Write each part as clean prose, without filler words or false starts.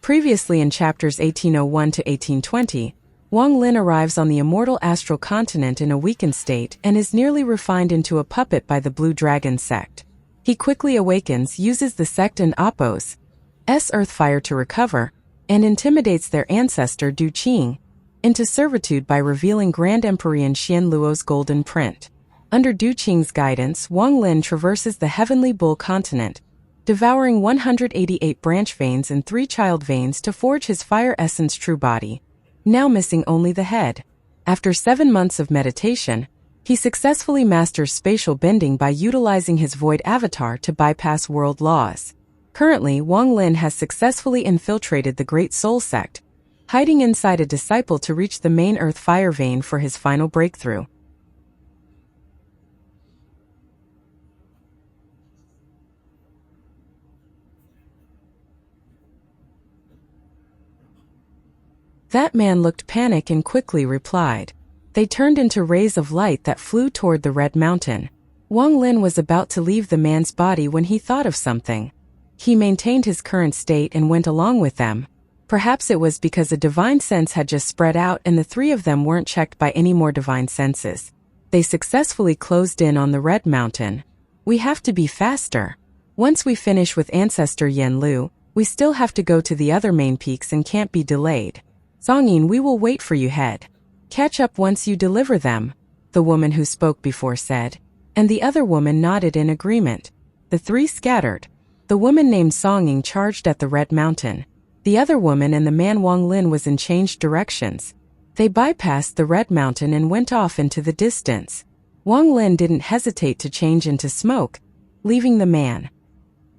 Previously in chapters 1801 to 1820, Wang Lin arrives on the immortal astral continent in a weakened state and is nearly refined into a puppet by the Blue Dragon sect. He quickly awakens, uses the sect and Appo's earth fire to recover, and intimidates their ancestor Du Qing into servitude by revealing Grand Emperor Xian Luo's golden print. Under Du Qing's guidance, Wang Lin traverses the heavenly bull continent, devouring 188 branch veins and 3 child veins to forge his fire essence true body, now missing only the head. After 7 months of meditation, he successfully masters spatial bending by utilizing his void avatar to bypass world laws. Currently, Wang Lin has successfully infiltrated the Great Soul Sect, hiding inside a disciple to reach the main earth fire vein for his final breakthrough. That man looked panicked and quickly replied. They turned into rays of light that flew toward the Red Mountain. Wang Lin was about to leave the man's body when he thought of something. He maintained his current state and went along with them. Perhaps it was because a divine sense had just spread out and the 3 of them weren't checked by any more divine senses. They successfully closed in on the Red Mountain. We have to be faster. Once we finish with Ancestor Yen Lu, we still have to go to the other main peaks and can't be delayed. Zongyin, we will wait for you head. Catch up once you deliver them, the woman who spoke before said, and the other woman nodded in agreement. The 3 scattered. The woman named Songying charged at the Red Mountain. The other woman and the man Wang Lin was in changed directions. They bypassed the Red Mountain and went off into the distance. Wang Lin didn't hesitate to change into smoke, leaving the man.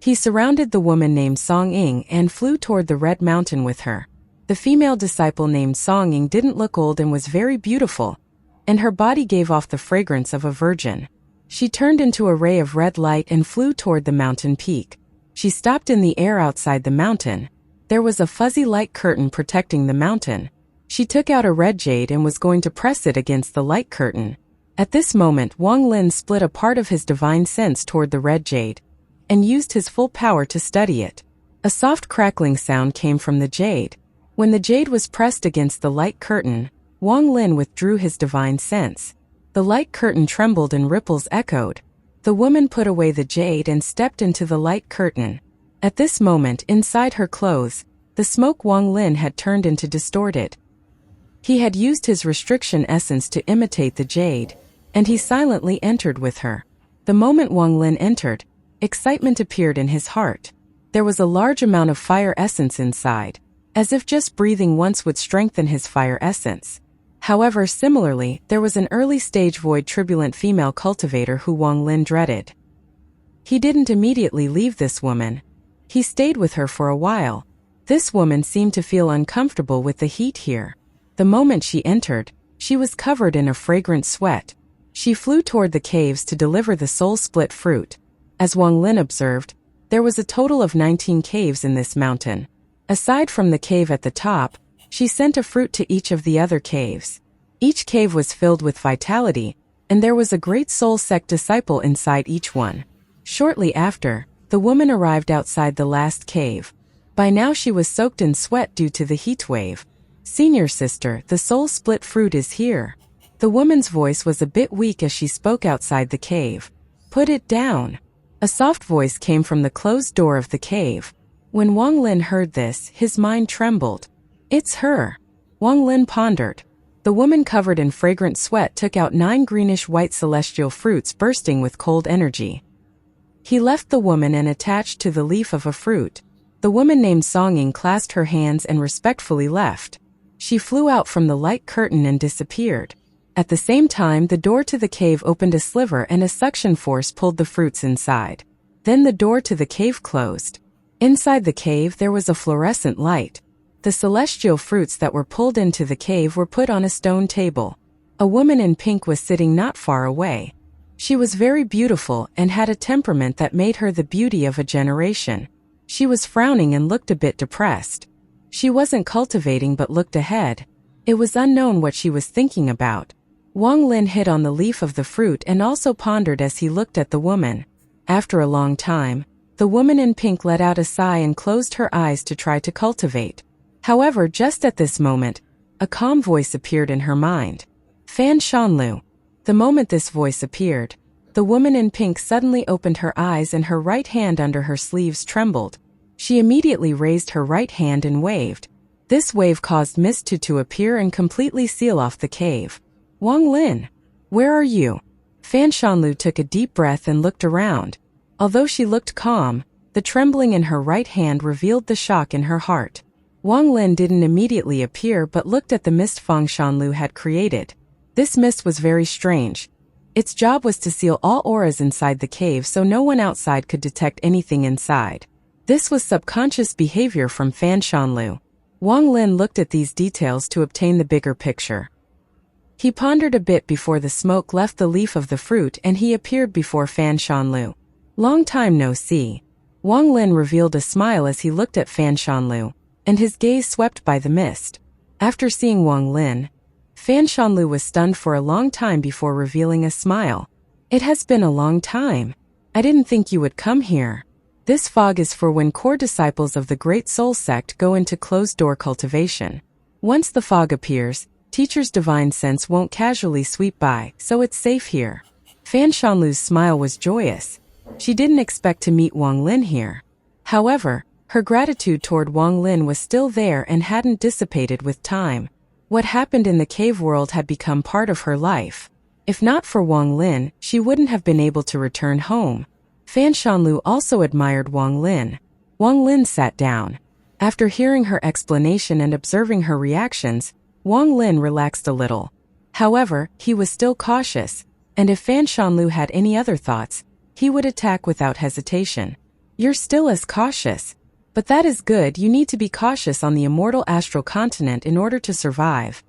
He surrounded the woman named Songying and flew toward the Red Mountain with her. The female disciple named Songying didn't look old and was very beautiful, and her body gave off the fragrance of a virgin. She turned into a ray of red light and flew toward the mountain peak. She stopped in the air outside the mountain. There was a fuzzy light curtain protecting the mountain. She took out a red jade and was going to press it against the light curtain. At this moment, Wang Lin split a part of his divine sense toward the red jade and used his full power to study it. A soft crackling sound came from the jade. When the jade was pressed against the light curtain, Wang Lin withdrew his divine sense. The light curtain trembled and ripples echoed. The woman put away the jade and stepped into the light curtain. At this moment, inside her clothes, the smoke Wang Lin had turned into distorted. He had used his restriction essence to imitate the jade, and he silently entered with her. The moment Wang Lin entered, excitement appeared in his heart. There was a large amount of fire essence inside, as if just breathing once would strengthen his fire essence. However, similarly, there was an early-stage void turbulent female cultivator who Wang Lin dreaded. He didn't immediately leave this woman. He stayed with her for a while. This woman seemed to feel uncomfortable with the heat here. The moment she entered, she was covered in a fragrant sweat. She flew toward the caves to deliver the soul-split fruit. As Wang Lin observed, there was a total of 19 caves in this mountain. Aside from the cave at the top, she sent a fruit to each of the other caves. Each cave was filled with vitality, and there was a great soul sect disciple inside each one. Shortly after, the woman arrived outside the last cave. By now she was soaked in sweat due to the heat wave. Senior sister, the soul split fruit is here. The woman's voice was a bit weak as she spoke outside the cave. Put it down. A soft voice came from the closed door of the cave. When Wang Lin heard this, his mind trembled. It's her. Wang Lin pondered. The woman covered in fragrant sweat took out 9 greenish-white celestial fruits bursting with cold energy. He left the woman and attached to the leaf of a fruit. The woman named Songying clasped her hands and respectfully left. She flew out from the light curtain and disappeared. At the same time, the door to the cave opened a sliver and a suction force pulled the fruits inside. Then the door to the cave closed. Inside the cave there was a fluorescent light. The celestial fruits that were pulled into the cave were put on a stone table. A woman in pink was sitting not far away. She was very beautiful and had a temperament that made her the beauty of a generation. She was frowning and looked a bit depressed. She wasn't cultivating but looked ahead. It was unknown what she was thinking about. Wang Lin hit on the leaf of the fruit and also pondered as he looked at the woman. After a long time, The woman in pink let out a sigh and closed her eyes to try to cultivate. However, just at this moment, a calm voice appeared in her mind. Fan Shanlu. The moment this voice appeared, the woman in pink suddenly opened her eyes and her right hand under her sleeves trembled. She immediately raised her right hand and waved. This wave caused mist to appear and completely seal off the cave. Wang Lin, where are you? Fan Shanlu took a deep breath and looked around. Although she looked calm, the trembling in her right hand revealed the shock in her heart. Wang Lin didn't immediately appear but looked at the mist Fan Shanlu had created. This mist was very strange. Its job was to seal all auras inside the cave so no one outside could detect anything inside. This was subconscious behavior from Fan Shanlu. Wang Lin looked at these details to obtain the bigger picture. He pondered a bit before the smoke left the leaf of the fruit and he appeared before Fan Shanlu. Long time no see. Wang Lin revealed a smile as he looked at Fan Shanlu, and his gaze swept by the mist. After seeing Wang Lin, Fan Shanlu was stunned for a long time before revealing a smile. It has been a long time. I didn't think you would come here. This fog is for when core disciples of the Great Soul Sect go into closed-door cultivation. Once the fog appears, teacher's divine sense won't casually sweep by, so it's safe here. Fan Shanlu's smile was joyous. She didn't expect to meet Wang Lin here. However, her gratitude toward Wang Lin was still there and hadn't dissipated with time. What happened in the cave world had become part of her life. If not for Wang Lin, she wouldn't have been able to return home. Fan Shanlu also admired Wang Lin. Wang Lin sat down. After hearing her explanation and observing her reactions, Wang Lin relaxed a little. However, he was still cautious, and if Fan Shanlu had any other thoughts, he would attack without hesitation. You're still as cautious. But that is good, you need to be cautious on the immortal astral continent in order to survive.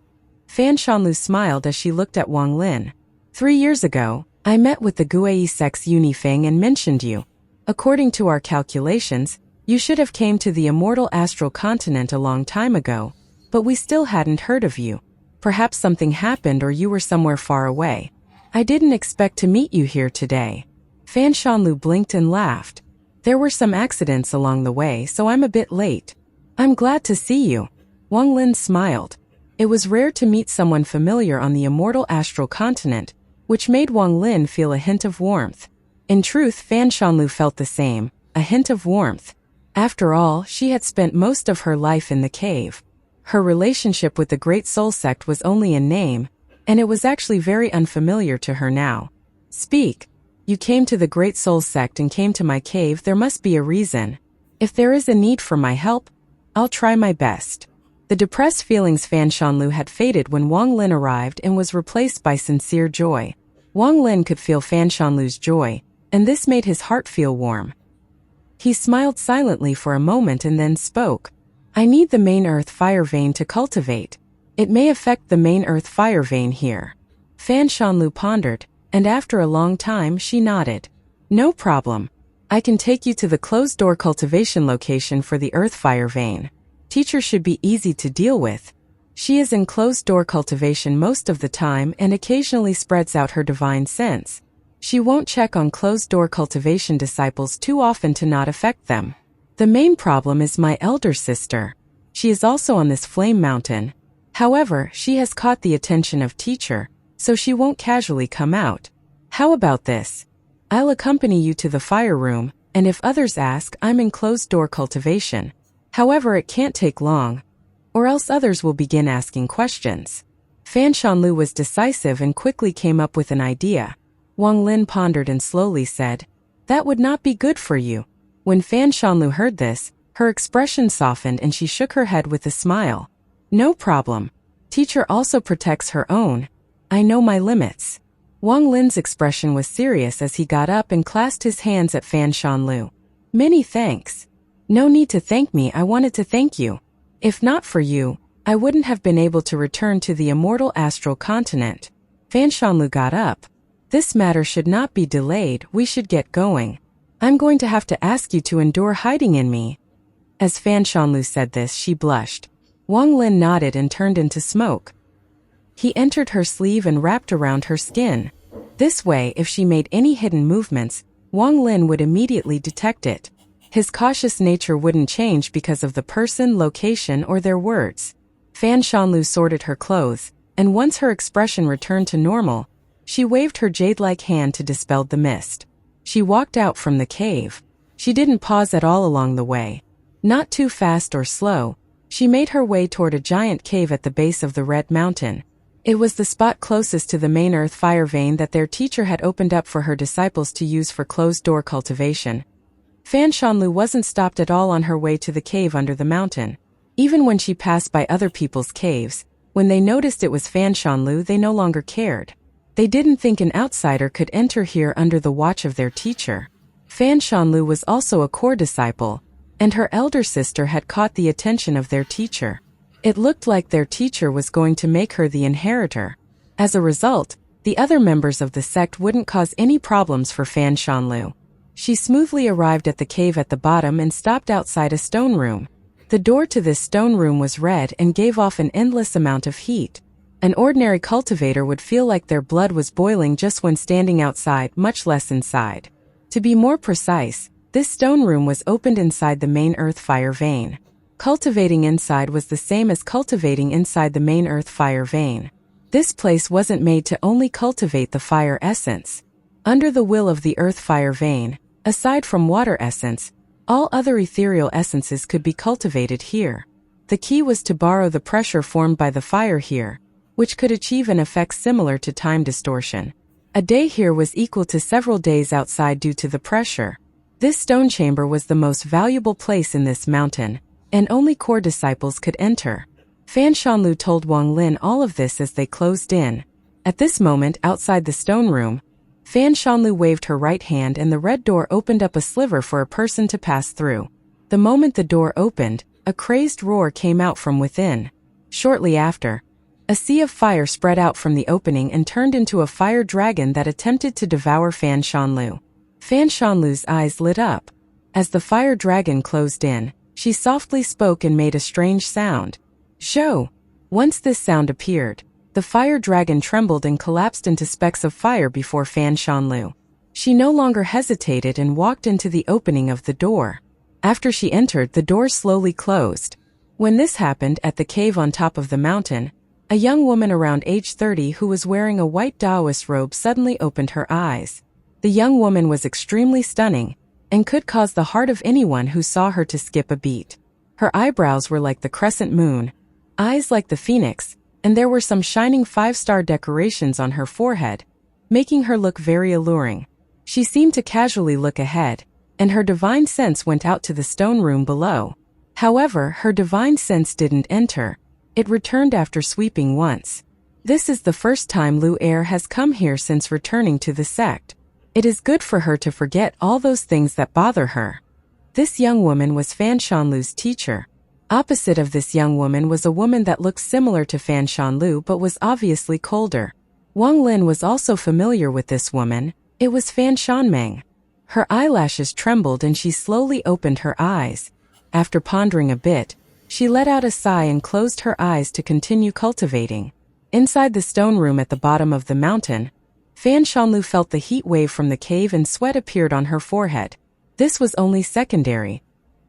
Fan Shanlu smiled as she looked at Wang Lin. 3 years ago, I met with the Guei Sect's Yunifeng and mentioned you. According to our calculations, you should have came to the immortal astral continent a long time ago, but we still hadn't heard of you. Perhaps something happened or you were somewhere far away. I didn't expect to meet you here today. Fan Shanlu blinked and laughed. There were some accidents along the way, so I'm a bit late. I'm glad to see you. Wang Lin smiled. It was rare to meet someone familiar on the immortal astral continent, which made Wang Lin feel a hint of warmth. In truth, Fan Shanlu felt the same, a hint of warmth. After all, she had spent most of her life in the cave. Her relationship with the Great Soul Sect was only in name, and it was actually very unfamiliar to her now. Speak. You came to the Great Soul Sect and came to my cave, there must be a reason. If there is a need for my help, I'll try my best. The depressed feelings Fan Shanlu had faded when Wang Lin arrived and was replaced by sincere joy. Wang Lin could feel Fan Shanlu's joy, and this made his heart feel warm. He smiled silently for a moment and then spoke. I need the main earth fire vein to cultivate. It may affect the main earth fire vein here. Fan Shanlu pondered, and after a long time she nodded. No problem. I can take you to the closed-door cultivation location for the earth fire vein. Teacher should be easy to deal with. She is in closed-door cultivation most of the time and occasionally spreads out her divine sense. She won't check on closed-door cultivation disciples too often to not affect them. The main problem is my elder sister. She is also on this flame mountain. However, she has caught the attention of teacher, so she won't casually come out. How about this? I'll accompany you to the fire room, and if others ask, I'm in closed-door cultivation. However, it can't take long, or else others will begin asking questions. Fan Shanlu was decisive and quickly came up with an idea. Wang Lin pondered and slowly said, that would not be good for you. When Fan Shanlu heard this, her expression softened and she shook her head with a smile. No problem. Teacher also protects her own. I know my limits. Wang Lin's expression was serious as he got up and clasped his hands at Fan Shanlu. Many thanks. No need to thank me, I wanted to thank you. If not for you, I wouldn't have been able to return to the immortal astral continent. Fan Shanlu got up. This matter should not be delayed, we should get going. I'm going to have to ask you to endure hiding in me. As Fan Shanlu said this, she blushed. Wang Lin nodded and turned into smoke. He entered her sleeve and wrapped around her skin. This way, if she made any hidden movements, Wang Lin would immediately detect it. His cautious nature wouldn't change because of the person, location, or their words. Fan Shanlu sorted her clothes, and once her expression returned to normal, she waved her jade-like hand to dispel the mist. She walked out from the cave. She didn't pause at all along the way. Not too fast or slow, she made her way toward a giant cave at the base of the Red Mountain. It was the spot closest to the main earth fire vein that their teacher had opened up for her disciples to use for closed-door cultivation. Fan Shanlu wasn't stopped at all on her way to the cave under the mountain. Even when she passed by other people's caves, when they noticed it was Fan Shanlu, they no longer cared. They didn't think an outsider could enter here under the watch of their teacher. Fan Shanlu was also a core disciple, and her elder sister had caught the attention of their teacher. It looked like their teacher was going to make her the inheritor. As a result, the other members of the sect wouldn't cause any problems for Fan Shanlu. She smoothly arrived at the cave at the bottom and stopped outside a stone room. The door to this stone room was red and gave off an endless amount of heat. An ordinary cultivator would feel like their blood was boiling just when standing outside, much less inside. To be more precise, this stone room was opened inside the main earth fire vein. Cultivating inside was the same as cultivating inside the main earth fire vein. This place wasn't made to only cultivate the fire essence. Under the will of the earth fire vein, aside from water essence, all other ethereal essences could be cultivated here. The key was to borrow the pressure formed by the fire here, which could achieve an effect similar to time distortion. A day here was equal to several days outside due to the pressure. This stone chamber was the most valuable place in this mountain, and only core disciples could enter. Fan Shanlu told Wang Lin all of this as they closed in. At this moment, outside the stone room, Fan Shanlu waved her right hand and the red door opened up a sliver for a person to pass through. The moment the door opened, a crazed roar came out from within. Shortly after, a sea of fire spread out from the opening and turned into a fire dragon that attempted to devour Fan Shanlu. Fan Shanlu's eyes lit up. As the fire dragon closed in, she softly spoke and made a strange sound. Show! Once this sound appeared, the fire dragon trembled and collapsed into specks of fire before Fan Shanlu. She no longer hesitated and walked into the opening of the door. After she entered, the door slowly closed. When this happened at the cave on top of the mountain, a young woman around age 30 who was wearing a white Taoist robe suddenly opened her eyes. The young woman was extremely stunning, and could cause the heart of anyone who saw her to skip a beat. Her eyebrows were like the crescent moon, eyes like the phoenix, and there were some shining 5-star decorations on her forehead, making her look very alluring. She seemed to casually look ahead, and her divine sense went out to the stone room below. However, her divine sense didn't enter. It returned after sweeping once. This is the first time Lu Er has come here since returning to the sect. It is good for her to forget all those things that bother her. This young woman was Fan Shanlu's teacher. Opposite of this young woman was a woman that looked similar to Fan Shanlu but was obviously colder. Wang Lin was also familiar with this woman. It was Fan Shanmeng. Her eyelashes trembled and she slowly opened her eyes. After pondering a bit, she let out a sigh and closed her eyes to continue cultivating. Inside the stone room at the bottom of the mountain, Fan Shanlu felt the heat wave from the cave and sweat appeared on her forehead. This was only secondary.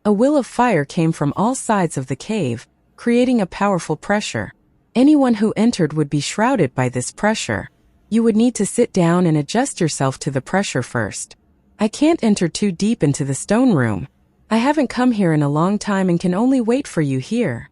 A will of fire came from all sides of the cave, creating a powerful pressure. Anyone who entered would be shrouded by this pressure. You would need to sit down and adjust yourself to the pressure first. I can't enter too deep into the stone room. I haven't come here in a long time and can only wait for you here.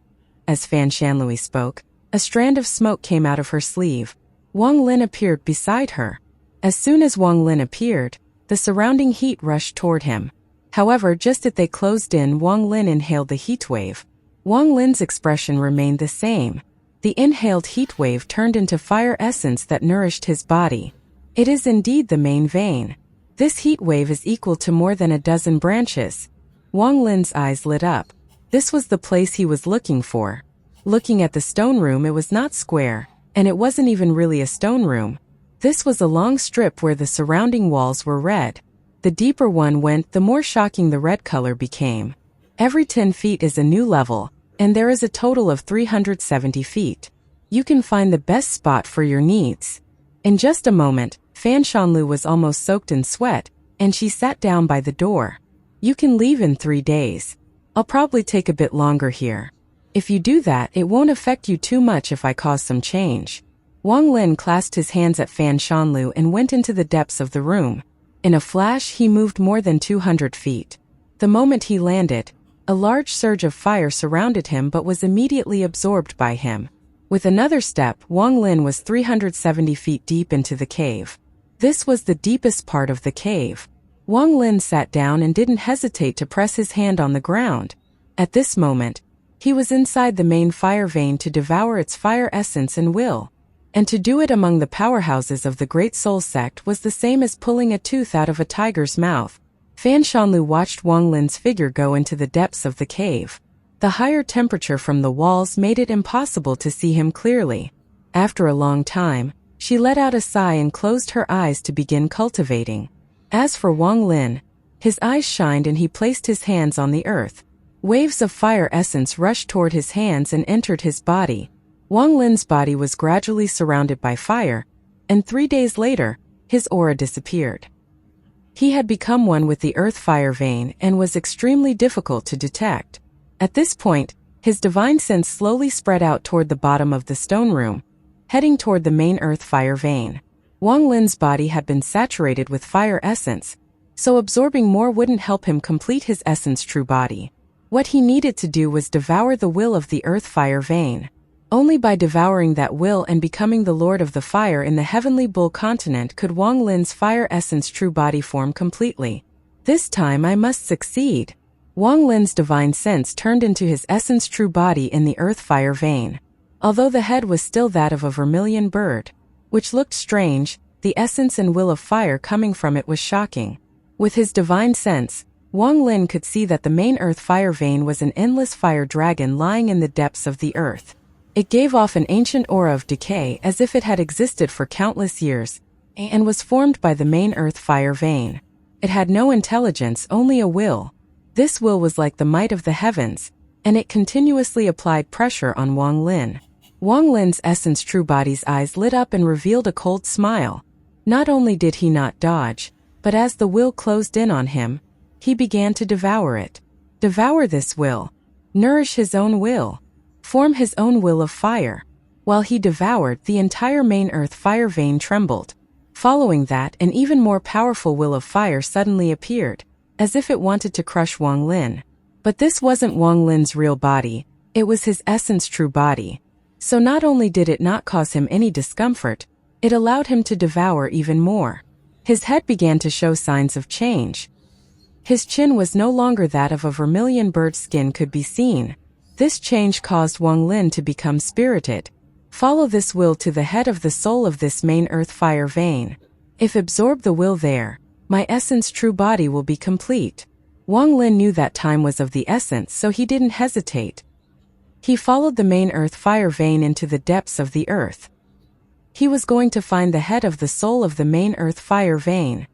As Fan Shanlu spoke, a strand of smoke came out of her sleeve. Wang Lin appeared beside her. As soon as Wang Lin appeared, the surrounding heat rushed toward him. However, just as they closed in, Wang Lin inhaled the heat wave. Wang Lin's expression remained the same. The inhaled heat wave turned into fire essence that nourished his body. It is indeed the main vein. This heat wave is equal to more than a dozen branches. Wang Lin's eyes lit up. This was the place he was looking for. Looking at the stone room, it was not square, and it wasn't even really a stone room. This was a long strip where the surrounding walls were red. The deeper one went, the more shocking the red color became. Every 10 feet is a new level, and there is a total of 370 feet. You can find the best spot for your needs. In just a moment, Fan Shanlu was almost soaked in sweat, and she sat down by the door. You can leave in 3 days. I'll probably take a bit longer here. If you do that, it won't affect you too much if I cause some change. Wang Lin clasped his hands at Fan Shanlu and went into the depths of the room. In a flash, he moved more than 200 feet. The moment he landed, a large surge of fire surrounded him but was immediately absorbed by him. With another step, Wang Lin was 370 feet deep into the cave. This was the deepest part of the cave. Wang Lin sat down and didn't hesitate to press his hand on the ground. At this moment, he was inside the main fire vein to devour its fire essence and will. And to do it among the powerhouses of the Great Soul Sect was the same as pulling a tooth out of a tiger's mouth. Fan Shanlu watched Wang Lin's figure go into the depths of the cave. The higher temperature from the walls made it impossible to see him clearly. After a long time, she let out a sigh and closed her eyes to begin cultivating. As for Wang Lin, his eyes shined and he placed his hands on the earth. Waves of fire essence rushed toward his hands and entered his body. Wang Lin's body was gradually surrounded by fire, and 3 days later, his aura disappeared. He had become one with the earth fire vein and was extremely difficult to detect. At this point, his divine sense slowly spread out toward the bottom of the stone room, heading toward the main earth fire vein. Wang Lin's body had been saturated with fire essence, so absorbing more wouldn't help him complete his essence true body. What he needed to do was devour the will of the earth fire vein. Only by devouring that will and becoming the lord of the fire in the heavenly bull continent could Wang Lin's fire essence true body form completely. This time I must succeed. Wang Lin's divine sense turned into his essence true body in the earth fire vein. Although the head was still that of a vermilion bird, which looked strange, the essence and will of fire coming from it was shocking. With his divine sense, Wang Lin could see that the main earth fire vein was an endless fire dragon lying in the depths of the earth. It gave off an ancient aura of decay as if it had existed for countless years, and was formed by the main earth fire vein. It had no intelligence, only a will. This will was like the might of the heavens, and it continuously applied pressure on Wang Lin. Wang Lin's essence true body's eyes lit up and revealed a cold smile. Not only did he not dodge, but as the will closed in on him, he began to devour it. Devour this will. Nourish his own will. Form his own will of fire. While he devoured, the entire main earth fire vein trembled. Following that, an even more powerful will of fire suddenly appeared, as if it wanted to crush Wang Lin. But this wasn't Wang Lin's real body, it was his essence true body. So not only did it not cause him any discomfort, it allowed him to devour even more. His head began to show signs of change. His chin was no longer that of a vermilion bird skin could be seen. This change caused Wang Lin to become spirited. Follow this will to the head of the soul of this main earth fire vein. If absorb the will there, my essence true body will be complete. Wang Lin knew that time was of the essence, so he didn't hesitate. He followed the main earth fire vein into the depths of the earth. He was going to find the head of the soul of the main earth fire vein.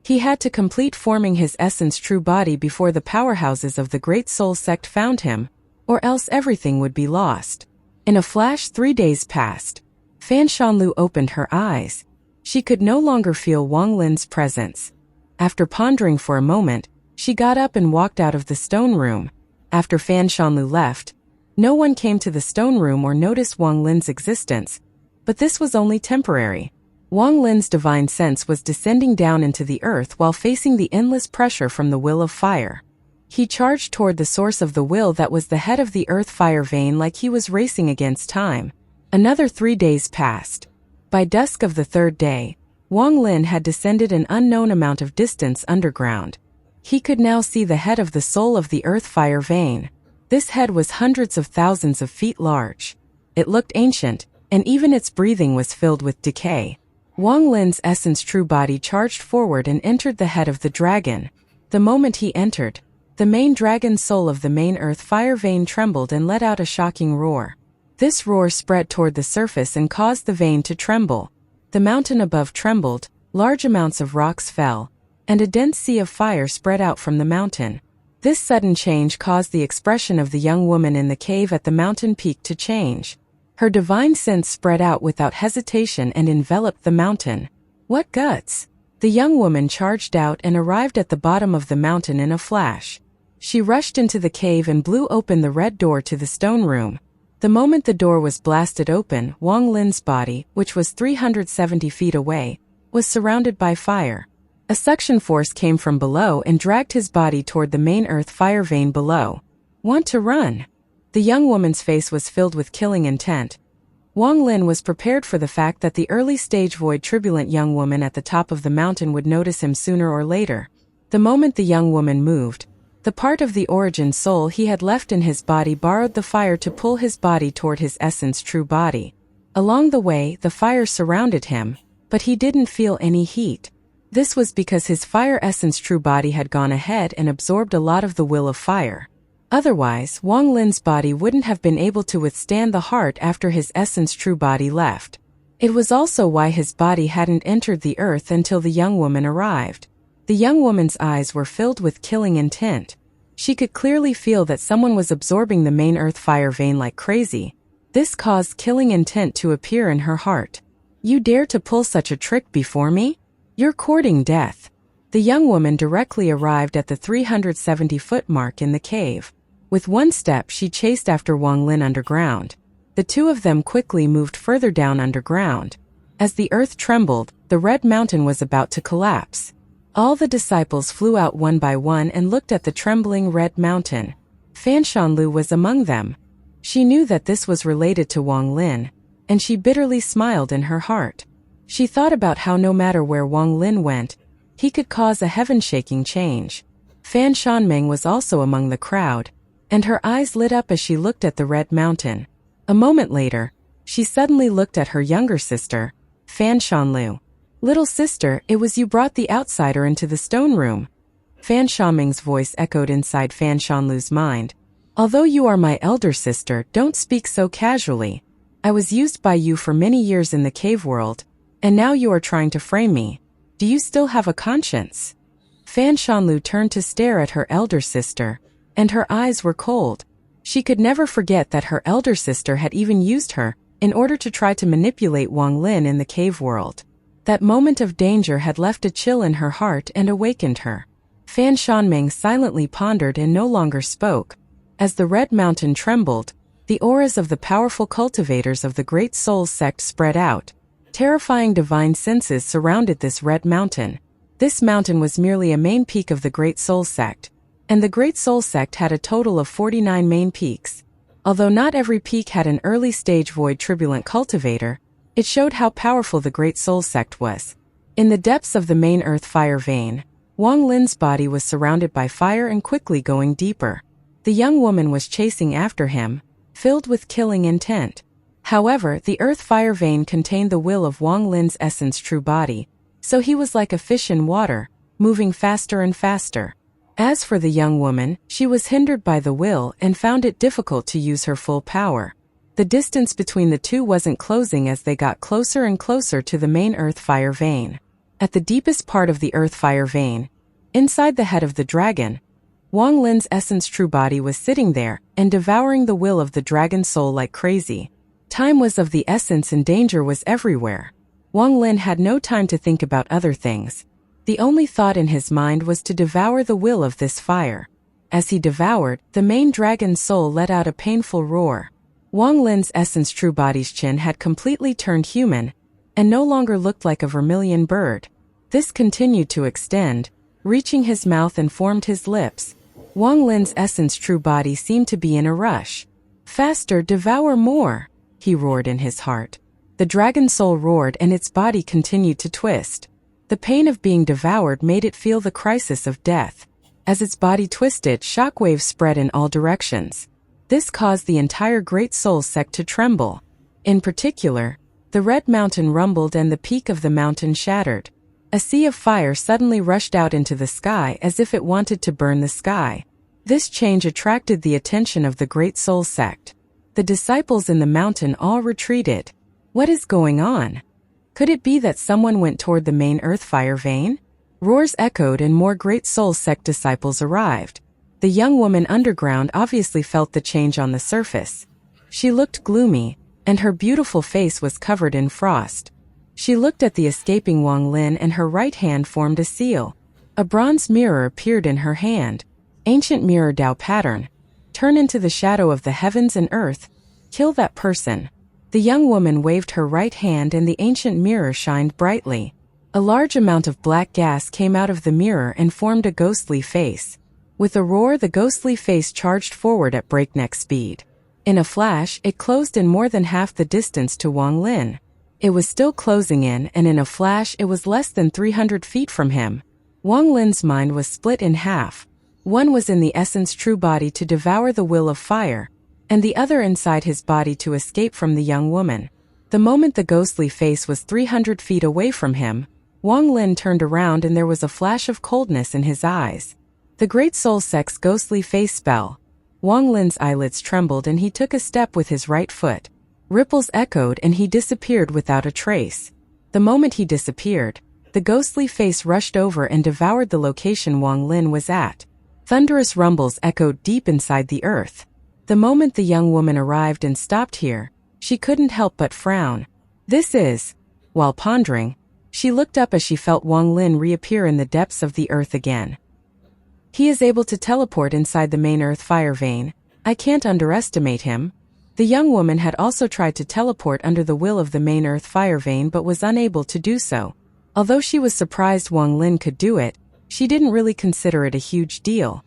He had to complete forming his essence true body before the powerhouses of the Great Soul Sect found him, or else everything would be lost. In a flash, 3 days passed. Fan Shanlu opened her eyes. She could no longer feel Wang Lin's presence. After pondering for a moment, she got up and walked out of the stone room. After Fan Shanlu left, no one came to the stone room or noticed Wang Lin's existence. But this was only temporary. Wang Lin's divine sense was descending down into the earth while facing the endless pressure from the will of fire. He charged toward the source of the will that was the head of the earth fire vein like he was racing against time. Another 3 days passed. By dusk of the 3rd day, Wang Lin had descended an unknown amount of distance underground. He could now see the head of the soul of the earth fire vein. This head was hundreds of thousands of feet large. It looked ancient, and even its breathing was filled with decay. Wang Lin's essence true body charged forward and entered the head of the dragon. The moment he entered, the main dragon soul of the main earth fire vein trembled and let out a shocking roar. This roar spread toward the surface and caused the vein to tremble. The mountain above trembled, large amounts of rocks fell, and a dense sea of fire spread out from the mountain. This sudden change caused the expression of the young woman in the cave at the mountain peak to change. Her divine sense spread out without hesitation and enveloped the mountain. What guts! The young woman charged out and arrived at the bottom of the mountain in a flash. She rushed into the cave and blew open the red door to the stone room. The moment the door was blasted open, Wang Lin's body, which was 370 feet away, was surrounded by fire. A suction force came from below and dragged his body toward the main earth fire vein below. Want to run? The young woman's face was filled with killing intent. Wang Lin was prepared for the fact that the early-stage void turbulent young woman at the top of the mountain would notice him sooner or later. The moment the young woman moved, the part of the origin soul he had left in his body borrowed the fire to pull his body toward his essence true body. Along the way, the fire surrounded him, but he didn't feel any heat. This was because his fire essence true body had gone ahead and absorbed a lot of the will of fire. Otherwise, Wang Lin's body wouldn't have been able to withstand the heart after his essence true body left. It was also why his body hadn't entered the earth until the young woman arrived. The young woman's eyes were filled with killing intent. She could clearly feel that someone was absorbing the main earth fire vein like crazy. This caused killing intent to appear in her heart. You dare to pull such a trick before me? You're courting death. The young woman directly arrived at the 370-foot mark in the cave. With one step, she chased after Wang Lin underground. The two of them quickly moved further down underground. As the earth trembled, the red mountain was about to collapse. All the disciples flew out one by one and looked at the trembling red mountain. Fan Shanlu was among them. She knew that this was related to Wang Lin, and she bitterly smiled in her heart. She thought about how no matter where Wang Lin went, he could cause a heaven-shaking change. Fan Shanmeng was also among the crowd, and her eyes lit up as she looked at the red mountain. A moment later, she suddenly looked at her younger sister, Fan Shanlu. Little sister, it was you brought the outsider into the stone room. Fan Shanmeng's voice echoed inside Fan Shanlu's mind. Although you are my elder sister, don't speak so casually. I was used by you for many years in the cave world, and now you are trying to frame me. Do you still have a conscience? Fan Shanlu turned to stare at her elder sister, and her eyes were cold. She could never forget that her elder sister had even used her in order to try to manipulate Wang Lin in the cave world. That moment of danger had left a chill in her heart and awakened her. Fan Shanmeng silently pondered and no longer spoke. As the red mountain trembled, the auras of the powerful cultivators of the Great Soul sect spread out. Terrifying divine senses surrounded this red mountain. This mountain was merely a main peak of the Great Soul sect, and the Great Soul sect had a total of 49 main peaks. Although not every peak had an early-stage void turbulent cultivator, it showed how powerful the Great Soul sect was. In the depths of the main earth fire vein, Wang Lin's body was surrounded by fire and quickly going deeper. The young woman was chasing after him, filled with killing intent. However, the earth fire vein contained the will of Wang Lin's essence true body, so he was like a fish in water, moving faster and faster. As for the young woman, she was hindered by the will and found it difficult to use her full power. The distance between the two wasn't closing as they got closer and closer to the main earth fire vein. At the deepest part of the earth fire vein, inside the head of the dragon, Wang Lin's essence true body was sitting there and devouring the will of the dragon soul like crazy. Time was of the essence and danger was everywhere. Wang Lin had no time to think about other things. The only thought in his mind was to devour the will of this fire. As he devoured, the main dragon soul let out a painful roar. Wang Lin's essence true body's chin had completely turned human, and no longer looked like a vermilion bird. This continued to extend, reaching his mouth and formed his lips. Wang Lin's essence true body seemed to be in a rush. Faster, devour more, he roared in his heart. The dragon soul roared and its body continued to twist. The pain of being devoured made it feel the crisis of death. As its body twisted, shockwaves spread in all directions. This caused the entire Great Soul sect to tremble. In particular, the red mountain rumbled and the peak of the mountain shattered. A sea of fire suddenly rushed out into the sky as if it wanted to burn the sky. This change attracted the attention of the Great Soul sect. The disciples in the mountain all retreated. What is going on? Could it be that someone went toward the main earth fire vein? Roars echoed and more Great Soul sect disciples arrived. The young woman underground obviously felt the change on the surface. She looked gloomy, and her beautiful face was covered in frost. She looked at the escaping Wang Lin and her right hand formed a seal. A bronze mirror appeared in her hand. Ancient mirror Dao pattern. Turn into the shadow of the heavens and earth. Kill that person. The young woman waved her right hand and the ancient mirror shined brightly. A large amount of black gas came out of the mirror and formed a ghostly face. With a roar, the ghostly face charged forward at breakneck speed. In a flash, it closed in more than half the distance to Wang Lin. It was still closing in, and in a flash it was less than 300 feet from him. Wang Lin's mind was split in half. One was in the essence true body to devour the will of fire, and the other inside his body to escape from the young woman. The moment the ghostly face was 300 feet away from him, Wang Lin turned around and there was a flash of coldness in his eyes. The Great Soul Sect's ghostly face spell. Wang Lin's eyelids trembled and he took a step with his right foot. Ripples echoed and he disappeared without a trace. The moment he disappeared, the ghostly face rushed over and devoured the location Wang Lin was at. Thunderous rumbles echoed deep inside the earth. The moment the young woman arrived and stopped here, she couldn't help but frown. This is... While pondering, she looked up as she felt Wang Lin reappear in the depths of the earth again. He is able to teleport inside the main earth fire vein. I can't underestimate him. The young woman had also tried to teleport under the will of the main earth fire vein but was unable to do so. Although she was surprised Wang Lin could do it, she didn't really consider it a huge deal.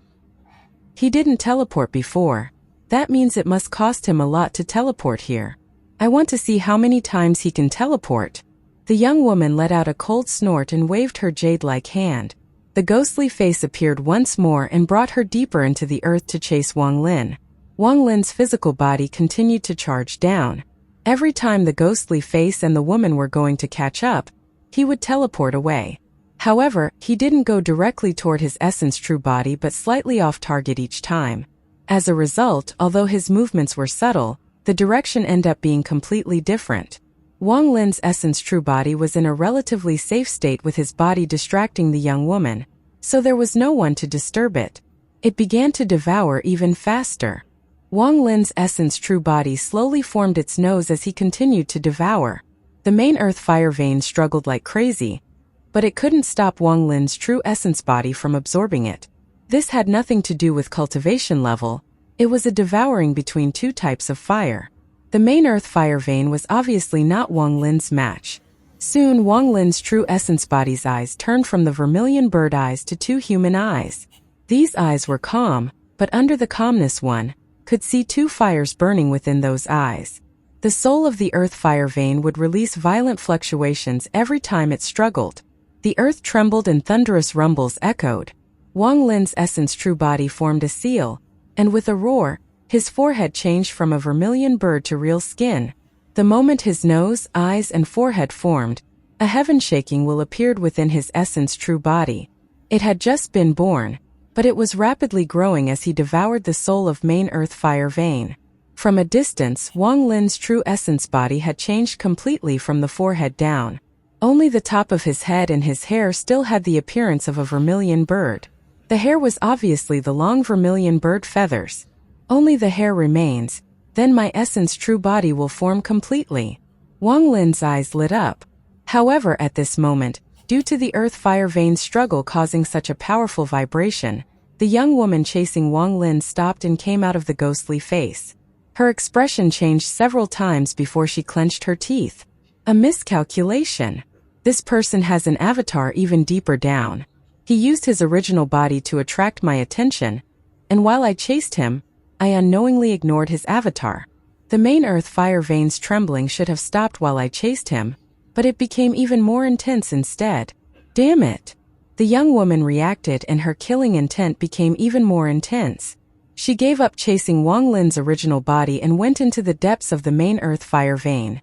He didn't teleport before. That means it must cost him a lot to teleport here. I want to see how many times he can teleport. The young woman let out a cold snort and waved her jade-like hand. The ghostly face appeared once more and brought her deeper into the earth to chase Wang Lin. Wang Lin's physical body continued to charge down. Every time the ghostly face and the woman were going to catch up, he would teleport away. However, he didn't go directly toward his essence true body but slightly off target each time. As a result, although his movements were subtle, the direction ended up being completely different. Wang Lin's essence true body was in a relatively safe state with his body distracting the young woman, so there was no one to disturb it. It began to devour even faster. Wang Lin's essence true body slowly formed its nose as he continued to devour. The main earth fire vein struggled like crazy, but it couldn't stop Wang Lin's true essence body from absorbing it. This had nothing to do with cultivation level. It was a devouring between two types of fire. The main earth fire vein was obviously not Wang Lin's match. Soon Wang Lin's true essence body's eyes turned from the vermilion bird eyes to two human eyes. These eyes were calm, but under the calmness one could see two fires burning within those eyes. The soul of the earth fire vein would release violent fluctuations every time it struggled. The earth trembled and thunderous rumbles echoed. Wang Lin's essence true body formed a seal, and with a roar, his forehead changed from a vermilion bird to real skin. The moment his nose, eyes, and forehead formed, a heaven-shaking will appeared within his essence true body. It had just been born, but it was rapidly growing as he devoured the soul of main earth fire vein. From a distance, Wang Lin's true essence body had changed completely from the forehead down. Only the top of his head and his hair still had the appearance of a vermilion bird. The hair was obviously the long vermilion bird feathers. Only the hair remains, then my essence true body will form completely. Wang Lin's eyes lit up. However, at this moment, due to the earth fire vein struggle causing such a powerful vibration, the young woman chasing Wang Lin stopped and came out of the ghostly face. Her expression changed several times before she clenched her teeth. A miscalculation. This person has an avatar even deeper down. He used his original body to attract my attention, and while I chased him, I unknowingly ignored his avatar. The main earth fire vein's trembling should have stopped while I chased him, but it became even more intense instead. Damn it! The young woman reacted and her killing intent became even more intense. She gave up chasing Wang Lin's original body and went into the depths of the main earth fire vein,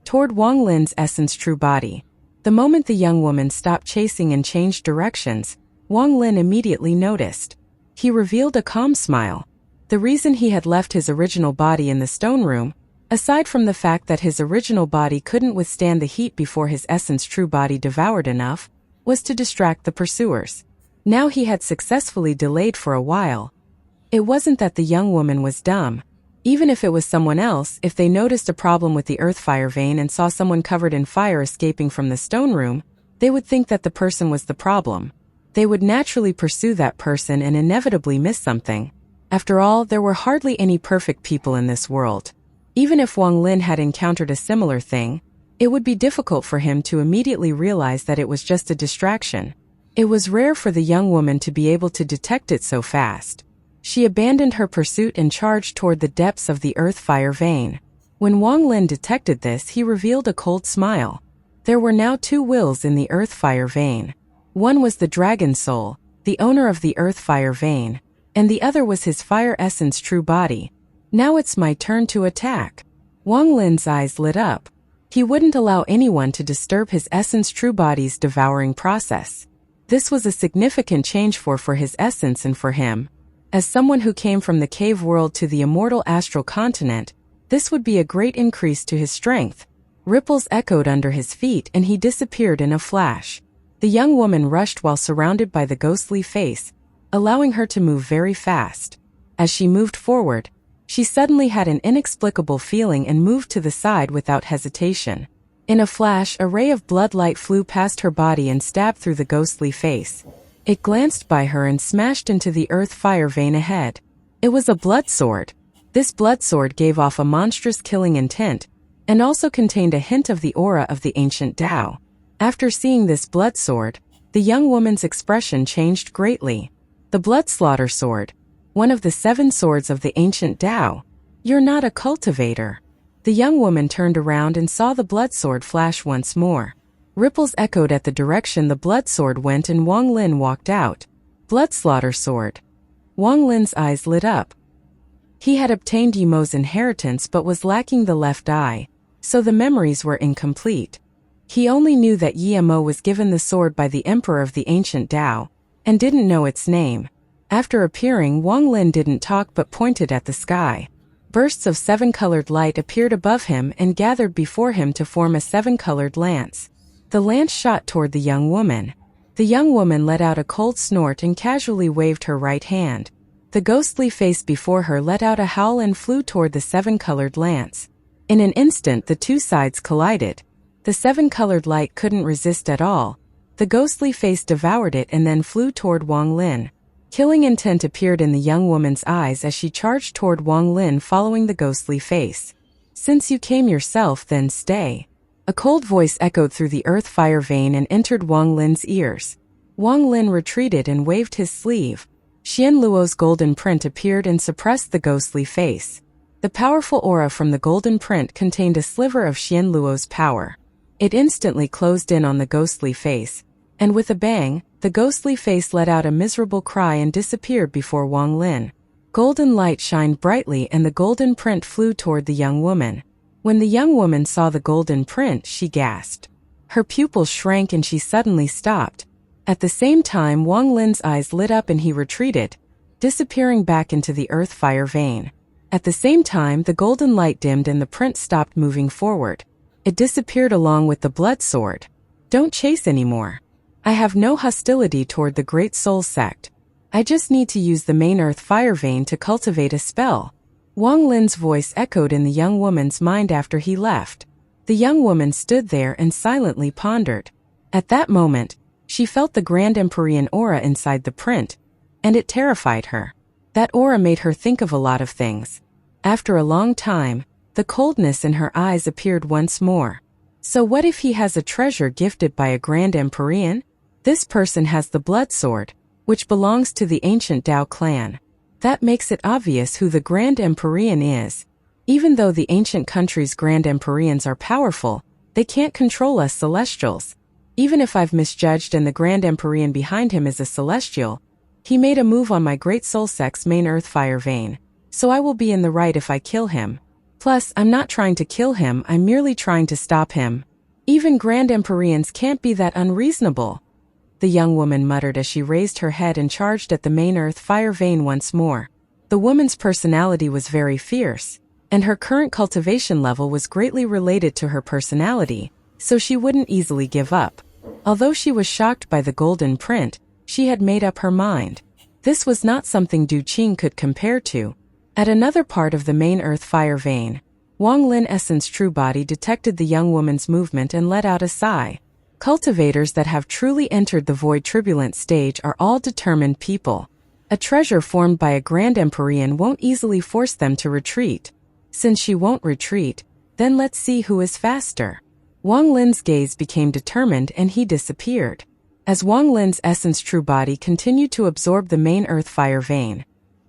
toward Wang Lin's essence true body. The moment the young woman stopped chasing and changed directions, Wang Lin immediately noticed. He revealed a calm smile. The reason he had left his original body in the stone room, aside from the fact that his original body couldn't withstand the heat before his essence true body devoured enough, was to distract the pursuers. Now he had successfully delayed for a while. It wasn't that the young woman was dumb. Even if it was someone else, if they noticed a problem with the earth fire vein and saw someone covered in fire escaping from the stone room, they would think that the person was the problem. They would naturally pursue that person and inevitably miss something. After all, there were hardly any perfect people in this world. Even if Wang Lin had encountered a similar thing, it would be difficult for him to immediately realize that it was just a distraction. It was rare for the young woman to be able to detect it so fast. She abandoned her pursuit and charged toward the depths of the earth fire vein. When Wang Lin detected this, he revealed a cold smile. There were now two wills in the earth fire vein. One was the dragon soul, the owner of the earth fire vein, and the other was his fire essence true body. Now it's my turn to attack. Wang Lin's eyes lit up. He wouldn't allow anyone to disturb his essence true body's devouring process. This was a significant change for his essence and for him. As someone who came from the cave world to the immortal astral continent, this would be a great increase to his strength. Ripples echoed under his feet and he disappeared in a flash. The young woman rushed while surrounded by the ghostly face, allowing her to move very fast. As she moved forward, she suddenly had an inexplicable feeling and moved to the side without hesitation. In a flash, a ray of blood light flew past her body and stabbed through the ghostly face. It glanced by her and smashed into the earth fire vein ahead. It was a blood sword. This blood sword gave off a monstrous killing intent, and also contained a hint of the aura of the ancient Tao. After seeing this blood sword, the young woman's expression changed greatly. The blood slaughter sword, one of the 7 swords of the ancient Tao. You're not a cultivator. The young woman turned around and saw the blood sword flash once more. Ripples echoed at the direction the blood sword went and Wang Lin walked out. Blood slaughter sword. Wang Lin's eyes lit up. He had obtained Yimo's inheritance but was lacking the left eye, so the memories were incomplete. He only knew that Yimo was given the sword by the emperor of the ancient Tao, and didn't know its name. After appearing, Wang Lin didn't talk but pointed at the sky. Bursts of 7-colored light appeared above him and gathered before him to form a 7-colored lance. The lance shot toward the young woman. The young woman let out a cold snort and casually waved her right hand. The ghostly face before her let out a howl and flew toward the 7-colored lance. In an instant, the two sides collided. The 7-colored light couldn't resist at all. The ghostly face devoured it and then flew toward Wang Lin. Killing intent appeared in the young woman's eyes as she charged toward Wang Lin following the ghostly face. Since you came yourself, then stay. A cold voice echoed through the earth fire vein and entered Wang Lin's ears. Wang Lin retreated and waved his sleeve. Xian Luo's golden print appeared and suppressed the ghostly face. The powerful aura from the golden print contained a sliver of Xian Luo's power. It instantly closed in on the ghostly face, and with a bang, the ghostly face let out a miserable cry and disappeared before Wang Lin. Golden light shined brightly and the golden print flew toward the young woman. When the young woman saw the golden print, she gasped. Her pupils shrank and she suddenly stopped. At the same time, Wang Lin's eyes lit up and he retreated, disappearing back into the earth fire vein. At the same time, the golden light dimmed and the print stopped moving forward. It disappeared along with the blood sword. Don't chase anymore. I have no hostility toward the Great Soul Sect. I just need to use the main earth fire vein to cultivate a spell. Wang Lin's voice echoed in the young woman's mind after he left. The young woman stood there and silently pondered. At that moment, she felt the Grand Empyrean aura inside the print, and it terrified her. That aura made her think of a lot of things. After a long time, the coldness in her eyes appeared once more. So what if he has a treasure gifted by a Grand Empyrean? This person has the blood sword, which belongs to the ancient Tao clan. That makes it obvious who the Grand Empyrean is. Even though the ancient country's Grand Empyreans are powerful, they can't control us Celestials. Even if I've misjudged and the Grand Empyrean behind him is a Celestial, he made a move on my Great Soul Sect's main earth fire vein, so I will be in the right if I kill him. Plus, I'm not trying to kill him, I'm merely trying to stop him. Even Grand Empyreans can't be that unreasonable. The young woman muttered as she raised her head and charged at the main earth fire vein once more. The woman's personality was very fierce, and her current cultivation level was greatly related to her personality, so she wouldn't easily give up. Although she was shocked by the golden print, she had made up her mind. This was not something Du Qing could compare to. At another part of the main earth fire vein, Wang Lin Essence True Body detected the young woman's movement and let out a sigh. Cultivators that have truly entered the void turbulent stage are all determined people. A treasure formed by a grand Empyrean won't easily force them to retreat. Since she won't retreat, then let's see who is faster. Wang Lin's gaze became determined and he disappeared. As Wang Lin's Essence True Body continued to absorb the main earth fire vein,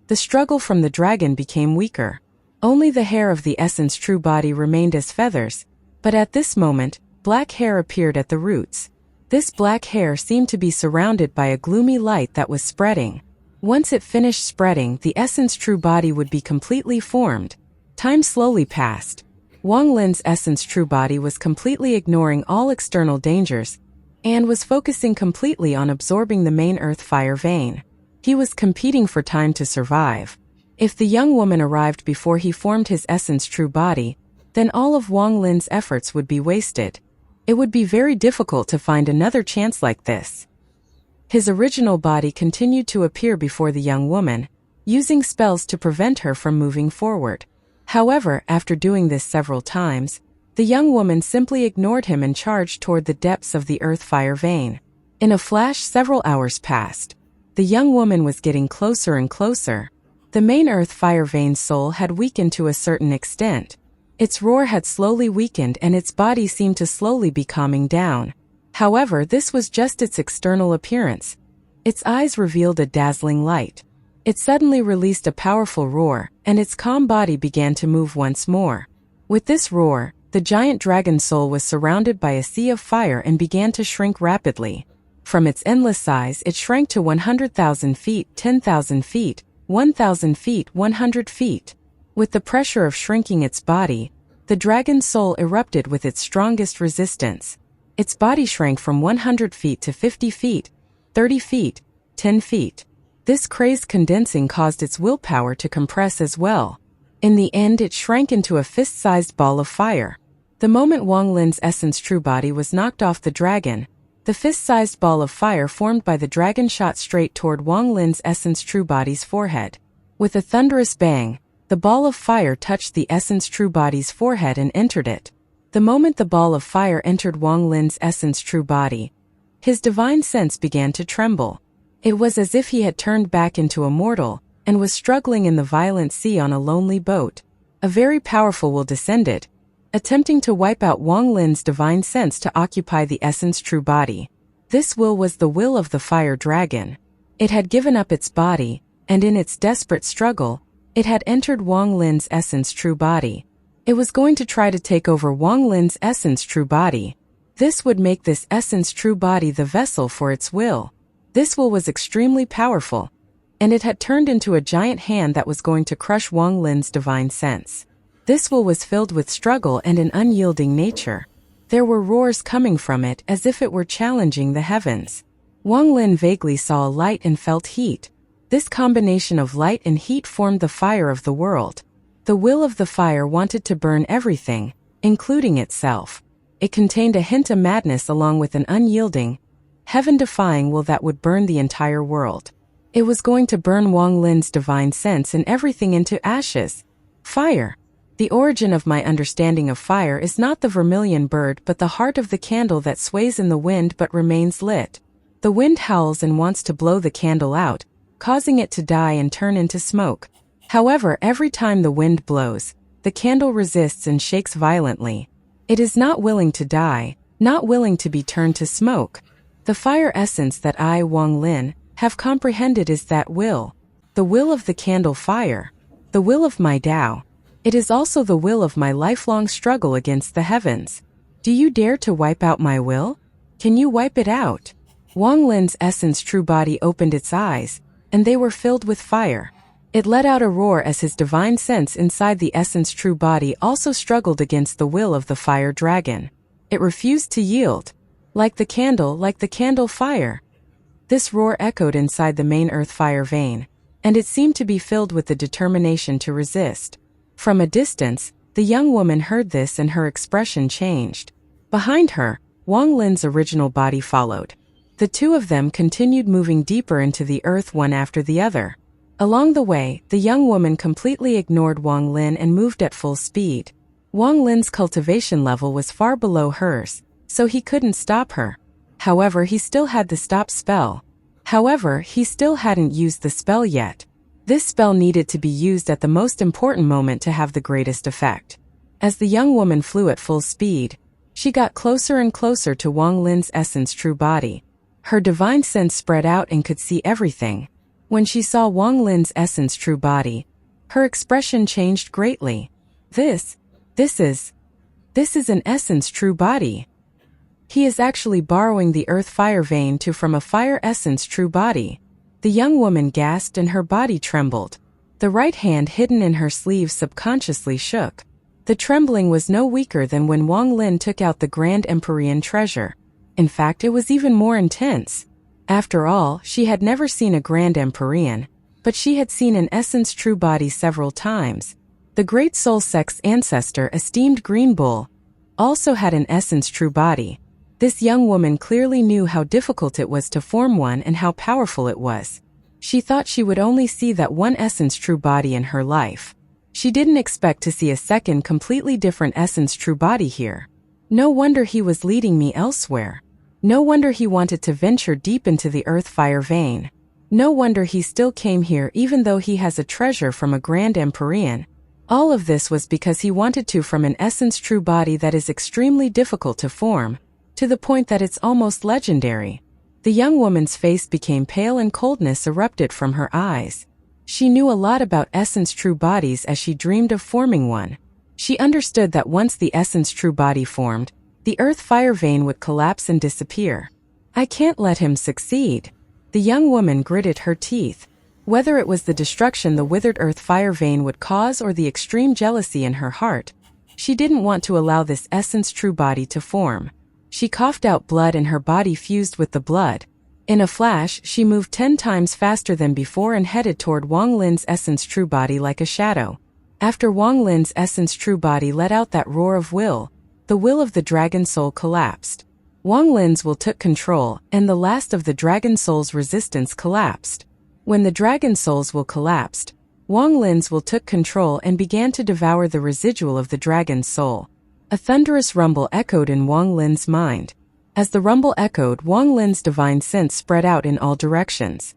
the struggle from the dragon became weaker. Only the hair of the Essence True Body remained as feathers, but at this moment, black hair appeared at the roots. This black hair seemed to be surrounded by a gloomy light that was spreading. Once it finished spreading, the Essence True Body would be completely formed. Time slowly passed. Wang Lin's Essence True Body was completely ignoring all external dangers and was focusing completely on absorbing the main earth fire vein. He was competing for time to survive. If the young woman arrived before he formed his Essence True Body, then all of Wang Lin's efforts would be wasted. It would be very difficult to find another chance like this. His original body continued to appear before the young woman, using spells to prevent her from moving forward. However, after doing this several times, the young woman simply ignored him and charged toward the depths of the earth fire vein. In a flash, several hours passed. The young woman was getting closer and closer. The main earth fire vein soul had weakened to a certain extent. Its roar had slowly weakened and its body seemed to slowly be calming down. However, this was just its external appearance. Its eyes revealed a dazzling light. It suddenly released a powerful roar, and its calm body began to move once more. With this roar, the giant dragon soul was surrounded by a sea of fire and began to shrink rapidly. From its endless size, it shrank to 100,000 feet, 10,000 feet, 1,000 feet, 100 feet. With the pressure of shrinking its body, the dragon soul erupted with its strongest resistance. Its body shrank from 100 feet to 50 feet, 30 feet, 10 feet. This crazed condensing caused its willpower to compress as well. In the end, it shrank into a fist-sized ball of fire. The moment Wang Lin's Essence True Body was knocked off the dragon, the fist-sized ball of fire formed by the dragon shot straight toward Wang Lin's Essence True Body's forehead. With a thunderous bang, the ball of fire touched the Essence True Body's forehead and entered it. The moment the ball of fire entered Wang Lin's Essence True Body, his divine sense began to tremble. It was as if he had turned back into a mortal and was struggling in the violent sea on a lonely boat. A very powerful will descended, attempting to wipe out Wang Lin's divine sense to occupy the Essence True Body. This will was the will of the fire dragon. It had given up its body, and in its desperate struggle, it had entered Wang Lin's Essence True Body. It was going to try to take over Wang Lin's Essence True Body. This would make this Essence True Body the vessel for its will. This will was extremely powerful, and it had turned into a giant hand that was going to crush Wang Lin's divine sense. This will was filled with struggle and an unyielding nature. There were roars coming from it as if it were challenging the heavens. Wang Lin vaguely saw a light and felt heat. This combination of light and heat formed the fire of the world. The will of the fire wanted to burn everything, including itself. It contained a hint of madness along with an unyielding, heaven-defying will that would burn the entire world. It was going to burn Wang Lin's divine sense and everything into ashes. Fire. The origin of my understanding of fire is not the vermilion bird but the heart of the candle that sways in the wind but remains lit. The wind howls and wants to blow the candle out, causing it to die and turn into smoke. However, every time the wind blows, the candle resists and shakes violently. It is not willing to die, not willing to be turned to smoke. The fire essence that I, Wang Lin, have comprehended is that will. The will of the candle fire. The will of my Tao. It is also the will of my lifelong struggle against the heavens. Do you dare to wipe out my will? Can you wipe it out? Wang Lin's Essence True Body opened its eyes, and they were filled with fire. It let out a roar as his divine sense inside the Essence True Body also struggled against the will of the fire dragon. It refused to yield. Like the candle fire. This roar echoed inside the main earth fire vein, and it seemed to be filled with the determination to resist. From a distance, the young woman heard this and her expression changed. Behind her, Wang Lin's original body followed. The two of them continued moving deeper into the earth one after the other. Along the way, the young woman completely ignored Wang Lin and moved at full speed. Wang Lin's cultivation level was far below hers, so he couldn't stop her. However, he still had the stop spell. However, he still hadn't used the spell yet. This spell needed to be used at the most important moment to have the greatest effect. As the young woman flew at full speed, she got closer and closer to Wang Lin's essence true body. Her divine sense spread out and could see everything. When she saw Wang Lin's essence true body, her expression changed greatly. This is an essence true body. He is actually borrowing the earth fire vein from a fire essence true body. The young woman gasped and her body trembled. The right hand hidden in her sleeve subconsciously shook. The trembling was no weaker than when Wang Lin took out the Grand Empyrean treasure. In fact, it was even more intense. After all, she had never seen a Grand Empyrean, but she had seen an essence true body several times. The Great Soul Sect's ancestor, esteemed Green Bull, also had an essence true body. This young woman clearly knew how difficult it was to form one and how powerful it was. She thought she would only see that one essence true body in her life. She didn't expect to see a second completely different essence true body here. No wonder he was leading me elsewhere. No wonder he wanted to venture deep into the earth fire vein. No wonder he still came here even though he has a treasure from a Grand Empyrean. All of this was because he wanted to from an essence true body that is extremely difficult to form, to the point that it's almost legendary. The young woman's face became pale and coldness erupted from her eyes. She knew a lot about essence true bodies as she dreamed of forming one. She understood that once the essence true body formed, the earth fire vein would collapse and disappear. I can't let him succeed. The young woman gritted her teeth. Whether it was the destruction the withered earth fire vein would cause or the extreme jealousy in her heart, she didn't want to allow this essence true body to form. She coughed out blood and her body fused with the blood. In a flash, she moved 10 times faster than before and headed toward Wang Lin's essence true body like a shadow. After Wang Lin's essence true body let out that roar of will, the will of the dragon soul collapsed. Wang Lin's will took control, and the last of the dragon soul's resistance collapsed. When the dragon soul's will collapsed, Wang Lin's will took control and began to devour the residual of the dragon's soul. A thunderous rumble echoed in Wang Lin's mind. As the rumble echoed, Wang Lin's divine sense spread out in all directions.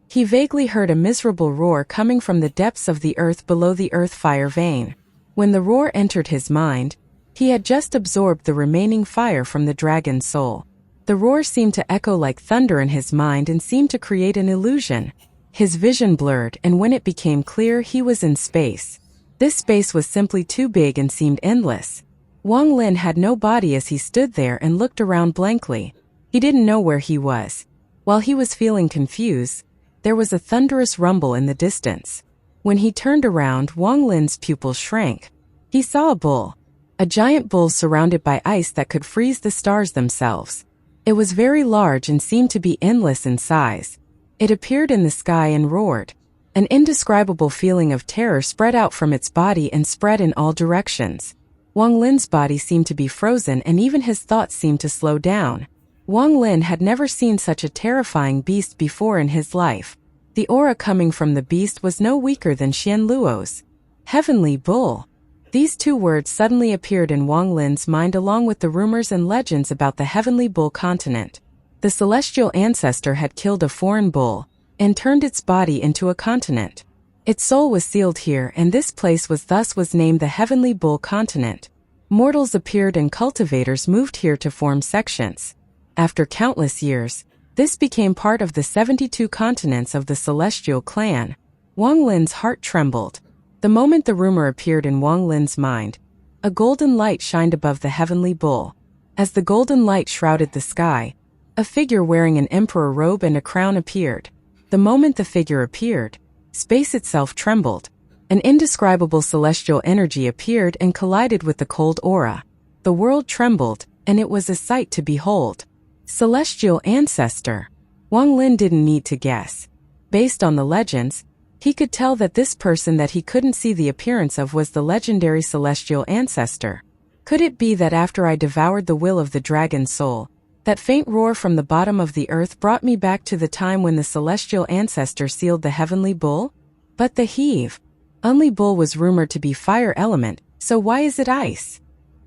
He vaguely heard a miserable roar coming from the depths of the earth below the earth fire vein. When the roar entered his mind, he had just absorbed the remaining fire from the dragon's soul. The roar seemed to echo like thunder in his mind and seemed to create an illusion. His vision blurred, and when it became clear, he was in space. This space was simply too big and seemed endless. Wang Lin had no body as he stood there and looked around blankly. He didn't know where he was. While he was feeling confused, there was a thunderous rumble in the distance. When he turned around, Wang Lin's pupils shrank. He saw a bull. A giant bull surrounded by ice that could freeze the stars themselves. It was very large and seemed to be endless in size. It appeared in the sky and roared. An indescribable feeling of terror spread out from its body and spread in all directions. Wang Lin's body seemed to be frozen and even his thoughts seemed to slow down. Wang Lin had never seen such a terrifying beast before in his life. The aura coming from the beast was no weaker than Xian Luo's. Heavenly Bull. These two words suddenly appeared in Wang Lin's mind along with the rumors and legends about the Heavenly Bull continent. The celestial ancestor had killed a foreign bull and turned its body into a continent. Its soul was sealed here, and this place was named the Heavenly Bull continent. Mortals appeared and cultivators moved here to form sections. After countless years, this became part of the 72 continents of the Celestial clan. Wang Lin's heart trembled. The moment the rumor appeared in Wang Lin's mind, a golden light shined above the Heavenly Bull. As the golden light shrouded the sky, a figure wearing an emperor robe and a crown appeared. The moment the figure appeared, space itself trembled. An indescribable celestial energy appeared and collided with the cold aura. The world trembled, and it was a sight to behold. Celestial ancestor. Wang Lin didn't need to guess. Based on the legends, he could tell that this person that he couldn't see the appearance of was the legendary celestial ancestor. Could it be that after I devoured the will of the dragon soul, That faint roar from the bottom of the earth brought me back to the time when the celestial ancestor sealed the heavenly bull. But the heavenly bull was rumored to be fire element, so why is it ice?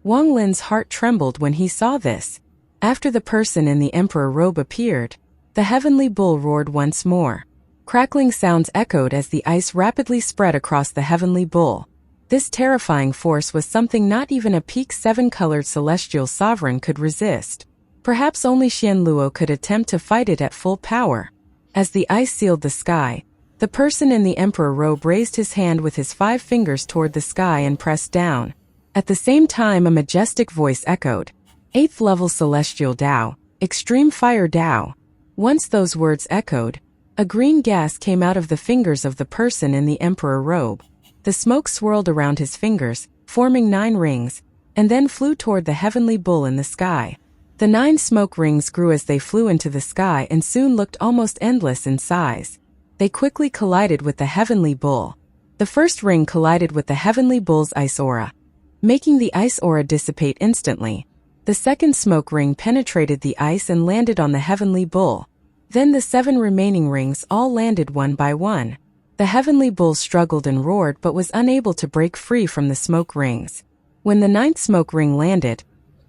Wang Lin's heart trembled when he saw this. After the person in the emperor robe appeared, the heavenly bull roared once more. Crackling sounds echoed as the ice rapidly spread across the heavenly bull. This terrifying force was something not even a peak 7-colored celestial sovereign could resist. Perhaps only Xian Luo could attempt to fight it at full power. As the ice sealed the sky, the person in the emperor robe raised his hand with his 5 fingers toward the sky and pressed down. At the same time, a majestic voice echoed, 8th level celestial Tao, extreme fire Tao. Once those words echoed, a green gas came out of the fingers of the person in the emperor robe. The smoke swirled around his fingers, forming 9 rings, and then flew toward the heavenly bull in the sky. The 9 smoke rings grew as they flew into the sky and soon looked almost endless in size. They quickly collided with the heavenly bull. The first ring collided with the heavenly bull's ice aura, making the ice aura dissipate instantly. The second smoke ring penetrated the ice and landed on the heavenly bull. Then the 7 remaining rings all landed one by one. The heavenly bull struggled and roared but was unable to break free from the smoke rings. When the 9th smoke ring landed,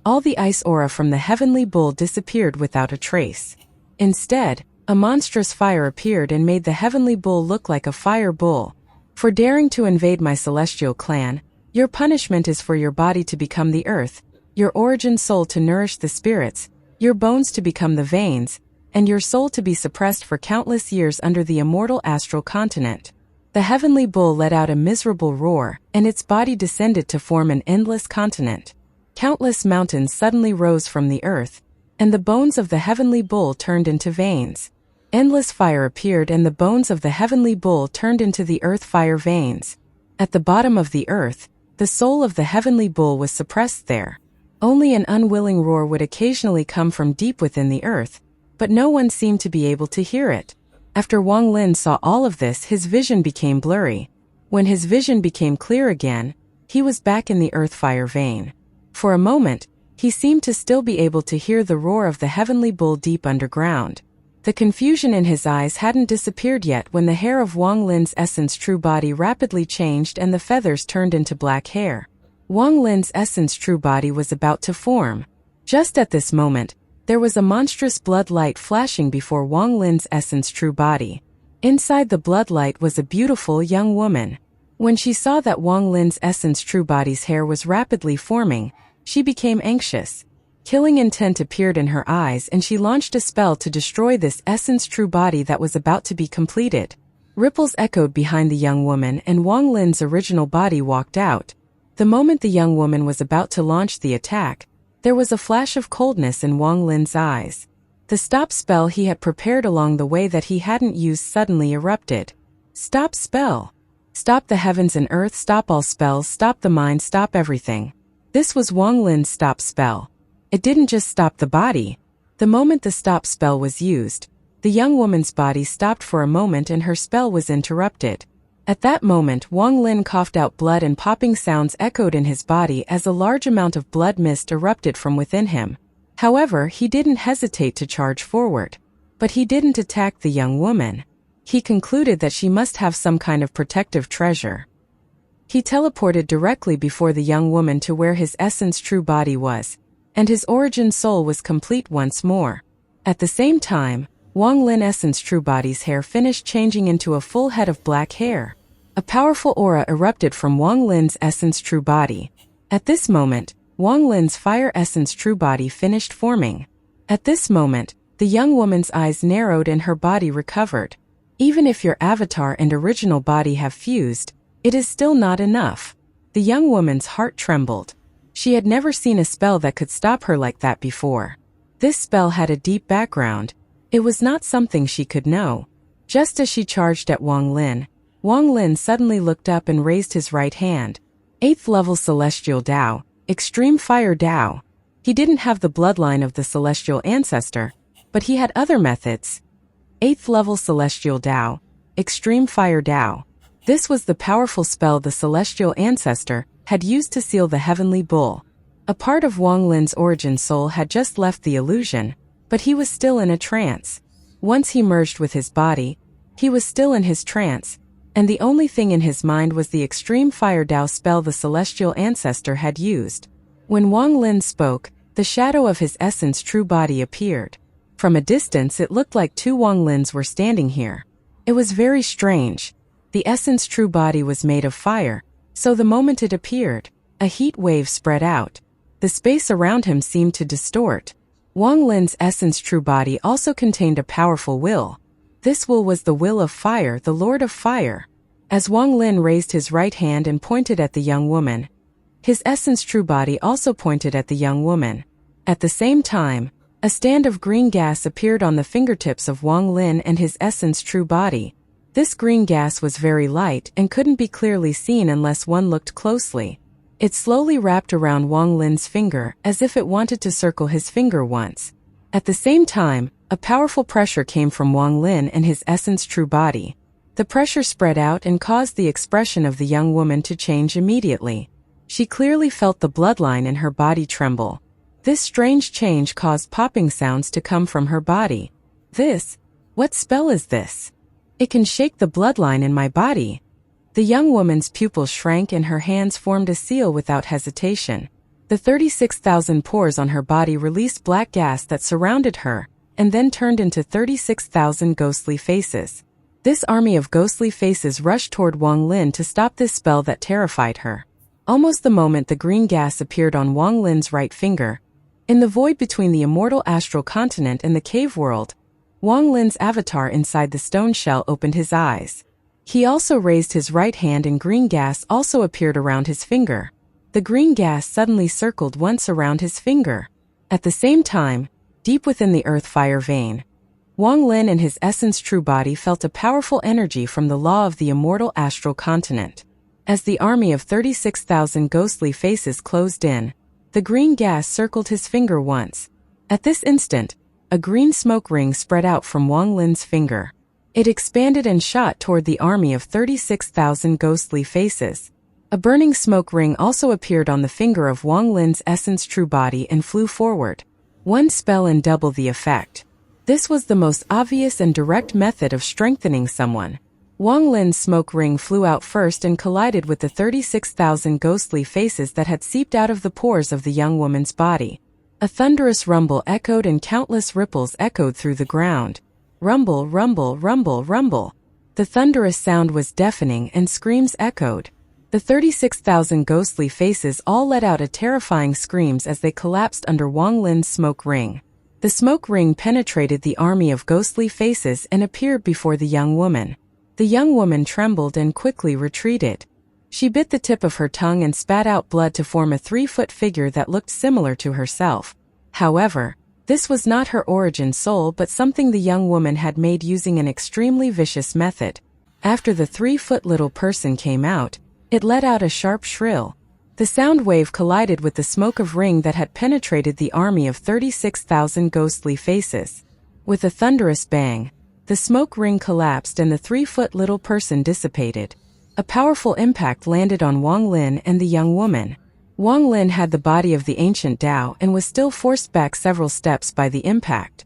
all the ice aura from the heavenly bull disappeared without a trace. Instead, a monstrous fire appeared and made the heavenly bull look like a fire bull. For daring to invade my celestial clan, your punishment is for your body to become the earth, your origin soul to nourish the spirits, your bones to become the veins, and your soul to be suppressed for countless years under the immortal astral continent. The heavenly bull let out a miserable roar, and its body descended to form an endless continent. Countless mountains suddenly rose from the earth, and the bones of the heavenly bull turned into veins. Endless fire appeared and the bones of the heavenly bull turned into the earth fire veins. At the bottom of the earth, the soul of the heavenly bull was suppressed there. Only an unwilling roar would occasionally come from deep within the earth, but no one seemed to be able to hear it. After Wang Lin saw all of this, his vision became blurry. When his vision became clear again, he was back in the earth fire vein. For a moment, he seemed to still be able to hear the roar of the heavenly bull deep underground. The confusion in his eyes hadn't disappeared yet when the hair of Wang Lin's essence true body rapidly changed and the feathers turned into black hair. Wang Lin's essence true body was about to form. Just at this moment, there was a monstrous blood light flashing before Wang Lin's essence true body. Inside the blood light was a beautiful young woman. When she saw that Wang Lin's essence true body's hair was rapidly forming, she became anxious. Killing intent appeared in her eyes and she launched a spell to destroy this essence true body that was about to be completed. Ripples echoed behind the young woman and Wang Lin's original body walked out. The moment the young woman was about to launch the attack, there was a flash of coldness in Wang Lin's eyes. The stop spell he had prepared along the way that he hadn't used suddenly erupted. Stop spell. Stop the heavens and earth, stop all spells, stop the mind, stop everything. This was Wang Lin's stop spell. It didn't just stop the body. The moment the stop spell was used, the young woman's body stopped for a moment and her spell was interrupted. At that moment, Wang Lin coughed out blood and popping sounds echoed in his body as a large amount of blood mist erupted from within him. However, he didn't hesitate to charge forward. But he didn't attack the young woman. He concluded that she must have some kind of protective treasure. He teleported directly before the young woman to where his essence true body was, and his origin soul was complete once more. At the same time, Wang Lin essence true body's hair finished changing into a full head of black hair. A powerful aura erupted from Wang Lin's essence true body. At this moment, Wang Lin's fire essence true body finished forming. At this moment, the young woman's eyes narrowed and her body recovered. Even if your avatar and original body have fused, it is still not enough. The young woman's heart trembled. She had never seen a spell that could stop her like that before. This spell had a deep background. It was not something she could know. Just as she charged at Wang Lin suddenly looked up and raised his right hand. 8th level celestial Tao, extreme fire Tao. He didn't have the bloodline of the celestial ancestor, but he had other methods. 8th level celestial Tao, extreme fire Tao. This was the powerful spell the celestial ancestor had used to seal the heavenly bull. A part of Wang Lin's origin soul had just left the illusion, but he was still in a trance. Once he merged with his body, he was still in his trance, and the only thing in his mind was the extreme fire Dao spell the celestial ancestor had used. When Wang Lin spoke, the shadow of his essence true body appeared. From a distance it looked like two Wang Lins were standing here. It was very strange. The essence true body was made of fire, so the moment it appeared, a heat wave spread out. The space around him seemed to distort. Wang Lin's essence true body also contained a powerful will. This will was the will of fire, the Lord of Fire. As Wang Lin raised his right hand and pointed at the young woman, his essence true body also pointed at the young woman. At the same time, a stand of green gas appeared on the fingertips of Wang Lin and his essence true body. This green gas was very light and couldn't be clearly seen unless one looked closely. It slowly wrapped around Wang Lin's finger as if it wanted to circle his finger once. At the same time, a powerful pressure came from Wang Lin and his essence true body. The pressure spread out and caused the expression of the young woman to change immediately. She clearly felt the bloodline in her body tremble. This strange change caused popping sounds to come from her body. What spell is this? It can shake the bloodline in my body. The young woman's pupils shrank and her hands formed a seal without hesitation. The 36,000 pores on her body released black gas that surrounded her, and then turned into 36,000 ghostly faces. This army of ghostly faces rushed toward Wang Lin to stop this spell that terrified her. Almost the moment the green gas appeared on Wang Lin's right finger, in the void between the immortal astral continent and the cave world, Wang Lin's avatar inside the stone shell opened his eyes. He also raised his right hand and green gas also appeared around his finger. The green gas suddenly circled once around his finger. At the same time, deep within the earth fire vein, Wang Lin and his essence true body felt a powerful energy from the law of the immortal astral continent. As the army of 36,000 ghostly faces closed in, the green gas circled his finger once. At this instant, a green smoke ring spread out from Wang Lin's finger. It expanded and shot toward the army of 36,000 ghostly faces. A burning smoke ring also appeared on the finger of Wang Lin's essence true body and flew forward. One spell and double the effect. This was the most obvious and direct method of strengthening someone. Wang Lin's smoke ring flew out first and collided with the 36,000 ghostly faces that had seeped out of the pores of the young woman's body. A thunderous rumble echoed and countless ripples echoed through the ground. Rumble, rumble, rumble, rumble. The thunderous sound was deafening and screams echoed. The 36,000 ghostly faces all let out a terrifying screams as they collapsed under Wang Lin's smoke ring. The smoke ring penetrated the army of ghostly faces and appeared before the young woman. The young woman trembled and quickly retreated. She bit the tip of her tongue and spat out blood to form a 3-foot figure that looked similar to herself. However, this was not her origin soul but something the young woman had made using an extremely vicious method. After the 3-foot little person came out, it let out a sharp shrill. The sound wave collided with the smoke of ring that had penetrated the army of 36,000 ghostly faces. With a thunderous bang, the smoke ring collapsed and the 3-foot little person dissipated. A powerful impact landed on Wang Lin and the young woman. Wang Lin had the body of the ancient Dao and was still forced back several steps by the impact.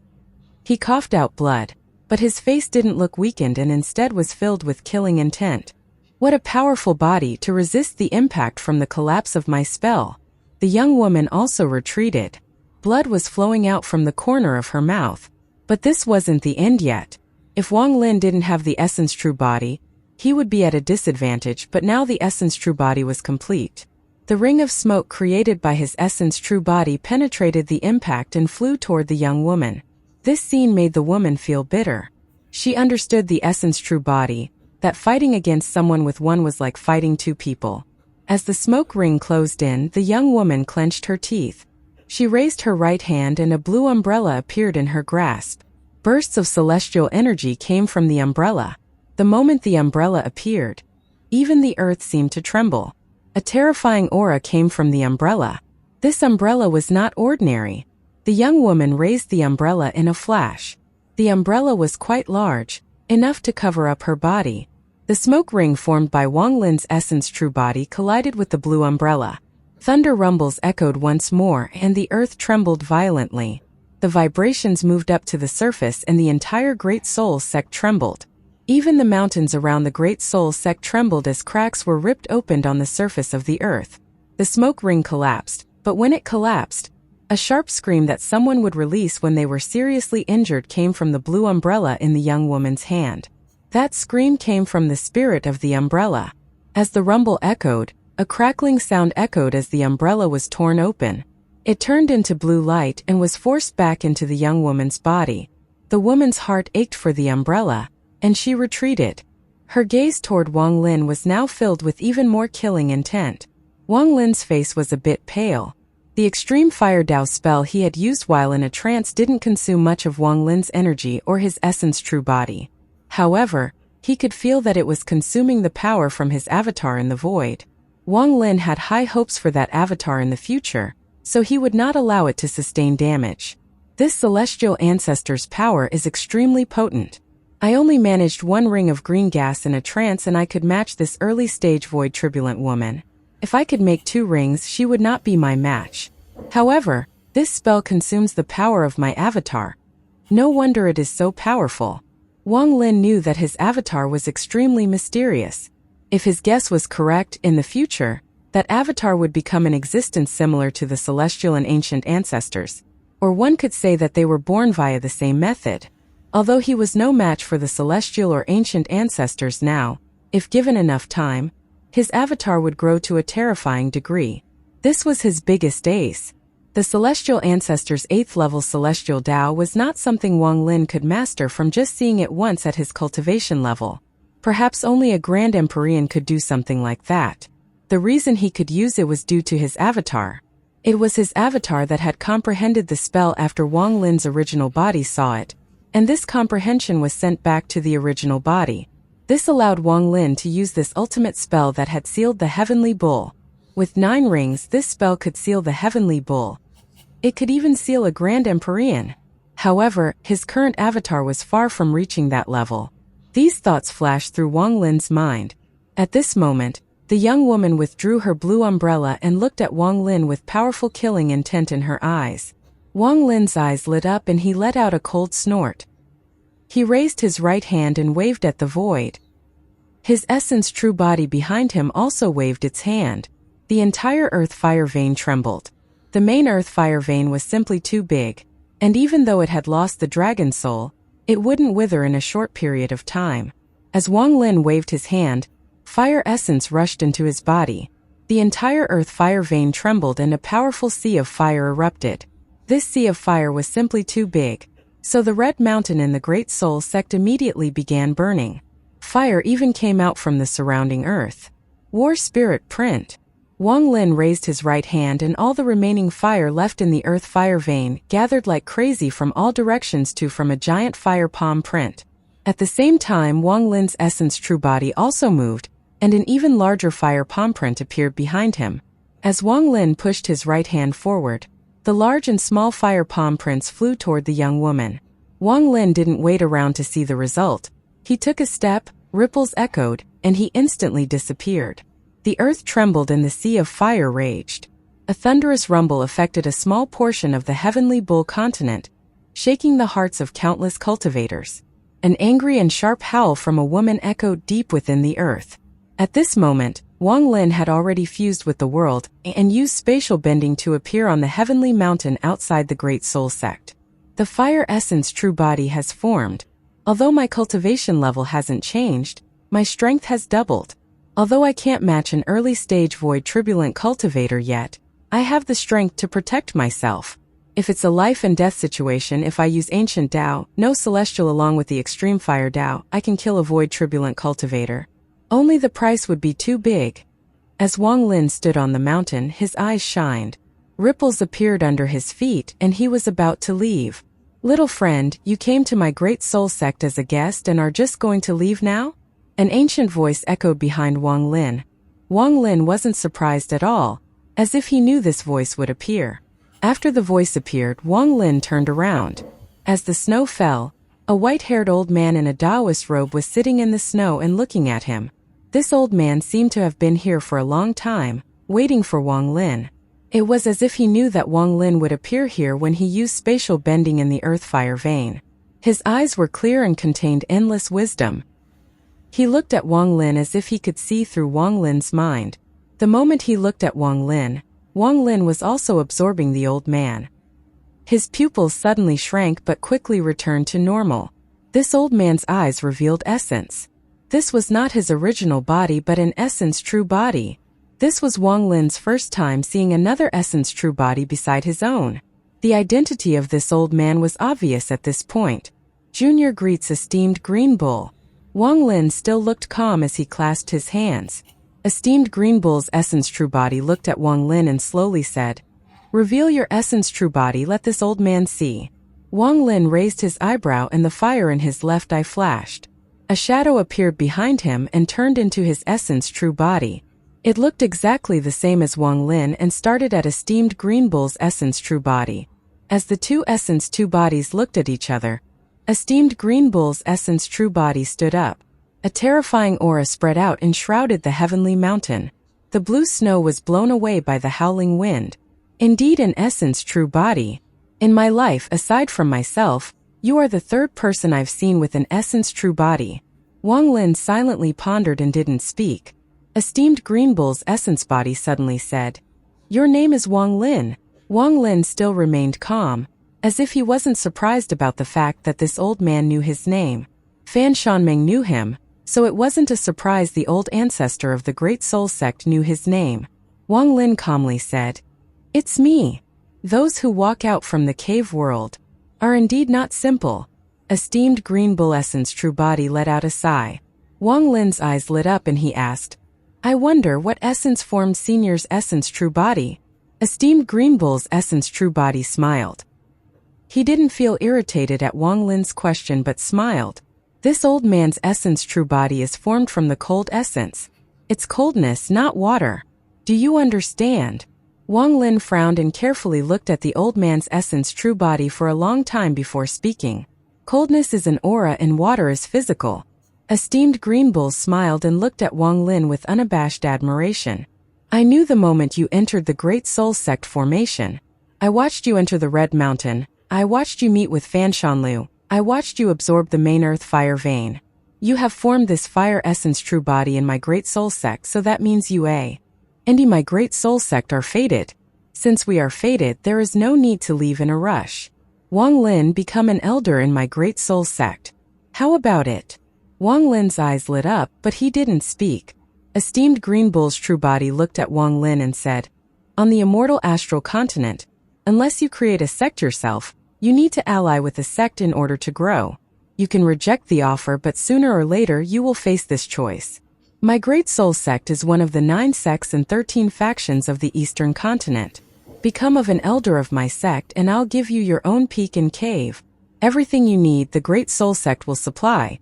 He coughed out blood, but his face didn't look weakened and instead was filled with killing intent. What a powerful body to resist the impact from the collapse of my spell. The young woman also retreated. Blood was flowing out from the corner of her mouth. But this wasn't the end yet. If Wang Lin didn't have the essence true body, he would be at a disadvantage, but now the essence true body was complete. The ring of smoke created by his essence true body penetrated the impact and flew toward the young woman. This scene made the woman feel bitter. She understood the essence true body, that fighting against someone with one was like fighting two people. As the smoke ring closed in, the young woman clenched her teeth. She raised her right hand and a blue umbrella appeared in her grasp. Bursts of celestial energy came from the umbrella. The moment the umbrella appeared, even the earth seemed to tremble. A terrifying aura came from the umbrella. This umbrella was not ordinary. The young woman raised the umbrella in a flash. The umbrella was quite large, enough to cover up her body. The smoke ring formed by Wang Lin's essence true body collided with the blue umbrella. Thunder rumbles echoed once more and the earth trembled violently. The vibrations moved up to the surface and the entire Great Soul Sect trembled. Even the mountains around the Great Soul Sect trembled as cracks were ripped open on the surface of the earth. The smoke ring collapsed, but when it collapsed, a sharp scream that someone would release when they were seriously injured came from the blue umbrella in the young woman's hand. That scream came from the spirit of the umbrella. As the rumble echoed, a crackling sound echoed as the umbrella was torn open. It turned into blue light and was forced back into the young woman's body. The woman's heart ached for the umbrella, and she retreated. Her gaze toward Wang Lin was now filled with even more killing intent. Wang Lin's face was a bit pale. The extreme fire Dao spell he had used while in a trance didn't consume much of Wang Lin's energy or his essence true body. However, he could feel that it was consuming the power from his avatar in the void. Wang Lin had high hopes for that avatar in the future, so he would not allow it to sustain damage. This celestial ancestor's power is extremely potent. I only managed 1 ring of green gas in a trance and I could match this early-stage void turbulent woman. If I could make 2 rings, she would not be my match. However, this spell consumes the power of my avatar. No wonder it is so powerful. Wang Lin knew that his avatar was extremely mysterious. If his guess was correct, in the future, that avatar would become an existence similar to the celestial and ancient ancestors. Or one could say that they were born via the same method. Although he was no match for the celestial or ancient ancestors now, if given enough time, his avatar would grow to a terrifying degree. This was his biggest ace. The celestial ancestors' 8th level celestial Dao was not something Wang Lin could master from just seeing it once at his cultivation level. Perhaps only a Grand Empyrean could do something like that. The reason he could use it was due to his avatar. It was his avatar that had comprehended the spell after Wang Lin's original body saw it, and this comprehension was sent back to the original body. This allowed Wang Lin to use this ultimate spell that had sealed the Heavenly Bull. With 9 rings, this spell could seal the Heavenly Bull. It could even seal a Grand Empyrean. However, his current avatar was far from reaching that level. These thoughts flashed through Wang Lin's mind. At this moment, the young woman withdrew her blue umbrella and looked at Wang Lin with powerful killing intent in her eyes. Wang Lin's eyes lit up and he let out a cold snort. He raised his right hand and waved at the void. His essence true body behind him also waved its hand. The entire earth fire vein trembled. The main earth fire vein was simply too big, and even though it had lost the dragon soul, it wouldn't wither in a short period of time. As Wang Lin waved his hand, fire essence rushed into his body. The entire earth fire vein trembled and a powerful sea of fire erupted. This sea of fire was simply too big, so the red mountain in the Great Soul Sect immediately began burning. Fire even came out from the surrounding earth. War Spirit Print. Wang Lin raised his right hand and all the remaining fire left in the earth fire vein gathered like crazy from all directions to from a giant fire palm print. At the same time, Wang Lin's essence true body also moved, and an even larger fire palm print appeared behind him. As Wang Lin pushed his right hand forward, the large and small fire palm prints flew toward the young woman. Wang Lin didn't wait around to see the result. He took a step, ripples echoed, and he instantly disappeared. The earth trembled and the sea of fire raged. A thunderous rumble affected a small portion of the Heavenly Bull continent, shaking the hearts of countless cultivators. An angry and sharp howl from a woman echoed deep within the earth. At this moment, Wang Lin had already fused with the world and used spatial bending to appear on the heavenly mountain outside the Great Soul Sect. The fire essence true body has formed. Although my cultivation level hasn't changed, my strength has doubled. Although I can't match an early stage void turbulent cultivator yet, I have the strength to protect myself. If it's a life and death situation, if I use ancient Dao, no celestial along with the extreme fire Dao, I can kill a void turbulent cultivator. Only the price would be too big. As Wang Lin stood on the mountain, his eyes shined. Ripples appeared under his feet and he was about to leave. Little friend, you came to my Great Soul Sect as a guest and are just going to leave now? An ancient voice echoed behind Wang Lin. Wang Lin wasn't surprised at all, as if he knew this voice would appear. After the voice appeared, Wang Lin turned around. As the snow fell, a white-haired old man in a Taoist robe was sitting in the snow and looking at him. This old man seemed to have been here for a long time, waiting for Wang Lin. It was as if he knew that Wang Lin would appear here when he used spatial bending in the earth-fire vein. His eyes were clear and contained endless wisdom. He looked at Wang Lin as if he could see through Wang Lin's mind. The moment he looked at Wang Lin was also absorbing the old man. His pupils suddenly shrank but quickly returned to normal. This old man's eyes revealed essence. This was not his original body but an essence true body. This was Wang Lin's first time seeing another essence true body beside his own. The identity of this old man was obvious at this point. Junior greets esteemed Green Bull. Wang Lin still looked calm as he clasped his hands. Esteemed Green Bull's essence true body looked at Wang Lin and slowly said, "Reveal your essence true body, let this old man see." Wang Lin raised his eyebrow and the fire in his left eye flashed. A shadow appeared behind him and turned into his essence true body. It looked exactly the same as Wang Lin and started at esteemed Green Bull's essence true body. As the two essence two bodies looked at each other, esteemed Green Bull's essence true body stood up. A terrifying aura spread out and shrouded the heavenly mountain. The blue snow was blown away by the howling wind. Indeed an essence true body. In my life, aside from myself, you are the third person I've seen with an essence true body. Wang Lin silently pondered and didn't speak. Esteemed Green Bull's essence body suddenly said, "Your name is Wang Lin." Wang Lin still remained calm, as if he wasn't surprised about the fact that this old man knew his name. Fan Shanmeng knew him, so it wasn't a surprise the old ancestor of the Great Soul Sect knew his name. Wang Lin calmly said, "It's me." Those who walk out from the cave world are indeed not simple. Esteemed Green Bull essence true body let out a sigh. Wang Lin's eyes lit up and he asked, "I wonder what essence formed Senior's essence true body?" Esteemed Green Bull's essence true body smiled. He didn't feel irritated at Wang Lin's question but smiled. This old man's essence true body is formed from the cold essence. It's coldness, not water. Do you understand? Wang Lin frowned and carefully looked at the old man's essence true body for a long time before speaking. Coldness is an aura and water is physical. Esteemed Green Bull smiled and looked at Wang Lin with unabashed admiration. "I knew the moment you entered the Great Soul Sect formation. I watched you enter the Red Mountain. I watched you meet with Fan Shanlu. I watched you absorb the main earth fire vein. You have formed this fire essence true body in my Great Soul Sect, so that means you and my Great Soul Sect are fated. Since we are fated, there is no need to leave in a rush. Wang Lin, become an elder in my Great Soul Sect. How about it?" Wang Lin's eyes lit up, but he didn't speak. Esteemed Green Bull's true body looked at Wang Lin and said, "On the immortal astral continent, unless you create a sect yourself, you need to ally with a sect in order to grow. You can reject the offer, but sooner or later you will face this choice. My Great Soul Sect is one of the 9 sects and 13 factions of the Eastern Continent. Become of an elder of my sect and I'll give you your own peak and cave. Everything you need the Great Soul Sect will supply.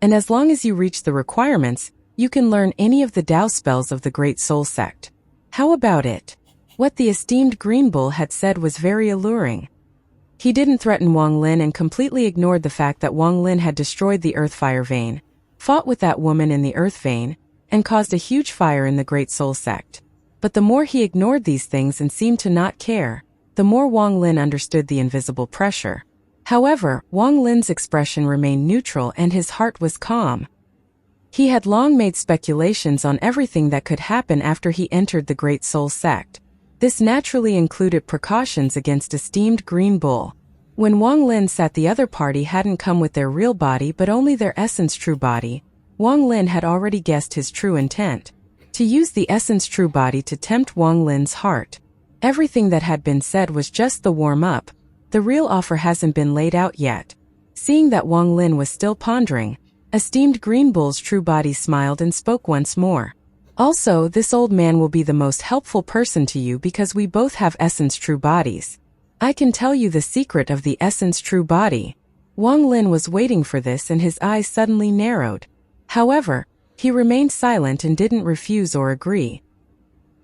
And as long as you reach the requirements, you can learn any of the Tao spells of the Great Soul Sect. How about it?" What the esteemed Green Bull had said was very alluring. He didn't threaten Wang Lin and completely ignored the fact that Wang Lin had destroyed the earth fire vein, fought with that woman in the earth vein, and caused a huge fire in the Great Soul Sect. But the more he ignored these things and seemed to not care, the more Wang Lin understood the invisible pressure. However, Wang Lin's expression remained neutral and his heart was calm. He had long made speculations on everything that could happen after he entered the Great Soul Sect. This naturally included precautions against esteemed Green Bull. When Wang Lin said the other party hadn't come with their real body but only their essence true body, Wang Lin had already guessed his true intent. To use the essence true body to tempt Wang Lin's heart. Everything that had been said was just the warm-up. The real offer hasn't been laid out yet. Seeing that Wang Lin was still pondering, esteemed Green Bull's true body smiled and spoke once more. "Also, this old man will be the most helpful person to you because we both have essence true bodies. I can tell you the secret of the essence true body." Wang Lin was waiting for this and his eyes suddenly narrowed. However, he remained silent and didn't refuse or agree.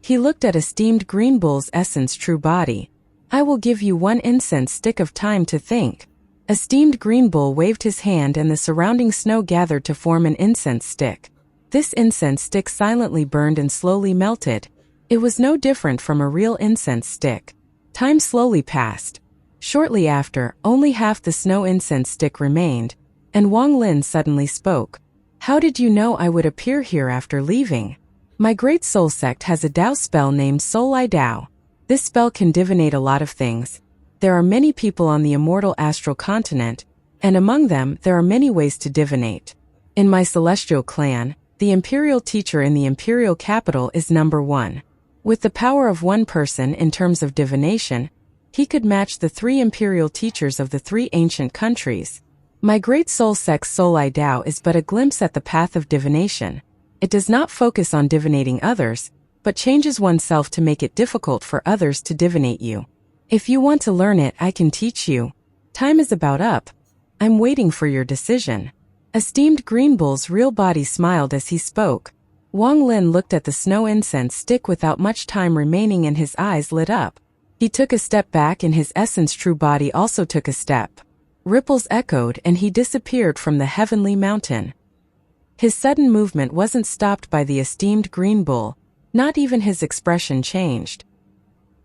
He looked at esteemed Green Bull's essence true body. "I will give you 1 incense stick of time to think." Esteemed Green Bull waved his hand and the surrounding snow gathered to form an incense stick. This incense stick silently burned and slowly melted. It was no different from a real incense stick. Time slowly passed. Shortly after, only half the snow incense stick remained, and Wang Lin suddenly spoke. How did you know I would appear here after leaving? My great soul sect has a Dao spell named Soul I Dao. This spell can divinate a lot of things. There are many people on the immortal astral continent, and among them there are many ways to divinate. In my celestial clan, the imperial teacher in the imperial capital is number 1. With the power of one person in terms of divination, he could match the 3 imperial teachers of the 3 ancient countries. My great soul sect's Soul I Dao is but a glimpse at the path of divination. It does not focus on divinating others, but changes oneself to make it difficult for others to divinate you. If you want to learn it, I can teach you. Time is about up. I'm waiting for your decision. Esteemed Green Bull's real body smiled as he spoke. Wang Lin looked at the snow incense stick without much time remaining and his eyes lit up. He took a step back and his essence true body also took a step. Ripples echoed and he disappeared from the heavenly mountain. His sudden movement wasn't stopped by the esteemed Green Bull, not even his expression changed.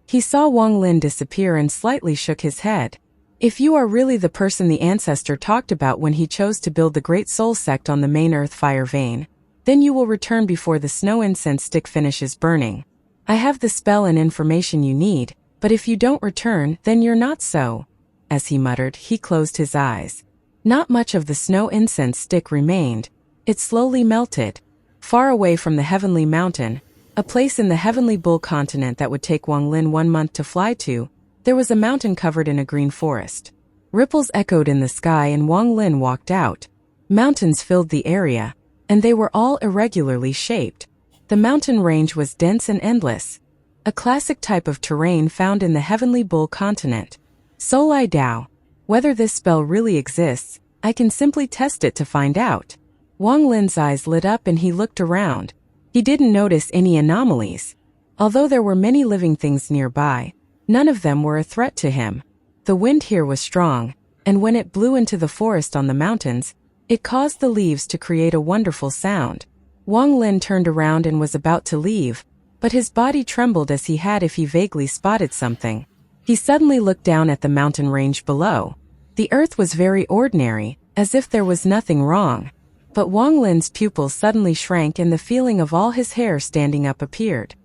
He saw Wang Lin disappear and slightly shook his head. If you are really the person the ancestor talked about when he chose to build the Great Soul Sect on the main earth fire vein, then you will return before the snow incense stick finishes burning. I have the spell and information you need, but if you don't return, then you're not so. As he muttered, he closed his eyes. Not much of the snow incense stick remained. It slowly melted. Far away from the heavenly mountain, a place in the heavenly bull continent that would take Wang Lin 1 month to fly to, there was a mountain covered in a green forest. Ripples echoed in the sky and Wang Lin walked out. Mountains filled the area, and they were all irregularly shaped. The mountain range was dense and endless, a classic type of terrain found in the heavenly bull continent. Soul I Dao. Whether this spell really exists, I can simply test it to find out. Wang Lin's eyes lit up and he looked around. He didn't notice any anomalies. Although there were many living things nearby, none of them were a threat to him. The wind here was strong, and when it blew into the forest on the mountains, it caused the leaves to create a wonderful sound. Wang Lin turned around and was about to leave, but his body trembled as he had if he vaguely spotted something. He suddenly looked down at the mountain range below. The earth was very ordinary, as if there was nothing wrong. But Wang Lin's pupils suddenly shrank and the feeling of all his hair standing up appeared.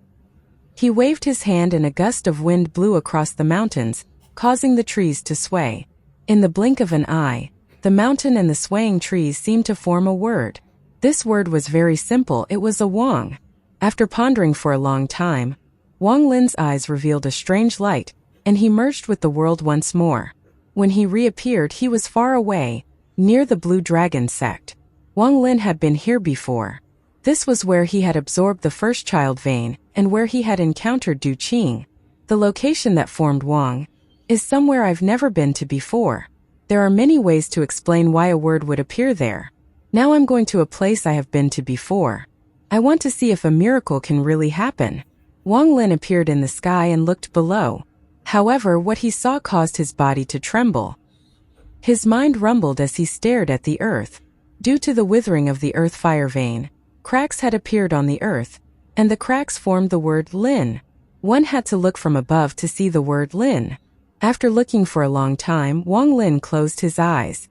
He waved his hand and a gust of wind blew across the mountains, causing the trees to sway. In the blink of an eye, the mountain and the swaying trees seemed to form a word. This word was very simple, it was a Wang. After pondering for a long time, Wang Lin's eyes revealed a strange light, and he merged with the world once more. When he reappeared, he was far away, near the Blue Dragon sect. Wang Lin had been here before. This was where he had absorbed the first child vein, and where he had encountered Du Qing. The location that formed Wang is somewhere I've never been to before. There are many ways to explain why a word would appear there. Now I'm going to a place I have been to before. I want to see if a miracle can really happen. Wang Lin appeared in the sky and looked below. However, what he saw caused his body to tremble. His mind rumbled as he stared at the earth. Due to the withering of the earth fire vein, cracks had appeared on the earth, and the cracks formed the word Lin. One had to look from above to see the word Lin. After looking for a long time, Wang Lin closed his eyes.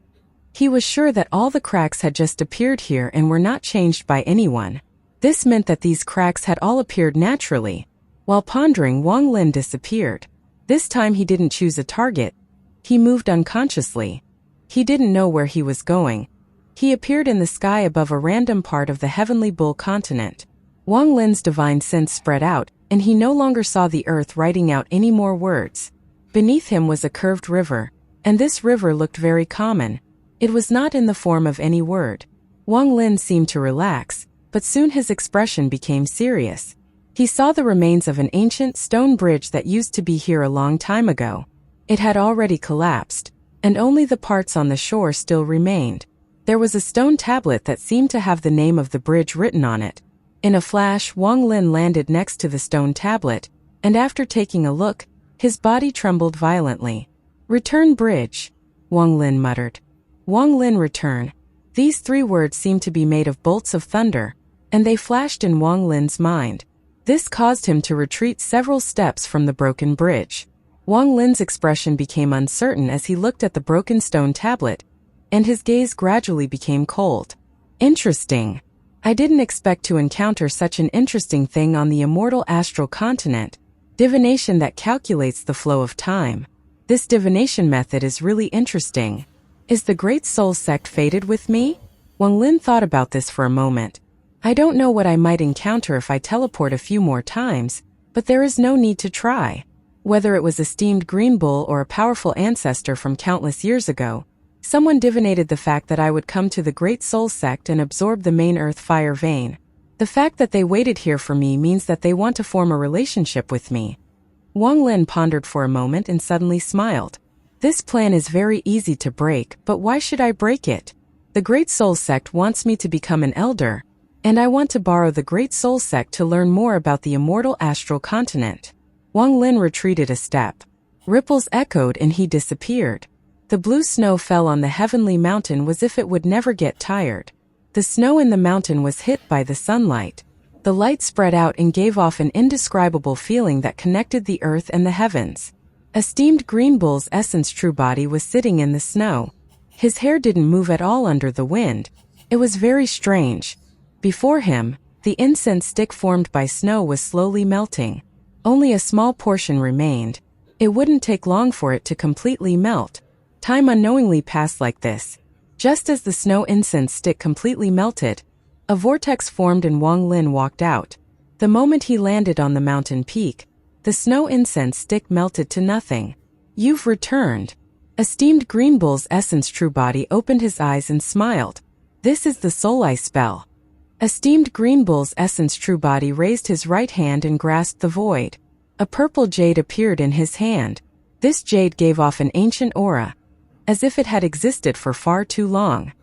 He was sure that all the cracks had just appeared here and were not changed by anyone. This meant that these cracks had all appeared naturally. While pondering, Wang Lin disappeared. This time he didn't choose a target. He moved unconsciously. He didn't know where he was going. He appeared in the sky above a random part of the heavenly bull continent. Wang Lin's divine sense spread out, and he no longer saw the earth writing out any more words. Beneath him was a curved river, and this river looked very common. It was not in the form of any word. Wang Lin seemed to relax, but soon his expression became serious. He saw the remains of an ancient stone bridge that used to be here a long time ago. It had already collapsed, and only the parts on the shore still remained. There was a stone tablet that seemed to have the name of the bridge written on it. In a flash, Wang Lin landed next to the stone tablet, and after taking a look, his body trembled violently. "Return bridge," Wang Lin muttered. Wang Lin return. These 3 words seemed to be made of bolts of thunder, and they flashed in Wang Lin's mind. This caused him to retreat several steps from the broken bridge. Wang Lin's expression became uncertain as he looked at the broken stone tablet, and his gaze gradually became cold. Interesting. I didn't expect to encounter such an interesting thing on the immortal astral continent, divination that calculates the flow of time. This divination method is really interesting. Is the Great Soul Sect fated with me? Wang Lin thought about this for a moment. I don't know what I might encounter if I teleport a few more times, but there is no need to try. Whether it was esteemed Green Bull or a powerful ancestor from countless years ago, someone divinated the fact that I would come to the Great Soul Sect and absorb the main earth fire vein. The fact that they waited here for me means that they want to form a relationship with me. Wang Lin pondered for a moment and suddenly smiled. This plan is very easy to break, but why should I break it? The Great Soul Sect wants me to become an elder, and I want to borrow the Great Soul Sect to learn more about the immortal astral continent. Wang Lin retreated a step. Ripples echoed and he disappeared. The blue snow fell on the heavenly mountain as if it would never get tired. The snow in the mountain was hit by the sunlight. The light spread out and gave off an indescribable feeling that connected the earth and the heavens. Esteemed Green Bull's essence true body was sitting in the snow. His hair didn't move at all under the wind. It was very strange. Before him, the incense stick formed by snow was slowly melting. Only a small portion remained. It wouldn't take long for it to completely melt. Time unknowingly passed like this. Just as the snow incense stick completely melted, a vortex formed and Wang Lin walked out. The moment he landed on the mountain peak, the snow incense stick melted to nothing. You've returned. Esteemed Green Bull's essence true body opened his eyes and smiled. This is the Soul Eye spell. Esteemed Green Bull's essence true body raised his right hand and grasped the void. A purple jade appeared in his hand. This jade gave off an ancient aura, as if it had existed for far too long.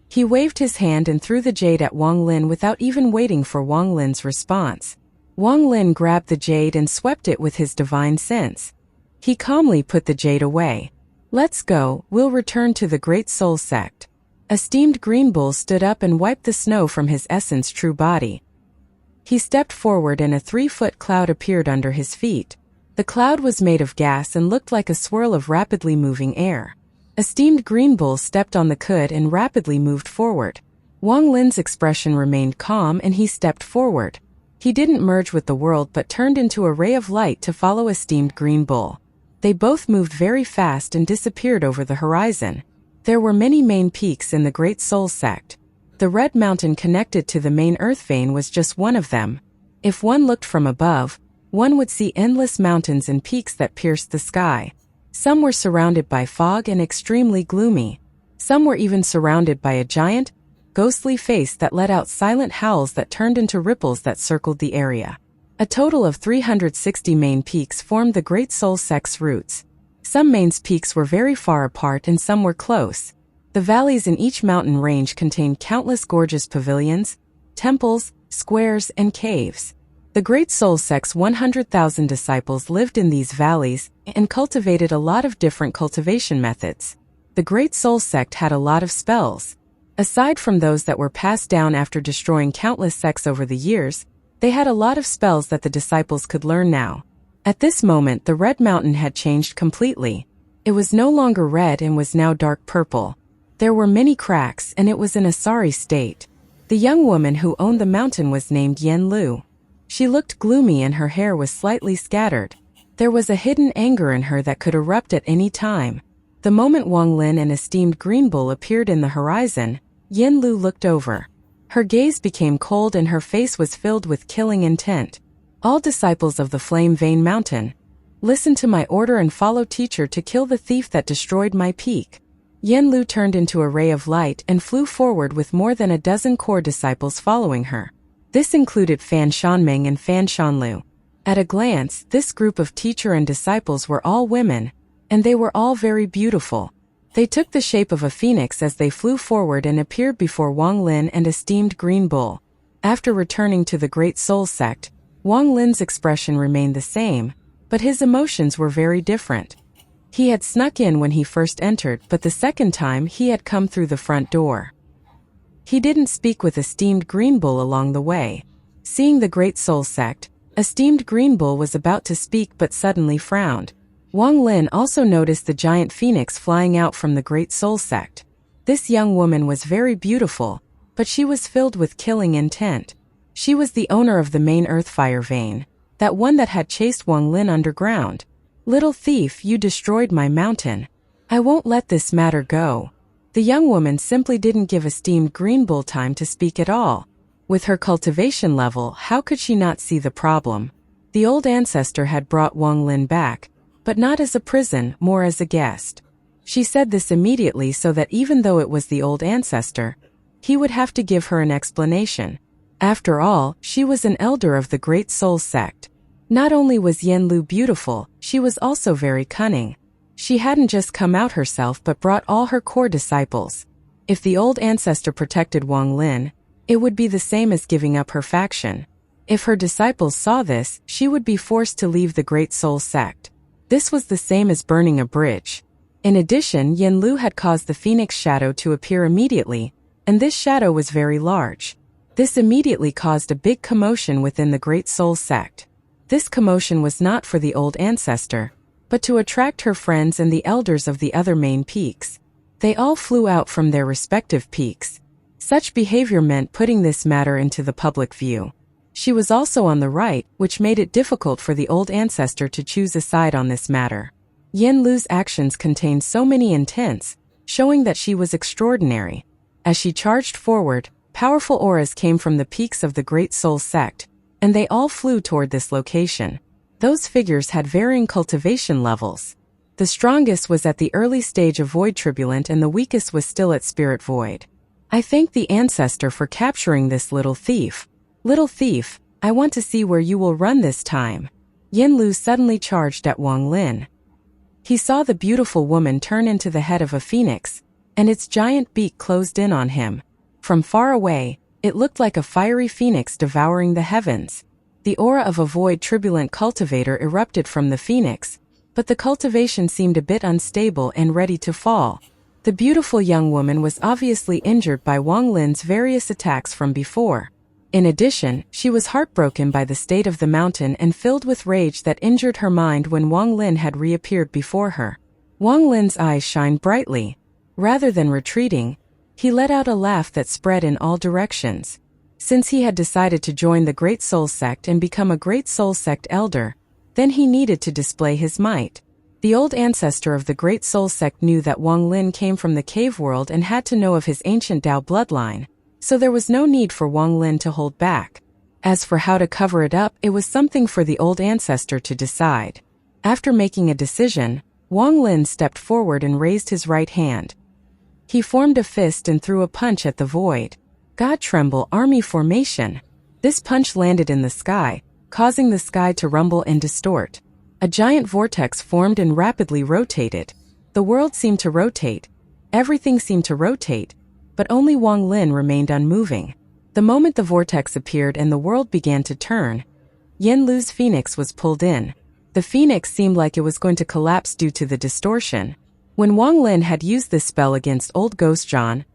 He waved his hand and threw the jade at Wang Lin without even waiting for Wang Lin's response. Wang Lin grabbed the jade and swept it with his divine sense. He calmly put the jade away. Let's go, we'll return to the Great Soul Sect. Esteemed Green Bull stood up and wiped the snow from his essence true body. He stepped forward and a 3-foot cloud appeared under his feet. The cloud was made of gas and looked like a swirl of rapidly moving air. Esteemed Green Bull stepped on the could and rapidly moved forward. Wang Lin's expression remained calm and he stepped forward. He didn't merge with the world but turned into a ray of light to follow Esteemed Green Bull. They both moved very fast and disappeared over the horizon. There were many main peaks in the Great Soul Sect. The red mountain connected to the main earth vein was just one of them. If one looked from above, one would see endless mountains and peaks that pierced the sky. Some were surrounded by fog and extremely gloomy. Some were even surrounded by a giant, ghostly face that let out silent howls that turned into ripples that circled the area. A total of 360 main peaks formed the Great Soul Sect's roots. Some main peaks were very far apart and some were close. The valleys in each mountain range contained countless gorgeous pavilions, temples, squares, and caves. The Great Soul Sect's 100,000 disciples lived in these valleys and cultivated a lot of different cultivation methods. The Great Soul Sect had a lot of spells. Aside from those that were passed down after destroying countless sects over the years, they had a lot of spells that the disciples could learn now. At this moment, the red mountain had changed completely. It was no longer red and was now dark purple. There were many cracks and it was in a sorry state. The young woman who owned the mountain was named Yen Lu. She looked gloomy and her hair was slightly scattered. There was a hidden anger in her that could erupt at any time. The moment Wang Lin and Esteemed Green Bull appeared in the horizon, Yen Lu looked over. Her gaze became cold and her face was filled with killing intent. All disciples of the Flame Vein Mountain, listen to my order and follow teacher to kill the thief that destroyed my peak. Yen Lu turned into a ray of light and flew forward with more than a dozen core disciples following her. This included Fan Shanming and Fan Shanlu. At a glance, this group of teacher and disciples were all women, and they were all very beautiful. They took the shape of a phoenix as they flew forward and appeared before Wang Lin and Esteemed Green Bull. After returning to the Great Soul Sect, Wang Lin's expression remained the same, but his emotions were very different. He had snuck in when he first entered, but the second time he had come through the front door. He didn't speak with Esteemed Green Bull along the way. Seeing the Great Soul Sect, esteemed Green Bull was about to speak but suddenly frowned. Wang Lin also noticed the giant phoenix flying out from the Great Soul Sect. This young woman was very beautiful, but she was filled with killing intent. She was the owner of the main Earthfire vein, that one that had chased Wang Lin underground. "Little thief, you destroyed my mountain. I won't let this matter go." The young woman simply didn't give esteemed Green Bull time to speak at all. With her cultivation level, how could she not see the problem? The old ancestor had brought Wang Lin back, but not as a prison, more as a guest. She said this immediately so that even though it was the old ancestor, he would have to give her an explanation. After all, she was an elder of the Great Soul Sect. Not only was Yen Lu beautiful, she was also very cunning. She hadn't just come out herself but brought all her core disciples. If the old ancestor protected Wang Lin, it would be the same as giving up her faction. If her disciples saw this, she would be forced to leave the Great Soul Sect. This was the same as burning a bridge. In addition, Yen Lu had caused the Phoenix shadow to appear immediately, and this shadow was very large. This immediately caused a big commotion within the Great Soul Sect. This commotion was not for the old ancestor, but to attract her friends and the elders of the other main peaks. They all flew out from their respective peaks. Such behavior meant putting this matter into the public view. She was also on the right, which made it difficult for the old ancestor to choose a side on this matter. Yen Lu's actions contained so many intents, showing that she was extraordinary. As she charged forward, powerful auras came from the peaks of the Great Soul Sect, and they all flew toward this location. Those figures had varying cultivation levels. The strongest was at the early stage of Void Turbulent and the weakest was still at Spirit Void. "I thank the ancestor for capturing this little thief. Little thief, I want to see where you will run this time." Yen Lu suddenly charged at Wang Lin. He saw the beautiful woman turn into the head of a phoenix, and its giant beak closed in on him. From far away, it looked like a fiery phoenix devouring the heavens. The aura of a void turbulent cultivator erupted from the phoenix, but the cultivation seemed a bit unstable and ready to fall. The beautiful young woman was obviously injured by Wang Lin's various attacks from before. In addition, she was heartbroken by the state of the mountain and filled with rage that injured her mind when Wang Lin had reappeared before her. Wang Lin's eyes shined brightly. Rather than retreating, he let out a laugh that spread in all directions. Since he had decided to join the Great Soul Sect and become a Great Soul Sect elder, then he needed to display his might. The old ancestor of the Great Soul Sect knew that Wang Lin came from the cave world and had to know of his ancient Dao bloodline, so there was no need for Wang Lin to hold back. As for how to cover it up, it was something for the old ancestor to decide. After making a decision, Wang Lin stepped forward and raised his right hand. He formed a fist and threw a punch at the void. God tremble army formation. This punch landed in the sky, causing the sky to rumble and distort. A giant vortex formed and rapidly rotated. The world seemed to rotate. Everything seemed to rotate, but only Wang Lin remained unmoving. The moment the vortex appeared and the world began to turn, Yen Lu's phoenix was pulled in. The phoenix seemed like it was going to collapse due to the distortion. When Wang Lin had used this spell against Old Ghost John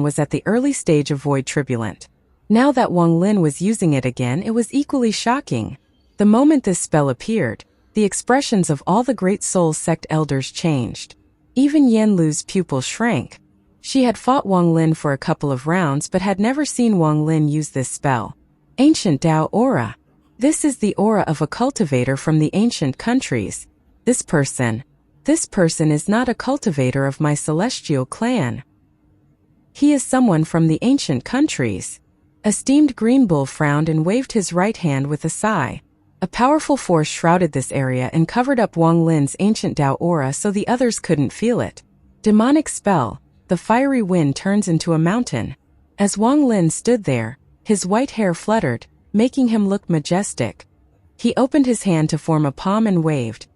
was at the early stage of Void Turbulent. Now that Wang Lin was using it again, it was equally shocking. The moment this spell appeared, the expressions of all the Great Soul Sect elders changed. Even Yen Lu's pupil shrank. She had fought Wang Lin for a couple of rounds but had never seen Wang Lin use this spell. Ancient Dao Aura. This is the aura of a cultivator from the ancient countries. This person is not a cultivator of my celestial clan. He is someone from the ancient countries. Esteemed Green Bull frowned and waved his right hand with a sigh. A powerful force shrouded this area and covered up Wang Lin's ancient Dao aura so the others couldn't feel it. Demonic spell. The fiery wind turns into a mountain. As Wang Lin stood there, his white hair fluttered, making him look majestic. He opened his hand to form a palm and waved.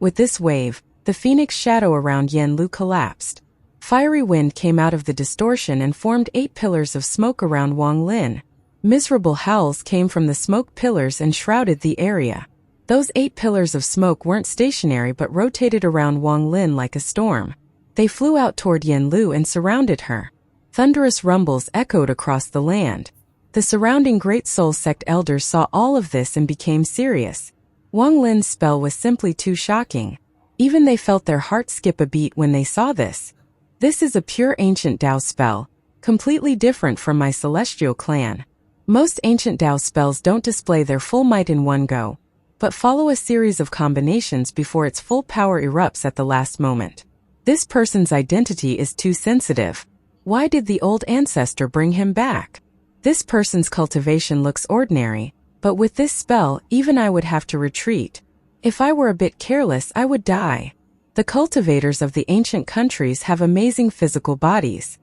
With this wave, the phoenix shadow around Yen Lu collapsed. Fiery wind came out of the distortion and formed 8 pillars of smoke around Wang Lin. Miserable howls came from the smoke pillars and shrouded the area. Those 8 pillars of smoke weren't stationary but rotated around Wang Lin like a storm. They flew out toward Yen Lu and surrounded her. Thunderous rumbles echoed across the land. The surrounding Great Soul Sect elders saw all of this and became serious. Wang Lin's spell was simply too shocking. Even they felt their heart skip a beat when they saw this. This is a pure ancient Dao spell, completely different from my celestial clan. Most ancient Dao spells don't display their full might in one go, but follow a series of combinations before its full power erupts at the last moment. This person's identity is too sensitive. Why did the old ancestor bring him back? This person's cultivation looks ordinary, but with this spell, even I would have to retreat. If I were a bit careless, I would die. The cultivators of the ancient countries have amazing physical bodies.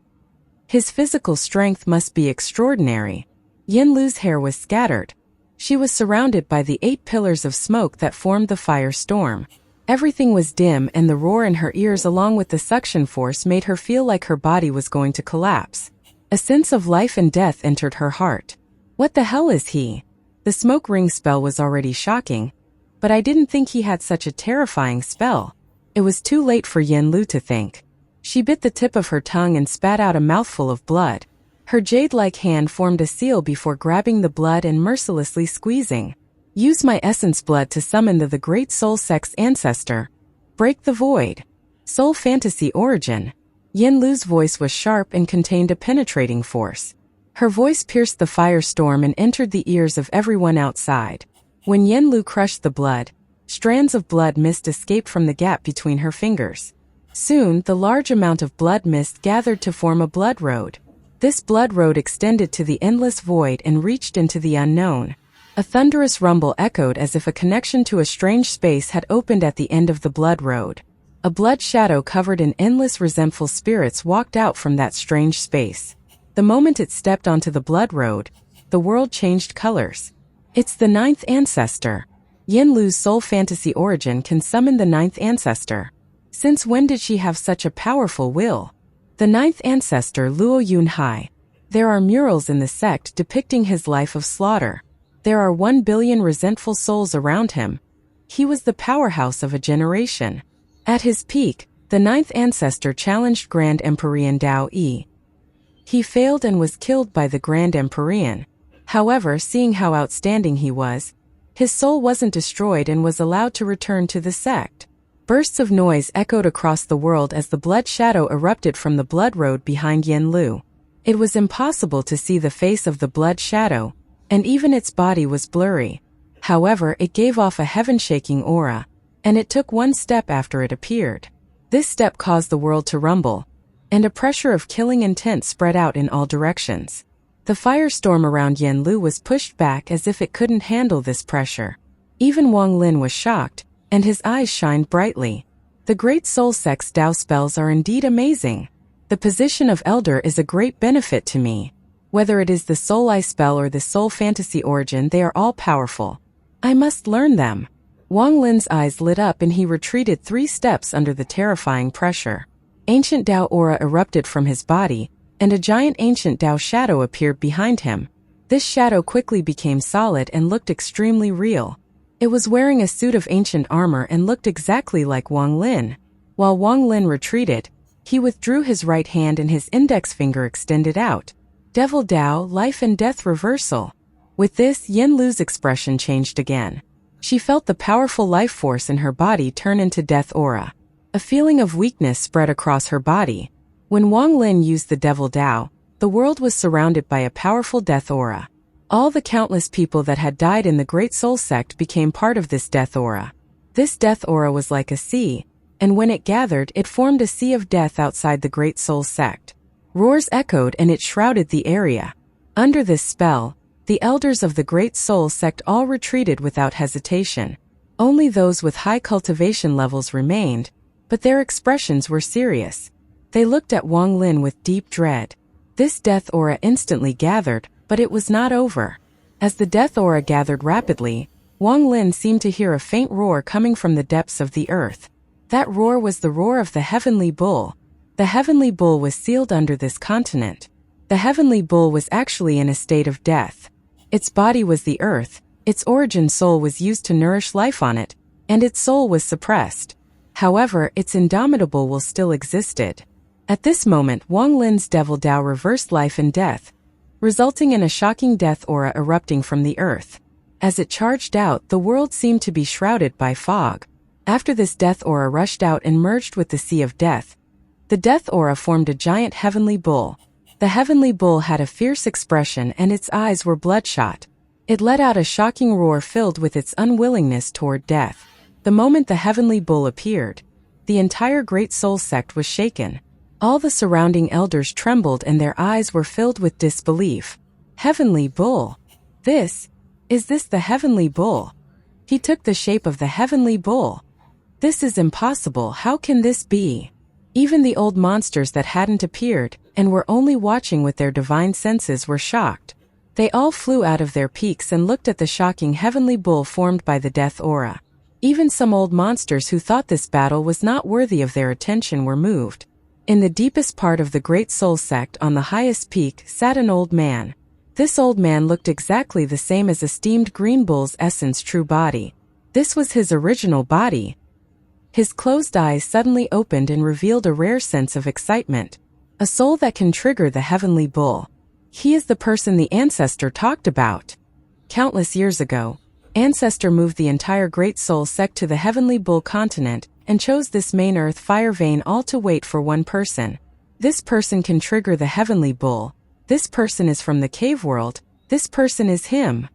His physical strength must be extraordinary. Yin Lu's hair was scattered. She was surrounded by the 8 pillars of smoke that formed the firestorm. Everything was dim, and the roar in her ears along with the suction force made her feel like her body was going to collapse. A sense of life and death entered her heart. What the hell is he? The smoke ring spell was already shocking, but I didn't think he had such a terrifying spell. It was too late for Yin Lu to think. She bit the tip of her tongue and spat out a mouthful of blood. Her jade-like hand formed a seal before grabbing the blood and mercilessly squeezing. Use my essence blood to summon the Great Soul Sect's ancestor. Break the void. Soul Fantasy Origin. Yin Lu's voice was sharp and contained a penetrating force. Her voice pierced the firestorm and entered the ears of everyone outside. When Yin Lu crushed the blood, strands of blood mist escaped from the gap between her fingers. Soon, the large amount of blood mist gathered to form a blood road. This blood road extended to the endless void and reached into the unknown. A thunderous rumble echoed as if a connection to a strange space had opened at the end of the blood road. A blood shadow covered in endless resentful spirits walked out from that strange space. The moment it stepped onto the blood road, the world changed colors. It's the 9th ancestor. Yin Lu's soul fantasy origin can summon the 9th ancestor. Since when did she have such a powerful will? The 9th ancestor, Luo Yunhai. There are murals in the sect depicting his life of slaughter. There are 1 billion resentful souls around him. He was the powerhouse of a generation. At his peak, the 9th ancestor challenged Grand Empyrean Dao Yi. He failed and was killed by the Grand Empyrean. However, seeing how outstanding he was, his soul wasn't destroyed and was allowed to return to the sect. Bursts of noise echoed across the world as the blood shadow erupted from the blood road behind Yin Lu. It was impossible to see the face of the blood shadow, and even its body was blurry. However, it gave off a heaven-shaking aura, and it took one step after it appeared. This step caused the world to rumble, and a pressure of killing intent spread out in all directions. The firestorm around Yin Lu was pushed back as if it couldn't handle this pressure. Even Wang Lin was shocked, and his eyes shined brightly. The Great Soul Sect's Dao spells are indeed amazing. The position of Elder is a great benefit to me. Whether it is the Soul Eye spell or the Soul Fantasy Origin, they are all powerful. I must learn them. Wang Lin's eyes lit up and he retreated 3 steps under the terrifying pressure. Ancient Dao aura erupted from his body, and a giant ancient Dao shadow appeared behind him. This shadow quickly became solid and looked extremely real. It was wearing a suit of ancient armor and looked exactly like Wang Lin. While Wang Lin retreated, he withdrew his right hand and his index finger extended out. Devil Dao, life and death reversal. With this, Yin Lu's expression changed again. She felt the powerful life force in her body turn into death aura. A feeling of weakness spread across her body. When Wang Lin used the Devil Dao, the world was surrounded by a powerful death aura. All the countless people that had died in the Great Soul Sect became part of this death aura. This death aura was like a sea, and when it gathered, it formed a sea of death outside the Great Soul Sect. Roars echoed and it shrouded the area. Under this spell, the elders of the Great Soul Sect all retreated without hesitation. Only those with high cultivation levels remained, but their expressions were serious. They looked at Wang Lin with deep dread. This death aura instantly gathered, but it was not over. As the death aura gathered rapidly, Wang Lin seemed to hear a faint roar coming from the depths of the earth. That roar was the roar of the Heavenly Bull. The Heavenly Bull was sealed under this continent. The Heavenly Bull was actually in a state of death. Its body was the earth, its origin soul was used to nourish life on it, and its soul was suppressed. However, its indomitable will still existed. At this moment, Wang Lin's Devil Dao reversed life and death. resulting in a shocking death aura erupting from the earth. As it charged out, the world seemed to be shrouded by fog. After this death aura rushed out and merged with the sea of death, the death aura formed a giant heavenly bull. The heavenly bull had a fierce expression and its eyes were bloodshot. It let out a shocking roar filled with its unwillingness toward death. The moment the heavenly bull appeared, the entire Great Soul sect was shaken. All the surrounding elders trembled and their eyes were filled with disbelief. Heavenly bull? Is this the heavenly bull? He took the shape of the heavenly bull. This is impossible, how can this be? Even the old monsters that hadn't appeared, and were only watching with their divine senses were shocked. They all flew out of their peaks and looked at the shocking heavenly bull formed by the death aura. Even some old monsters who thought this battle was not worthy of their attention were moved. In the deepest part of the Great Soul Sect on the highest peak sat an old man. This old man looked exactly the same as esteemed Green Bull's essence true body. This was his original body. His closed eyes suddenly opened and revealed a rare sense of excitement. A soul that can trigger the heavenly bull. He is the person the ancestor talked about. Countless years ago, Ancestor moved the entire Great Soul Sect to the Heavenly Bull continent and chose this main Earth fire vein all to wait for one person. This person can trigger the Heavenly Bull. This person is from the cave world. This person is him.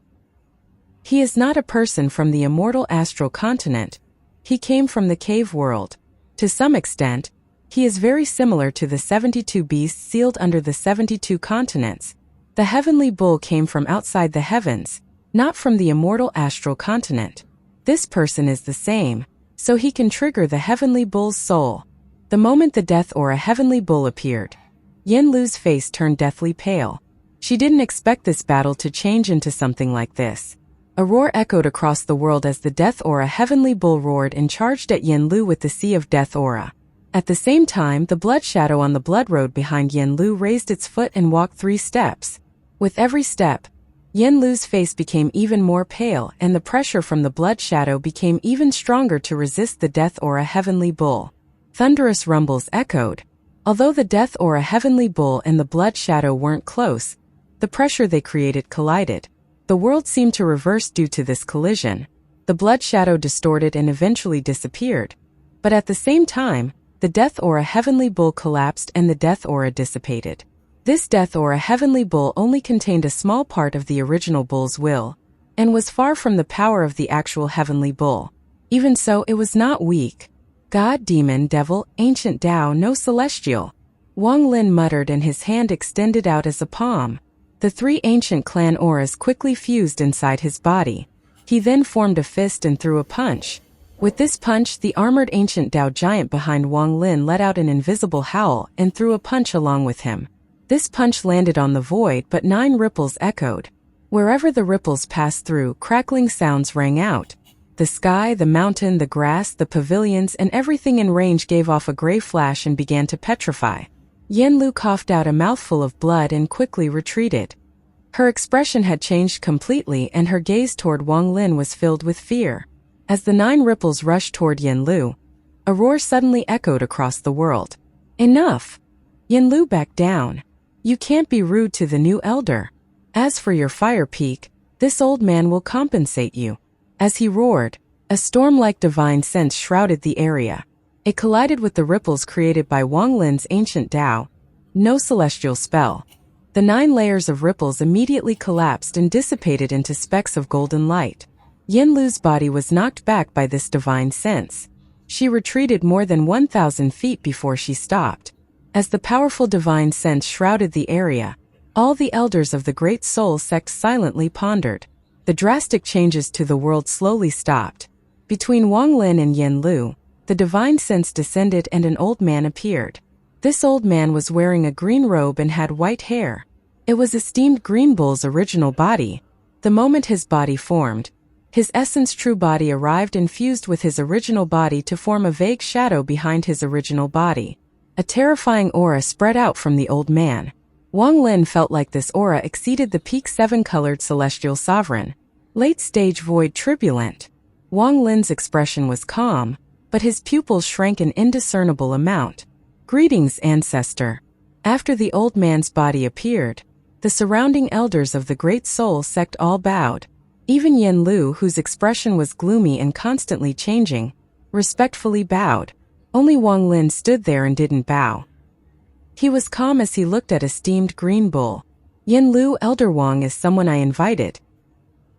He is not a person from the immortal astral continent. He came from the cave world. To some extent, he is very similar to the 72 beasts sealed under the 72 continents. The Heavenly Bull came from outside the heavens, not from the immortal astral continent. This person is the same, so he can trigger the Heavenly Bull's soul. The moment the death or a Heavenly Bull appeared, Yin Lu's face turned deathly pale. She didn't expect this battle to change into something like this. A roar echoed across the world as the death aura Heavenly Bull roared and charged at Yin Lu with the sea of death aura. At the same time, the blood shadow on the blood road behind Yin Lu raised its foot and walked 3 steps. With every step, Yin Lu's face became even more pale and the pressure from the blood shadow became even stronger to resist the death aura Heavenly Bull. Thunderous rumbles echoed. Although the death aura Heavenly Bull and the blood shadow weren't close, the pressure they created collided. The world seemed to reverse due to this collision. The blood shadow distorted and eventually disappeared. But at the same time, the death aura Heavenly Bull collapsed and the death aura dissipated. This death aura Heavenly Bull only contained a small part of the original bull's will, and was far from the power of the actual Heavenly Bull. Even so, it was not weak. God, demon, devil, ancient Tao, no celestial. Wang Lin muttered and his hand extended out as a palm. The 3 ancient clan auras quickly fused inside his body. He then formed a fist and threw a punch. With this punch, the armored ancient Tao giant behind Wang Lin let out an invisible howl and threw a punch along with him. This punch landed on the void, but 9 ripples echoed. Wherever the ripples passed through, crackling sounds rang out. The sky, the mountain, the grass, the pavilions, and everything in range gave off a gray flash and began to petrify. Yin Lu coughed out a mouthful of blood and quickly retreated. Her expression had changed completely and her gaze toward Wang Lin was filled with fear. As the 9 ripples rushed toward Yin Lu, a roar suddenly echoed across the world. Enough! Yin Lu backed down. You can't be rude to the new elder. As for your fire peak, this old man will compensate you. As he roared, a storm-like divine sense shrouded the area. It collided with the ripples created by Wang Lin's ancient Tao. No celestial spell. The 9 layers of ripples immediately collapsed and dissipated into specks of golden light. Yin Lu's body was knocked back by this divine sense. She retreated more than 1,000 feet before she stopped. As the powerful divine sense shrouded the area, all the elders of the Great Soul Sect silently pondered. The drastic changes to the world slowly stopped. Between Wang Lin and Yin Lu, the divine sense descended and an old man appeared. This old man was wearing a green robe and had white hair. It was esteemed Green Bull's original body. The moment his body formed, his essence true body arrived and fused with his original body to form a vague shadow behind his original body. A terrifying aura spread out from the old man. Wang Lin felt like this aura exceeded the peak 7-colored celestial sovereign. Late-stage void turbulent. Wang Lin's expression was calm, but his pupils shrank an indiscernible amount. Greetings, ancestor. After the old man's body appeared, The surrounding elders of the Great Soul sect all bowed. Even Yen Lu, whose expression was gloomy and constantly changing, respectfully bowed. Only Wang Lin stood there and didn't bow. He was calm as he looked at esteemed Green Bull. Yen Lu, Elder Wang is someone I invited.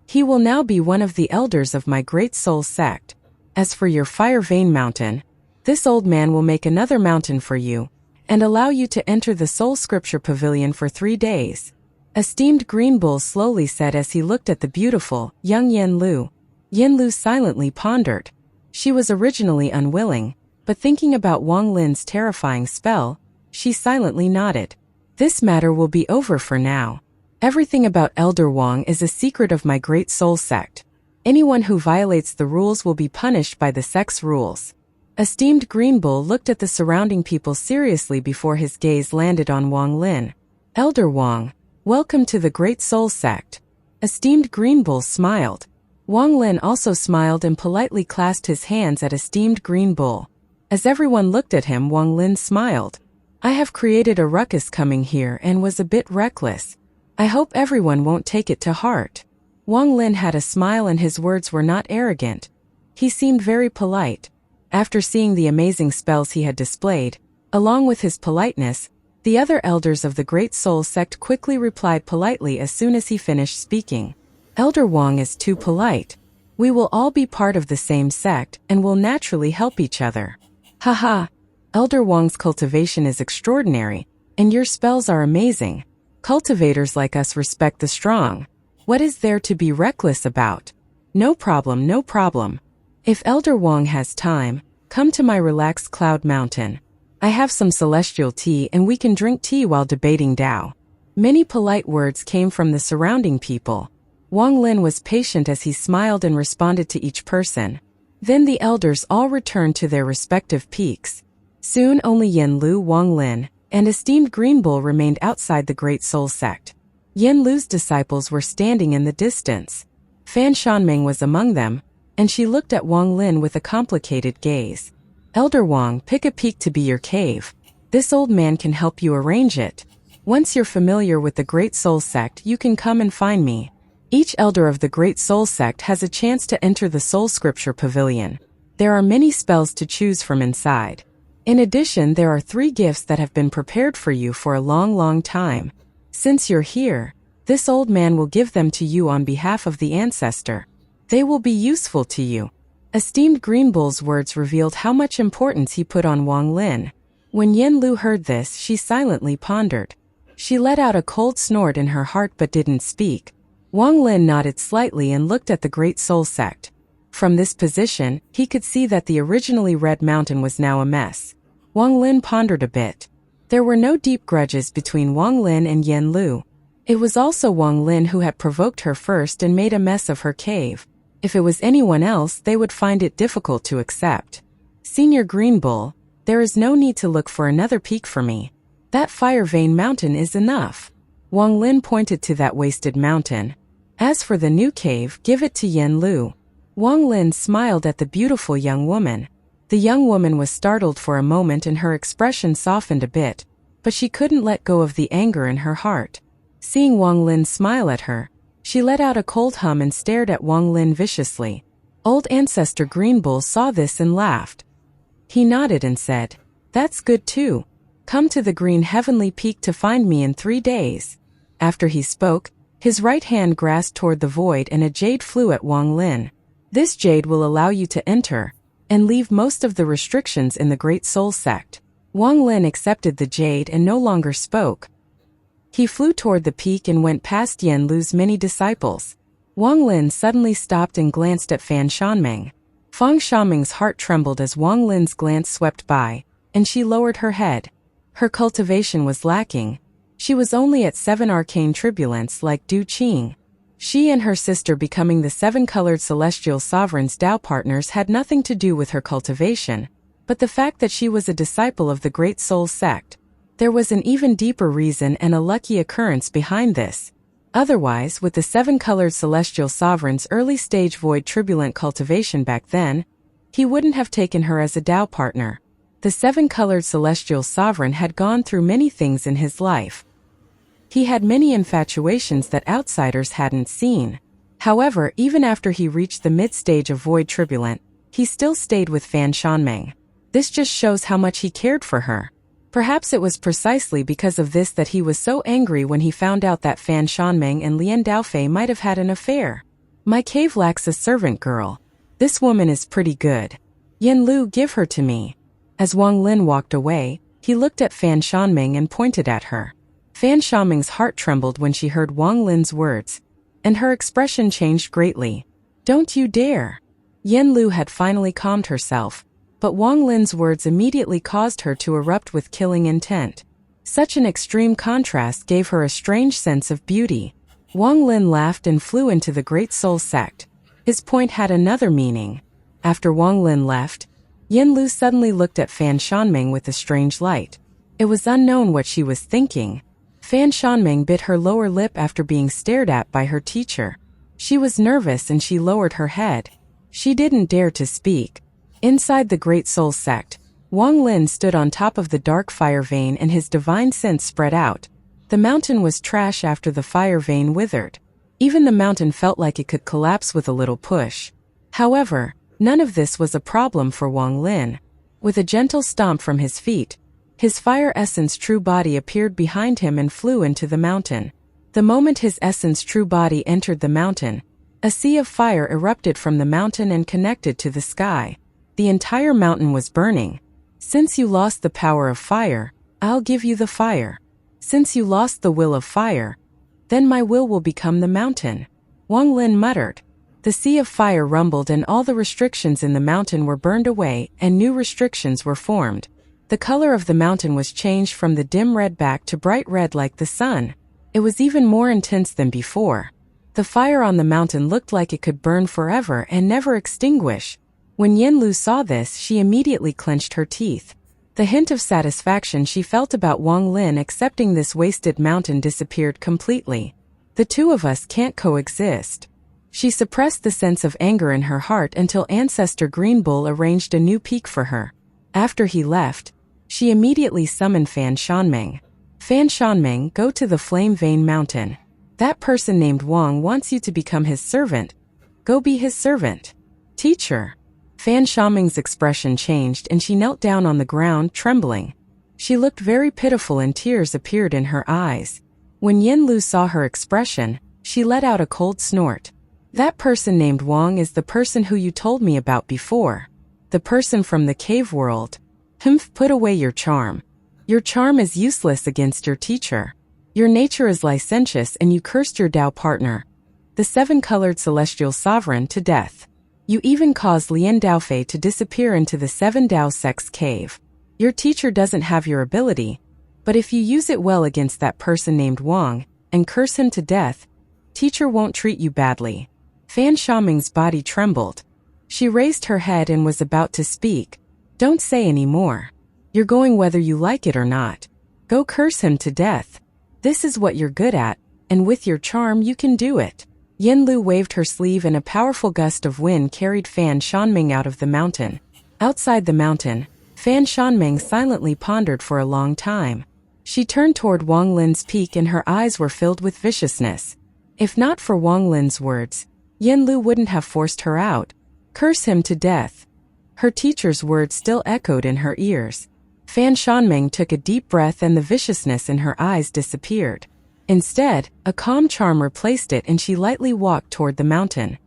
He will now be one of the elders of my Great Soul sect. As for your Fire Vein Mountain, this old man will make another mountain for you, and allow you to enter the Soul Scripture Pavilion for 3 days. Esteemed Green Bull slowly said as he looked at the beautiful, young Yen Lu. Yen Lu silently pondered. She was originally unwilling, but thinking about Wang Lin's terrifying spell, she silently nodded. This matter will be over for now. Everything about Elder Wang is a secret of my Great Soul sect. Anyone who violates the rules will be punished by the sect's rules. Esteemed Green Bull looked at the surrounding people seriously before his gaze landed on Wang Lin. Elder Wang, welcome to the Great Soul sect. Esteemed Green Bull smiled. Wang Lin also smiled and politely clasped his hands at Esteemed Green Bull. As everyone looked at him, Wang Lin smiled. I have created a ruckus coming here and was a bit reckless. I hope everyone won't take it to heart. Wang Lin had a smile and his words were not arrogant. He seemed very polite. After seeing the amazing spells he had displayed, along with his politeness, the other elders of the Great Soul sect quickly replied politely as soon as he finished speaking. Elder Wang is too polite. We will all be part of the same sect and will naturally help each other. Haha, Elder Wang's cultivation is extraordinary, and your spells are amazing. Cultivators like us respect the strong. What is there to be reckless about? No problem, no problem. If Elder Wang has time, come to my relaxed cloud mountain. I have some celestial tea and we can drink tea while debating Tao. Many polite words came from the surrounding people. Wang Lin was patient as he smiled and responded to each person. Then the elders all returned to their respective peaks. Soon only Yen Lu, Wang Lin, and esteemed Green Bull remained outside the Great Soul sect. Yen Lu's disciples were standing in the distance. Fan Shanming was among them, and she looked at Wang Lin with a complicated gaze. Elder Wang, pick a peak to be your cave. This old man can help you arrange it. Once you're familiar with the Great Soul sect, you can come and find me. Each elder of the Great Soul sect has a chance to enter the Soul Scripture Pavilion. There are many spells to choose from inside. In addition, there are 3 gifts that have been prepared for you for a long time. Since you're here, this old man will give them to you on behalf of the ancestor. They will be useful to you. Esteemed Green Bull's words revealed how much importance he put on Wang Lin. When Yen Lu heard this, she silently pondered. She let out a cold snort in her heart but didn't speak. Wang Lin nodded slightly and looked at the Great Soul sect. From this position, he could see that the originally red mountain was now a mess. Wang Lin pondered a bit. There were no deep grudges between Wang Lin and Yen Lu. It was also Wang Lin who had provoked her first and made a mess of her cave. If it was anyone else, they would find it difficult to accept. Senior Green Bull, there is no need to look for another peak for me. That Fire Vein Mountain is enough. Wang Lin pointed to that wasted mountain. As for the new cave, give it to Yen Lu. Wang Lin smiled at the beautiful young woman. The young woman was startled for a moment and her expression softened a bit, but she couldn't let go of the anger in her heart. Seeing Wang Lin smile at her, she let out a cold hum and stared at Wang Lin viciously. Old Ancestor Green Bull saw this and laughed. He nodded and said, "That's good too. Come to the Green Heavenly Peak to find me in 3 days." After he spoke, his right hand grasped toward the void and a jade flew at Wang Lin. This jade will allow you to enter and leave most of the restrictions in the Great Soul sect. Wang Lin accepted the jade and no longer spoke. He flew toward the peak and went past Yen Lu's many disciples. Wang Lin suddenly stopped and glanced at Fan Shanming. Fan Shanming's heart trembled as Wang Lin's glance swept by, and she lowered her head. Her cultivation was lacking. She was only at 7 arcane tribulants like Du Qing. She and her sister becoming the 7-colored celestial sovereign's Tao partners had nothing to do with her cultivation, but the fact that she was a disciple of the Great Soul sect. There was an even deeper reason and a lucky occurrence behind this. Otherwise, with the 7-colored celestial sovereign's early-stage void tribulant cultivation back then, he wouldn't have taken her as a Tao partner. The 7-colored celestial sovereign had gone through many things in his life. He had many infatuations that outsiders hadn't seen. However, even after he reached the mid-stage of Void Turbulent, he still stayed with Fan Shanming. This just shows how much he cared for her. Perhaps it was precisely because of this that he was so angry when he found out that Fan Shanming and Lian Daofei might have had an affair. My cave lacks a servant girl. This woman is pretty good. Yin Lu, give her to me. As Wang Lin walked away, he looked at Fan Shanming and pointed at her. Fan Shanming's heart trembled when she heard Wang Lin's words, and her expression changed greatly. Don't you dare! Yin Lu had finally calmed herself, but Wang Lin's words immediately caused her to erupt with killing intent. Such an extreme contrast gave her a strange sense of beauty. Wang Lin laughed and flew into the Great Soul Sect. His point had another meaning. After Wang Lin left, Yin Lu suddenly looked at Fan Shanming with a strange light. It was unknown what she was thinking. Fan Shanming bit her lower lip after being stared at by her teacher. She was nervous and she lowered her head. She didn't dare to speak. Inside the Great Soul Sect, Wang Lin stood on top of the dark fire vein and his divine sense spread out. The mountain was trash after the fire vein withered. Even the mountain felt like it could collapse with a little push. However, none of this was a problem for Wang Lin. With a gentle stomp from his feet, his fire essence true body appeared behind him and flew into the mountain. The moment his essence true body entered the mountain, a sea of fire erupted from the mountain and connected to the sky. The entire mountain was burning. Since you lost the power of fire, I'll give you the fire. Since you lost the will of fire, then my will become the mountain. Wang Lin muttered. The sea of fire rumbled and all the restrictions in the mountain were burned away and new restrictions were formed. The color of the mountain was changed from the dim red back to bright red like the sun. It was even more intense than before. The fire on the mountain looked like it could burn forever and never extinguish. When Yin Lu saw this, she immediately clenched her teeth. The hint of satisfaction she felt about Wang Lin accepting this wasted mountain disappeared completely. The two of us can't coexist. She suppressed the sense of anger in her heart until Ancestor Green Bull arranged a new peak for her. After he left, she immediately summoned Fan Shanming. Fan Shanming, go to the Flame Vein Mountain. That person named Wang wants you to become his servant. Go be his servant. Teacher. Fan Shanming's expression changed and she knelt down on the ground, trembling. She looked very pitiful and tears appeared in her eyes. When Yin Lu saw her expression, she let out a cold snort. That person named Wang is the person who you told me about before. The person from the cave world. Humph, put away your charm. Your charm is useless against your teacher. Your nature is licentious and you cursed your Dao partner, the seven-colored celestial sovereign, to death. You even caused Lian Daofei to disappear into the Seven Dao Sect's cave. Your teacher doesn't have your ability, but if you use it well against that person named Wang, and curse him to death, teacher won't treat you badly. Fan Shanming's body trembled. She raised her head and was about to speak. Don't say any more. You're going whether you like it or not. Go curse him to death. This is what you're good at, and with your charm you can do it. Yin Lu waved her sleeve and a powerful gust of wind carried Fan Shanming out of the mountain. Outside the mountain, Fan Shanming silently pondered for a long time. She turned toward Wang Lin's peak and her eyes were filled with viciousness. If not for Wang Lin's words, Yin Lu wouldn't have forced her out. Curse him to death. Her teacher's words still echoed in her ears. Fan Shanming took a deep breath and the viciousness in her eyes disappeared. Instead, a calm charm replaced it and she lightly walked toward the mountain.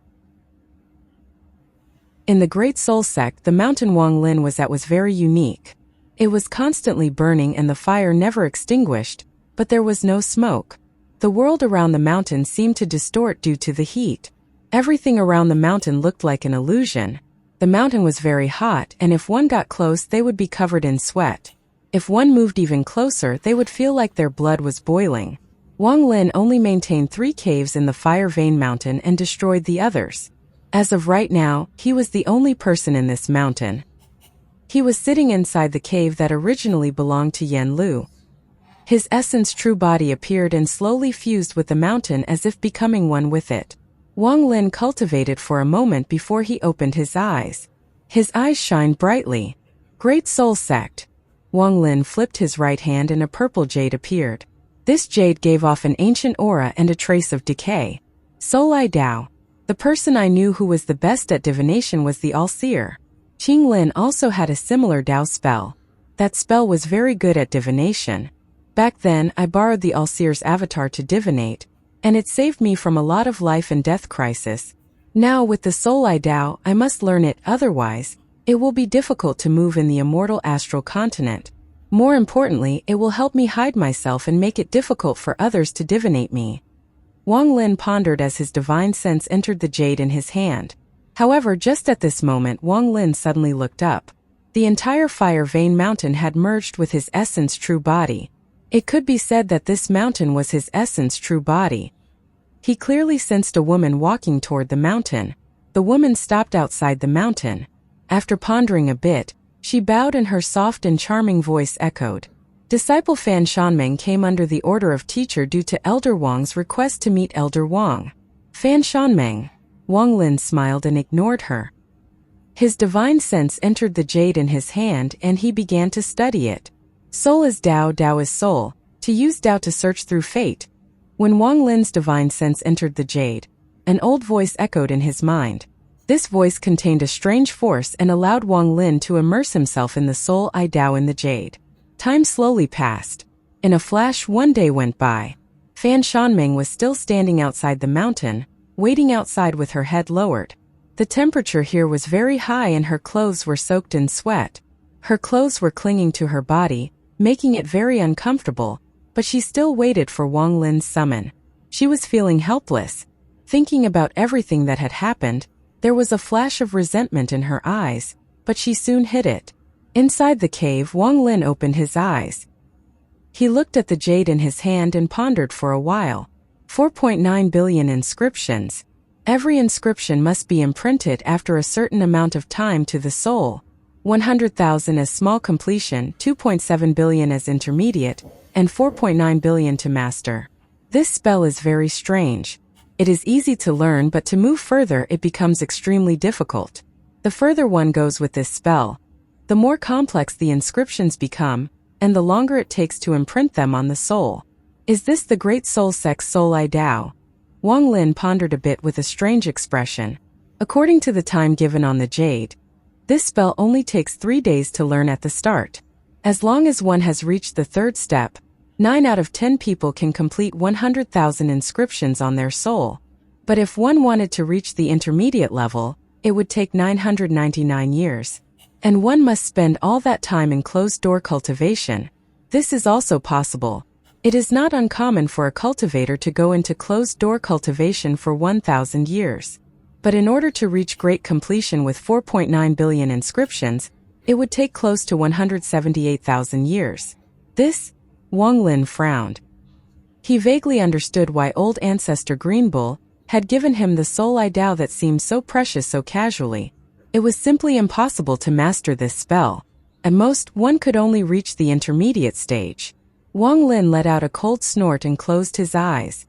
In the Great Soul Sect, the mountain Wang Lin was at was very unique. It was constantly burning and the fire never extinguished, but there was no smoke. The world around the mountain seemed to distort due to the heat. Everything around the mountain looked like an illusion. The mountain was very hot and if one got close they would be covered in sweat. If one moved even closer they would feel like their blood was boiling. Wang Lin only maintained 3 caves in the Fire Vein Mountain and destroyed the others. As of right now, he was the only person in this mountain. He was sitting inside the cave that originally belonged to Yin Lu. His essence true body appeared and slowly fused with the mountain as if becoming one with it. Wang Lin cultivated for a moment before he opened his eyes. His eyes shined brightly. Great Soul Sect. Wang Lin flipped his right hand and a purple jade appeared. This jade gave off an ancient aura and a trace of decay. Soul Eye Dao. The person I knew who was the best at divination was the All-Seer. Qing Lin also had a similar Dao spell. That spell was very good at divination. Back then, I borrowed the All-Seer's avatar to divinate, and it saved me from a lot of life and death crisis. Now with the Soul Eye Dao, I must learn it, otherwise, it will be difficult to move in the immortal astral continent. More importantly, it will help me hide myself and make it difficult for others to divinate me. Wang Lin pondered as his divine sense entered the jade in his hand. However, just at this moment Wang Lin suddenly looked up. The entire fire vein mountain had merged with his essence true body. It could be said that this mountain was his essence true body. He clearly sensed a woman walking toward the mountain. The woman stopped outside the mountain. After pondering a bit, she bowed and her soft and charming voice echoed. Disciple Fan Shanmeng came under the order of teacher due to Elder Wang's request to meet Elder Wang. Fan Shanmeng. Wang Lin smiled and ignored her. His divine sense entered the jade in his hand and he began to study it. Soul is Dao, Dao is soul. To use Dao to search through fate. When Wang Lin's divine sense entered the jade, an old voice echoed in his mind. This voice contained a strange force and allowed Wang Lin to immerse himself in the Soul Eye Dao in the jade. Time slowly passed. In a flash, one day went by. Fan Shanmeng was still standing outside the mountain, waiting outside with her head lowered. The temperature here was very high and her clothes were soaked in sweat. Her clothes were clinging to her body, making it very uncomfortable, but she still waited for Wang Lin's summon. She was feeling helpless. Thinking about everything that had happened, there was a flash of resentment in her eyes, but she soon hid it. Inside the cave, Wang Lin opened his eyes. He looked at the jade in his hand and pondered for a while. 4.9 billion inscriptions. Every inscription must be imprinted after a certain amount of time to the soul. 100,000 as small completion, 2.7 billion as intermediate, and 4.9 billion to master. This spell is very strange. It is easy to learn, but to move further it becomes extremely difficult. The further one goes with this spell, the more complex the inscriptions become, and the longer it takes to imprint them on the soul. Is this the great soul sex Soul Eye Dao? Wang Lin pondered a bit with a strange expression. According to the time given on the jade, this spell only takes 3 days to learn at the start. As long as one has reached the third step, 9 out of 10 people can complete 100,000 inscriptions on their soul. But if one wanted to reach the intermediate level, it would take 999 years. And one must spend all that time in closed-door cultivation. This is also possible. It is not uncommon for a cultivator to go into closed-door cultivation for 1,000 years. But in order to reach great completion with 4.9 billion inscriptions, it would take close to 178,000 years. This? Wang Lin frowned. He vaguely understood why old ancestor Green Bull had given him the Soul Eye Dao that seemed so precious so casually. It was simply impossible to master this spell. At most, one could only reach the intermediate stage. Wang Lin let out a cold snort and closed his eyes.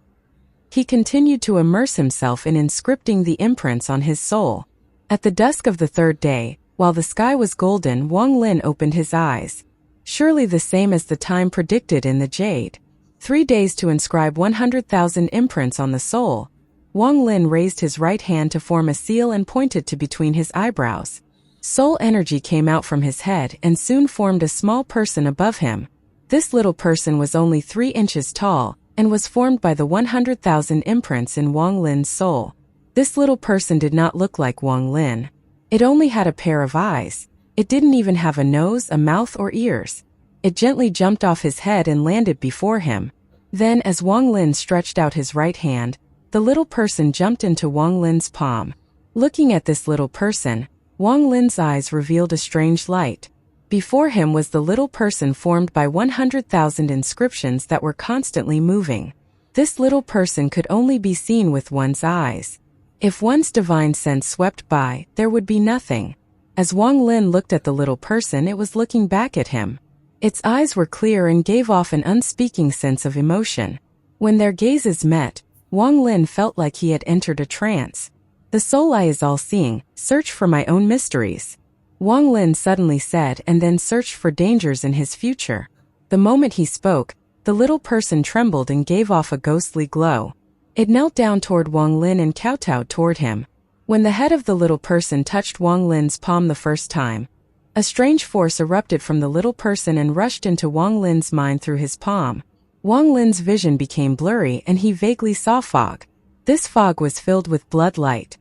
He continued to immerse himself in inscripting the imprints on his soul. At the dusk of the third day, while the sky was golden, Wang Lin opened his eyes. Surely the same as the time predicted in the jade. 3 days to inscribe 100,000 imprints on the soul. Wang Lin raised his right hand to form a seal and pointed to between his eyebrows. Soul energy came out from his head and soon formed a small person above him. This little person was only 3 inches tall and was formed by the 100,000 imprints in Wang Lin's soul. This little person did not look like Wang Lin. It only had a pair of eyes. It didn't even have a nose, a mouth, or ears. It gently jumped off his head and landed before him. Then, as Wang Lin stretched out his right hand, the little person jumped into Wang Lin's palm. Looking at this little person, Wang Lin's eyes revealed a strange light. Before him was the little person formed by 100,000 inscriptions that were constantly moving. This little person could only be seen with one's eyes. If one's divine sense swept by, there would be nothing. As Wang Lin looked at the little person, it was looking back at him. Its eyes were clear and gave off an unspeaking sense of emotion. When their gazes met, Wang Lin felt like he had entered a trance. The soul eye is all-seeing, search for my own mysteries. Wang Lin suddenly said and then searched for dangers in his future. The moment he spoke, the little person trembled and gave off a ghostly glow. It knelt down toward Wang Lin and kowtowed toward him. When the head of the little person touched Wang Lin's palm the first time, a strange force erupted from the little person and rushed into Wang Lin's mind through his palm. Wang Lin's vision became blurry and he vaguely saw fog. This fog was filled with blood light.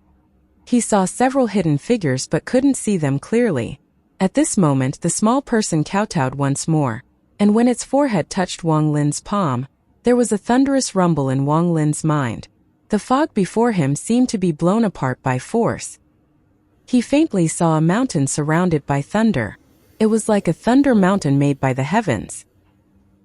He saw several hidden figures but couldn't see them clearly. At this moment the small person kowtowed once more, and when its forehead touched Wang Lin's palm, there was a thunderous rumble in Wang Lin's mind. The fog before him seemed to be blown apart by force. He faintly saw a mountain surrounded by thunder. It was like a thunder mountain made by the heavens.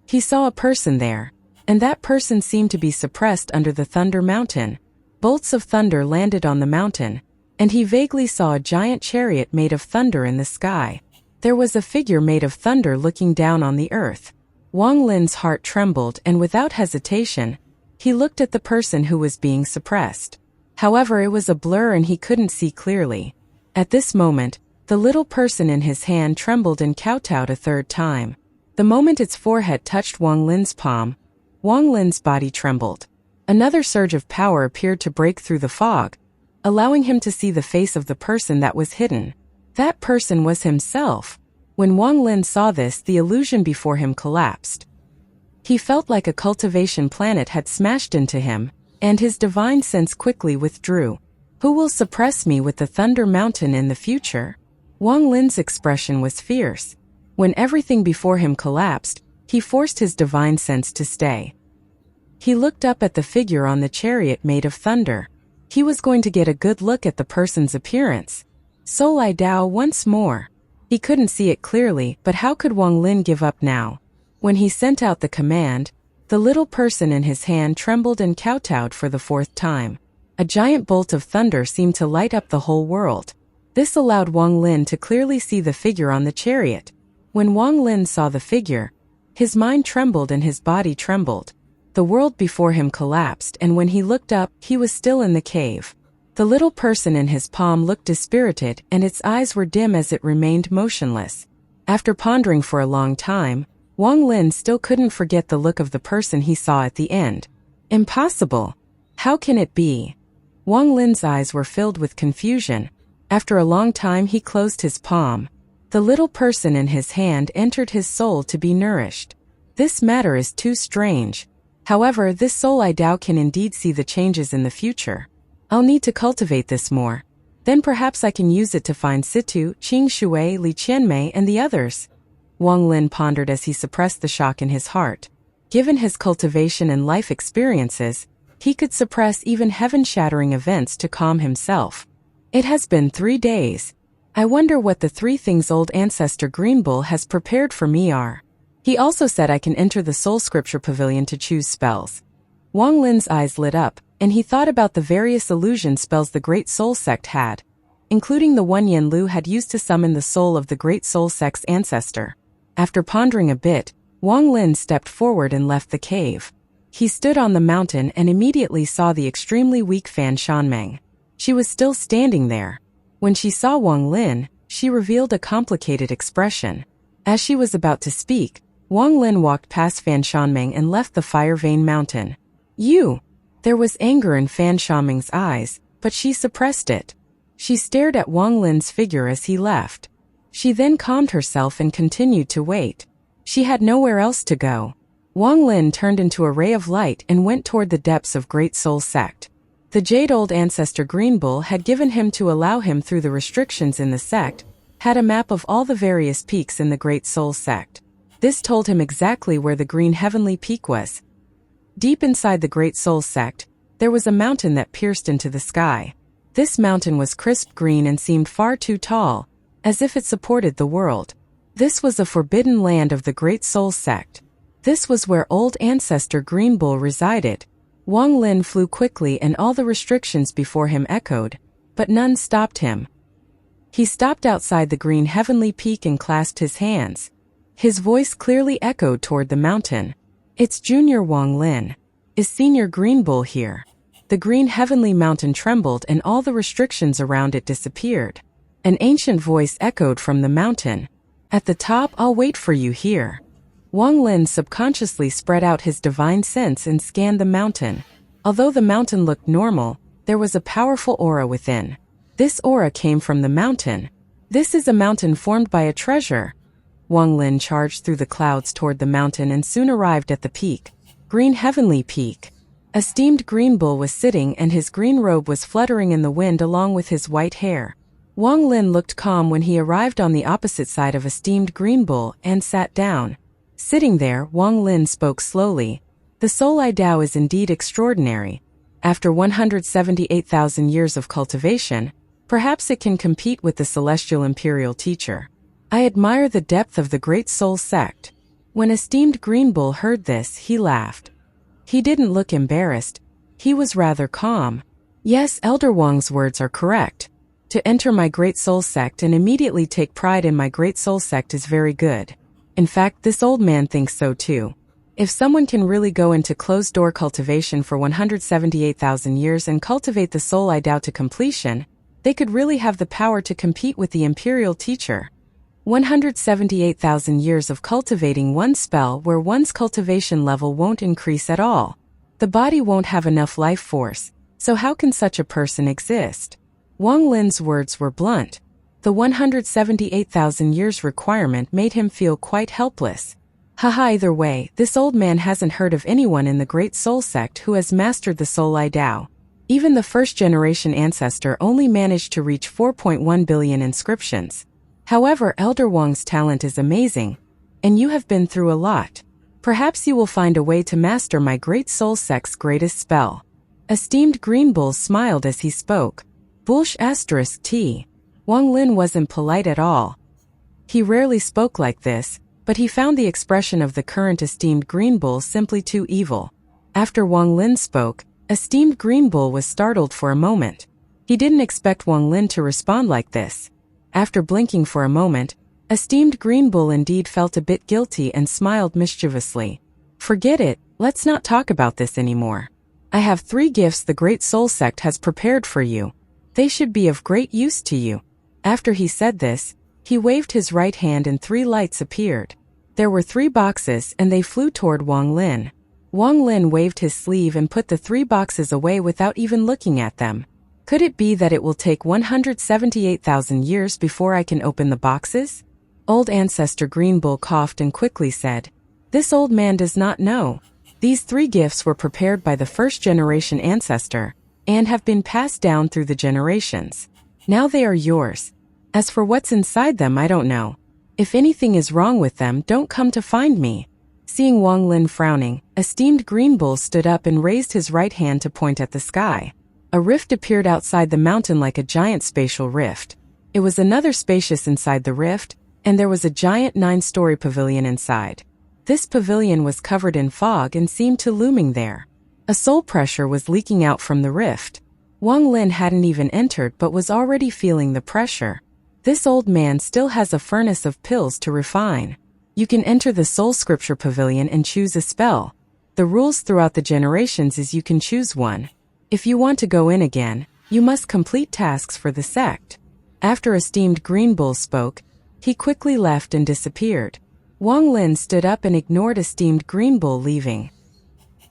He saw a person there, and that person seemed to be suppressed under the thunder mountain. Bolts of thunder landed on the mountain, and he vaguely saw a giant chariot made of thunder in the sky. There was a figure made of thunder looking down on the earth. Wang Lin's heart trembled and without hesitation, he looked at the person who was being suppressed. However, it was a blur and he couldn't see clearly. At this moment, the little person in his hand trembled and kowtowed a third time. The moment its forehead touched Wang Lin's palm, Wang Lin's body trembled. Another surge of power appeared to break through the fog, allowing him to see the face of the person that was hidden. That person was himself. When Wang Lin saw this, the illusion before him collapsed. He felt like a cultivation planet had smashed into him, and his divine sense quickly withdrew. Who will suppress me with the Thunder Mountain in the future? Wang Lin's expression was fierce. When everything before him collapsed, he forced his divine sense to stay. He looked up at the figure on the chariot made of thunder. He was going to get a good look at the person's appearance. So Lai Dao once more. He couldn't see it clearly, but how could Wang Lin give up now? When he sent out the command, the little person in his hand trembled and kowtowed for the fourth time. A giant bolt of thunder seemed to light up the whole world. This allowed Wang Lin to clearly see the figure on the chariot. When Wang Lin saw the figure, his mind trembled and his body trembled. The world before him collapsed, and when he looked up, he was still in the cave. The little person in his palm looked dispirited, and its eyes were dim as it remained motionless. After pondering for a long time, Wang Lin still couldn't forget the look of the person he saw at the end. Impossible! How can it be? Wang Lin's eyes were filled with confusion. After a long time he closed his palm. The little person in his hand entered his soul to be nourished. This matter is too strange. However, this soul I Dao can indeed see the changes in the future. I'll need to cultivate this more. Then perhaps I can use it to find Situ, Qing Shui, Li Qianmei, and the others. Wang Lin pondered as he suppressed the shock in his heart. Given his cultivation and life experiences, he could suppress even heaven-shattering events to calm himself. It has been 3 days. I wonder what the 3 things old ancestor Green Bull has prepared for me are. He also said I can enter the Soul Scripture Pavilion to choose spells. Wang Lin's eyes lit up, and he thought about the various illusion spells the Great Soul Sect had, including the one Yen Lu had used to summon the soul of the Great Soul Sect's ancestor. After pondering a bit, Wang Lin stepped forward and left the cave. He stood on the mountain and immediately saw the extremely weak Fan Shanmeng. She was still standing there. When she saw Wang Lin, she revealed a complicated expression. As she was about to speak, Wang Lin walked past Fan Shanmeng and left the Fire Vein Mountain. You! There was anger in Fan Shanmeng's eyes, but she suppressed it. She stared at Wang Lin's figure as he left. She then calmed herself and continued to wait. She had nowhere else to go. Wang Lin turned into a ray of light and went toward the depths of Great Soul Sect. The Jade-Old Ancestor Green Bull had given him to allow him through the restrictions in the sect, had a map of all the various peaks in the Great Soul Sect. This told him exactly where the Green Heavenly Peak was. Deep inside the Great Soul Sect, there was a mountain that pierced into the sky. This mountain was crisp green and seemed far too tall, as if it supported the world. This was a forbidden land of the Great Soul Sect. This was where old ancestor Green Bull resided. Wang Lin flew quickly and all the restrictions before him echoed, but none stopped him. He stopped outside the Green Heavenly Peak and clasped his hands. His voice clearly echoed toward the mountain. It's Junior Wang Lin. Is Senior Green Bull here? The Green Heavenly Mountain trembled and all the restrictions around it disappeared. An ancient voice echoed from the mountain. At the top, I'll wait for you here. Wang Lin subconsciously spread out his divine sense and scanned the mountain. Although the mountain looked normal, there was a powerful aura within. This aura came from the mountain. This is a mountain formed by a treasure. Wang Lin charged through the clouds toward the mountain and soon arrived at the peak. Green Heavenly Peak. A steamed green bull was sitting and his green robe was fluttering in the wind along with his white hair. Wang Lin looked calm when he arrived on the opposite side of a steamed green bull and sat down. Sitting there, Wang Lin spoke slowly. The Soul I Dao is indeed extraordinary. After 178,000 years of cultivation, perhaps it can compete with the Celestial Imperial Teacher. I admire the depth of the Great Soul Sect. When a steamed green bull heard this, he laughed. He didn't look embarrassed. He was rather calm. Yes, Elder Wang's words are correct. To enter my Great Soul Sect and immediately take pride in my Great Soul Sect is very good. In fact, this old man thinks so too. If someone can really go into closed-door cultivation for 178,000 years and cultivate the Soul I Dao to completion, they could really have the power to compete with the Imperial Teacher. 178,000 years of cultivating one spell where one's cultivation level won't increase at all. The body won't have enough life force, so how can such a person exist? Wang Lin's words were blunt. The 178,000 years requirement made him feel quite helpless. Haha, either way, this old man hasn't heard of anyone in the Great Soul Sect who has mastered the Soul I Dao. Even the first-generation ancestor only managed to reach 4.1 billion inscriptions. However, Elder Wang's talent is amazing, and you have been through a lot. Perhaps you will find a way to master my Great Soul Sect's greatest spell. A steamed green bull smiled as he spoke. Bullsh *T. Wang Lin wasn't polite at all. He rarely spoke like this, but he found the expression of the current esteemed green bull simply too evil. After Wang Lin spoke, esteemed green bull was startled for a moment. He didn't expect Wang Lin to respond like this. After blinking for a moment, esteemed green bull indeed felt a bit guilty and smiled mischievously. Forget it, let's not talk about this anymore. I have 3 gifts the Great Soul Sect has prepared for you. They should be of great use to you. After he said this, he waved his right hand and 3 lights appeared. There were 3 boxes and they flew toward Wang Lin. Wang Lin waved his sleeve and put the 3 boxes away without even looking at them. Could it be that it will take 178,000 years before I can open the boxes? Old Ancestor Green Bull coughed and quickly said, "This old man does not know. These 3 gifts were prepared by the first-generation ancestor and have been passed down through the generations. Now they are yours. As for what's inside them, I don't know. If anything is wrong with them, don't come to find me." Seeing Wang Lin frowning, esteemed Green Bull stood up and raised his right hand to point at the sky. A rift appeared outside the mountain like a giant spatial rift. It was another spacious inside the rift, and there was a giant 9-story pavilion inside. This pavilion was covered in fog and seemed to looming there. A soul pressure was leaking out from the rift. Wang Lin hadn't even entered but was already feeling the pressure. This old man still has a furnace of pills to refine. You can enter the Soul Scripture Pavilion and choose a spell. The rules throughout the generations is you can choose one. If you want to go in again, you must complete tasks for the sect. After esteemed Green Bull spoke, he quickly left and disappeared. Wang Lin stood up and ignored esteemed Green Bull leaving.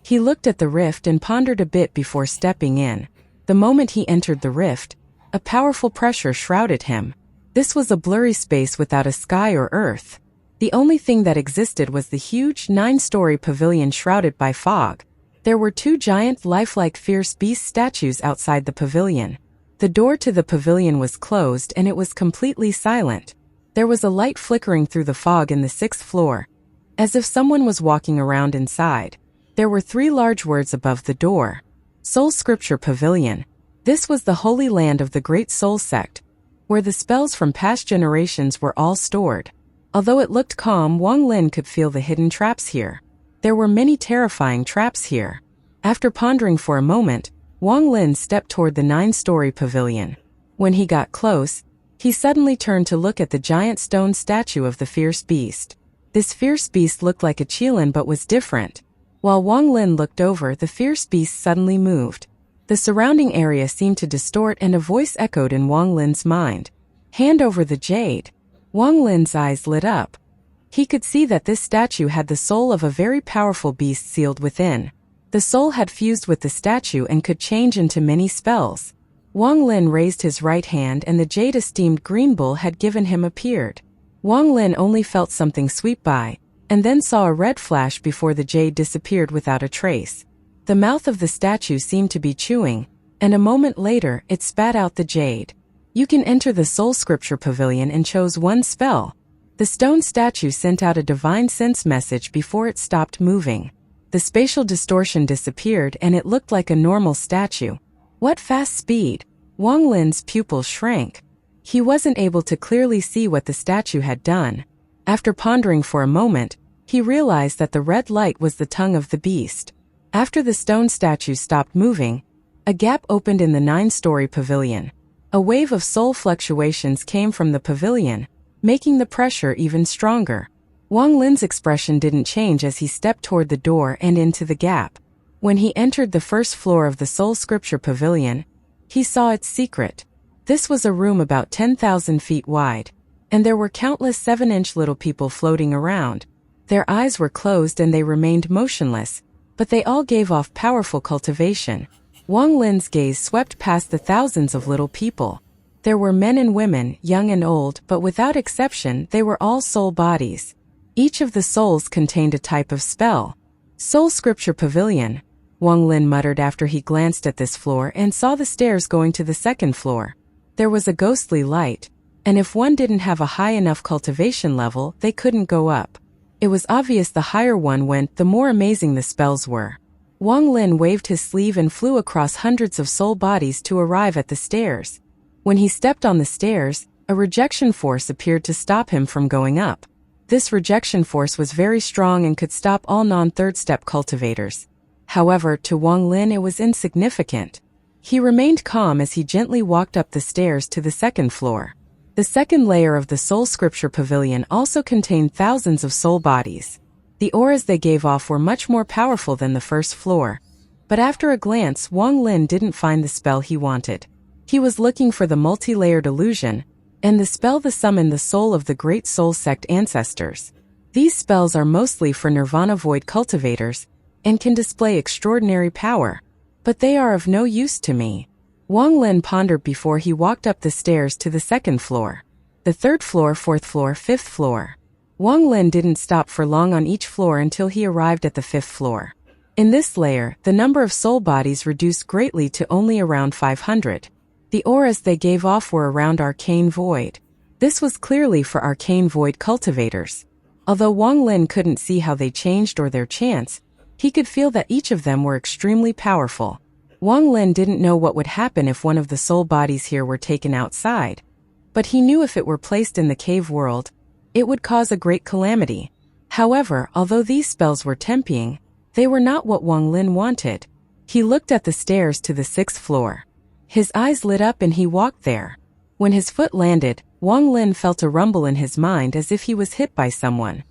He looked at the rift and pondered a bit before stepping in. The moment he entered the rift, a powerful pressure shrouded him. This was a blurry space without a sky or earth. The only thing that existed was the huge 9-story pavilion shrouded by fog. There were 2 giant, lifelike fierce beast statues outside the pavilion. The door to the pavilion was closed and it was completely silent. There was a light flickering through the fog in the 6th floor, as if someone was walking around inside. There were 3 large words above the door. Soul Scripture Pavilion. This was the holy land of the Great Soul Sect, where the spells from past generations were all stored. Although it looked calm, Wang Lin could feel the hidden traps here. There were many terrifying traps here. After pondering for a moment, Wang Lin stepped toward the 9-story pavilion. When he got close, he suddenly turned to look at the giant stone statue of the fierce beast. This fierce beast looked like a Xian but was different. While Wang Lin looked over, the fierce beast suddenly moved. The surrounding area seemed to distort and a voice echoed in Wang Lin's mind. "Hand over the jade." Wang Lin's eyes lit up. He could see that this statue had the soul of a very powerful beast sealed within. The soul had fused with the statue and could change into many spells. Wang Lin raised his right hand and the jade-esteemed green bull had given him appeared. Wang Lin only felt something sweep by, and then saw a red flash before the jade disappeared without a trace. The mouth of the statue seemed to be chewing, and a moment later it spat out the jade. You can enter the Soul Scripture Pavilion and chose one spell. The stone statue sent out a divine sense message before it stopped moving. The spatial distortion disappeared and it looked like a normal statue. What fast speed! Wang Lin's pupils shrank. He wasn't able to clearly see what the statue had done. After pondering for a moment, he realized that the red light was the tongue of the beast. After the stone statue stopped moving, a gap opened in the 9-story pavilion. A wave of soul fluctuations came from the pavilion, making the pressure even stronger. Wang Lin's expression didn't change as he stepped toward the door and into the gap. When he entered the first floor of the Soul Scripture Pavilion, he saw its secret. This was a room about 10,000 feet wide, and there were countless 7-inch little people floating around. Their eyes were closed and they remained motionless, but they all gave off powerful cultivation. Wang Lin's gaze swept past the thousands of little people. There were men and women, young and old, but without exception, they were all soul bodies. Each of the souls contained a type of spell. Soul Scripture Pavilion, Wang Lin muttered after he glanced at this floor and saw the stairs going to the second floor. There was a ghostly light, and if one didn't have a high enough cultivation level, they couldn't go up. It was obvious the higher one went, the more amazing the spells were. Wang Lin waved his sleeve and flew across hundreds of soul bodies to arrive at the stairs. When he stepped on the stairs, a rejection force appeared to stop him from going up. This rejection force was very strong and could stop all non-third step cultivators. However, to Wang Lin it was insignificant. He remained calm as he gently walked up the stairs to the second floor. The second layer of the Soul Scripture Pavilion also contained thousands of soul bodies. The auras they gave off were much more powerful than the first floor. But after a glance, Wang Lin didn't find the spell he wanted. He was looking for the multi-layered illusion, and the spell to summon the soul of the Great Soul Sect ancestors. These spells are mostly for Nirvana Void cultivators, and can display extraordinary power. But they are of no use to me. Wang Lin pondered before he walked up the stairs to the second floor. The third floor, fourth floor, fifth floor. Wang Lin didn't stop for long on each floor until he arrived at the fifth floor. In this layer, the number of soul bodies reduced greatly to only around 500. The auras they gave off were around Arcane Void. This was clearly for Arcane Void cultivators. Although Wang Lin couldn't see how they changed or their chance, he could feel that each of them were extremely powerful. Wang Lin didn't know what would happen if one of the soul bodies here were taken outside. But he knew if it were placed in the cave world, it would cause a great calamity. However, although these spells were tempting, they were not what Wang Lin wanted. He looked at the stairs to the sixth floor. His eyes lit up and he walked there. When his foot landed, Wang Lin felt a rumble in his mind as if he was hit by someone.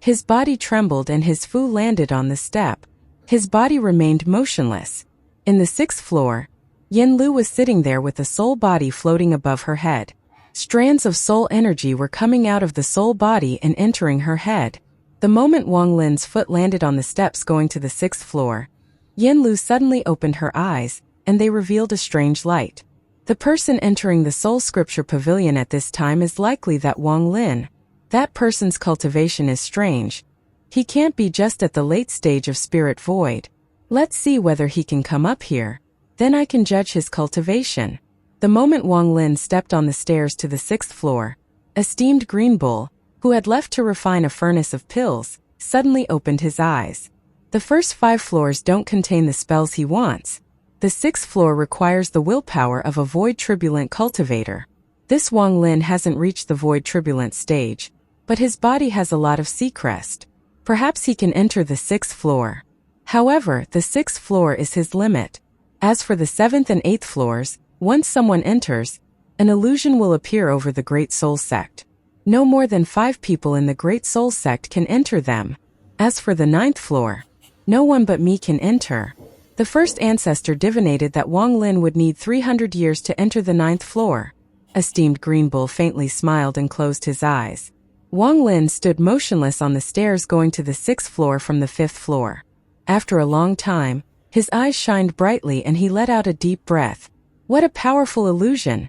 His body trembled and his foot landed on the step. His body remained motionless. In the sixth floor, Yin Lu was sitting there with a soul body floating above her head. Strands of soul energy were coming out of the soul body and entering her head. The moment Wang Lin's foot landed on the steps going to the sixth floor, Yin Lu suddenly opened her eyes, and they revealed a strange light. The person entering the Soul Scripture Pavilion at this time is likely that Wang Lin. That person's cultivation is strange. He can't be just at the late stage of Spirit Void. Let's see whether he can come up here. Then I can judge his cultivation. The moment Wang Lin stepped on the stairs to the sixth floor, esteemed Green Bull, who had left to refine a furnace of pills, suddenly opened his eyes. The first 5 floors don't contain the spells he wants. The sixth floor requires the willpower of a Void Tribulent cultivator. This Wang Lin hasn't reached the Void Tribulent stage, but his body has a lot of Seacrest. Perhaps he can enter the sixth floor. However, the sixth floor is his limit. As for the seventh and eighth floors, once someone enters, an illusion will appear over the Great Soul Sect. No more than 5 people in the Great Soul Sect can enter them. As for the ninth floor, no one but me can enter. The first ancestor divinated that Wang Lin would need 300 years to enter the ninth floor. Esteemed Green Bull faintly smiled and closed his eyes. Wang Lin stood motionless on the stairs going to the 6th floor from the 5th floor. After a long time, his eyes shined brightly and he let out a deep breath. What a powerful illusion!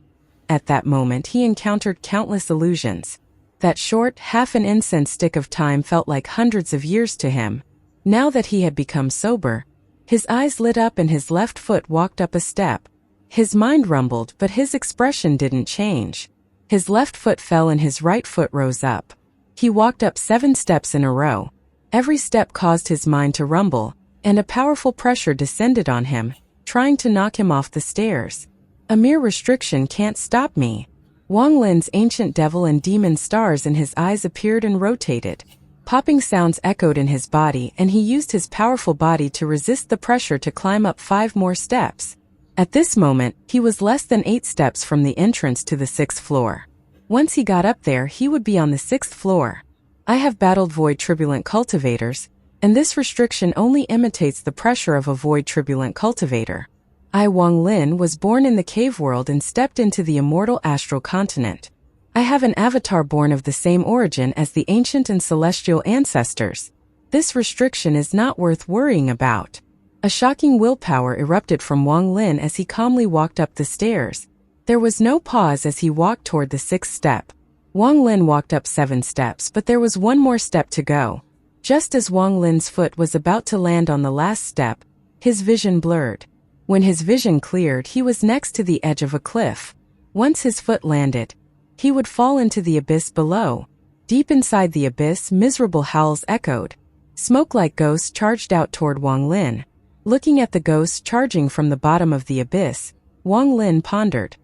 At that moment he encountered countless illusions. That short, half an incense stick of time felt like hundreds of years to him. Now that he had become sober, his eyes lit up and his left foot walked up a step. His mind rumbled, but his expression didn't change. His left foot fell and his right foot rose up. He walked up 7 steps in a row. Every step caused his mind to rumble, and a powerful pressure descended on him, trying to knock him off the stairs. A mere restriction can't stop me. Wang Lin's ancient devil and demon stars in his eyes appeared and rotated. Popping sounds echoed in his body and he used his powerful body to resist the pressure to climb up 5 more steps. At this moment, he was less than 8 steps from the entrance to the 6th floor. Once he got up there, he would be on the 6th floor. I have battled void turbulent cultivators, and this restriction only imitates the pressure of a void turbulent cultivator. I, Wang Lin, was born in the cave world and stepped into the immortal astral continent. I have an avatar born of the same origin as the ancient and celestial ancestors. This restriction is not worth worrying about. A shocking willpower erupted from Wang Lin as he calmly walked up the stairs. There was no pause as he walked toward the 6th step. Wang Lin walked up 7 steps, but there was one more step to go. Just as Wang Lin's foot was about to land on the last step, his vision blurred. When his vision cleared, he was next to the edge of a cliff. Once his foot landed, he would fall into the abyss below. Deep inside the abyss, miserable howls echoed. Smoke like ghosts charged out toward Wang Lin. Looking at the ghosts charging from the bottom of the abyss, Wang Lin pondered.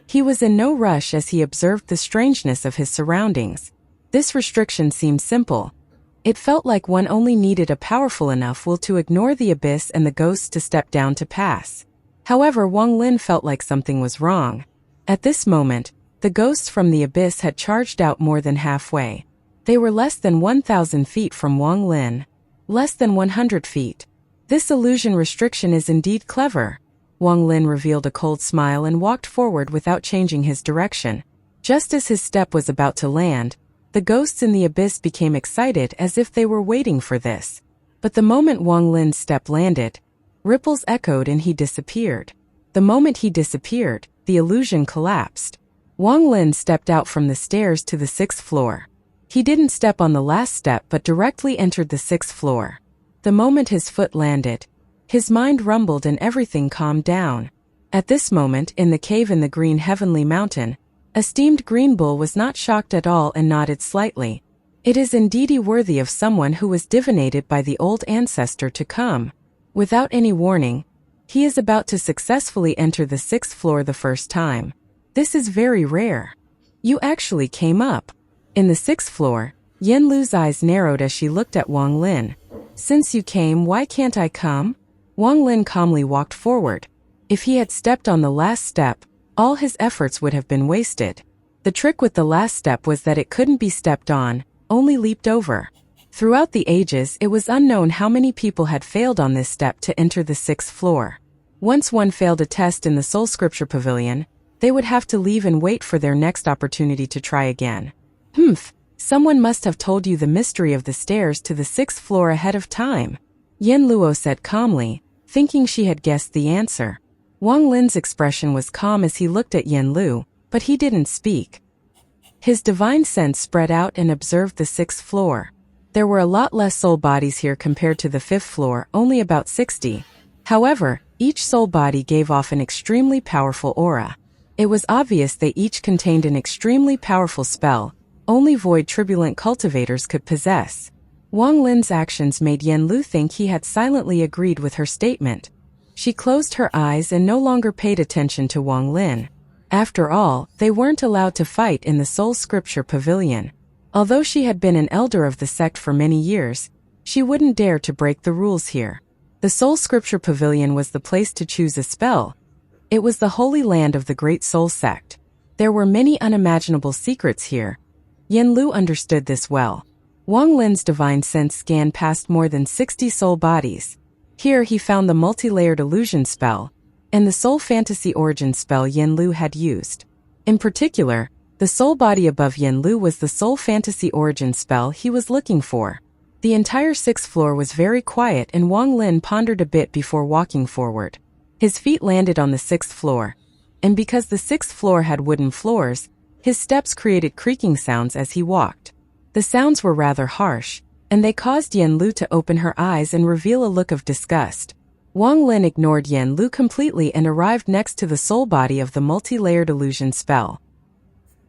He was in no rush as he observed the strangeness of his surroundings. This restriction seemed simple. It felt like one only needed a powerful enough will to ignore the abyss and the ghosts to step down to pass. However, Wang Lin felt like something was wrong. At this moment, the ghosts from the abyss had charged out more than halfway. They were less than 1,000 feet from Wang Lin. Less than 100 feet. This illusion restriction is indeed clever. Wang Lin revealed a cold smile and walked forward without changing his direction. Just as his step was about to land, the ghosts in the abyss became excited as if they were waiting for this. But the moment Wang Lin's step landed, ripples echoed and he disappeared. The moment he disappeared, the illusion collapsed. Wang Lin stepped out from the stairs to the 6th floor. He didn't step on the last step but directly entered the 6th floor. The moment his foot landed, his mind rumbled and everything calmed down. At this moment, in the cave in the green heavenly mountain, a steamed green bull was not shocked at all and nodded slightly. It is indeed worthy of someone who was divinated by the old ancestor to come. Without any warning, he is about to successfully enter the 6th floor the first time. This is very rare. You actually came up. In the 6th floor, Yin Lu's eyes narrowed as she looked at Wang Lin. Since you came, why can't I come? Wang Lin calmly walked forward. If he had stepped on the last step, all his efforts would have been wasted. The trick with the last step was that it couldn't be stepped on, only leaped over. Throughout the ages, it was unknown how many people had failed on this step to enter the 6th floor. Once one failed a test in the Soul Scripture Pavilion, they would have to leave and wait for their next opportunity to try again. Someone must have told you the mystery of the stairs to the 6th floor ahead of time, Yin Luo said calmly, thinking she had guessed the answer. Wang Lin's expression was calm as he looked at Yin Lu, but he didn't speak. His divine sense spread out and observed the 6th floor. There were a lot less soul bodies here compared to the 5th floor, only about 60. However, each soul body gave off an extremely powerful aura. It was obvious they each contained an extremely powerful spell, only void turbulent cultivators could possess. Wang Lin's actions made Yin Lu think he had silently agreed with her statement. She closed her eyes and no longer paid attention to Wang Lin. After all, they weren't allowed to fight in the Soul Scripture Pavilion. Although she had been an elder of the sect for many years, she wouldn't dare to break the rules here. The Soul Scripture Pavilion was the place to choose a spell. It was the holy land of the Great Soul Sect. There were many unimaginable secrets here. Yin Lu understood this well. Wang Lin's divine sense scanned past more than 60 soul bodies. Here he found the multi-layered illusion spell, and the soul fantasy origin spell Yin Lu had used. In particular, The soul body above Yanlu was the soul fantasy origin spell he was looking for. The entire 6th floor was very quiet and Wang Lin pondered a bit before walking forward. His feet landed on the 6th floor. And because the 6th floor had wooden floors, his steps created creaking sounds as he walked. The sounds were rather harsh, and they caused Yanlu to open her eyes and reveal a look of disgust. Wang Lin ignored Yanlu completely and arrived next to the soul body of the multi-layered illusion spell.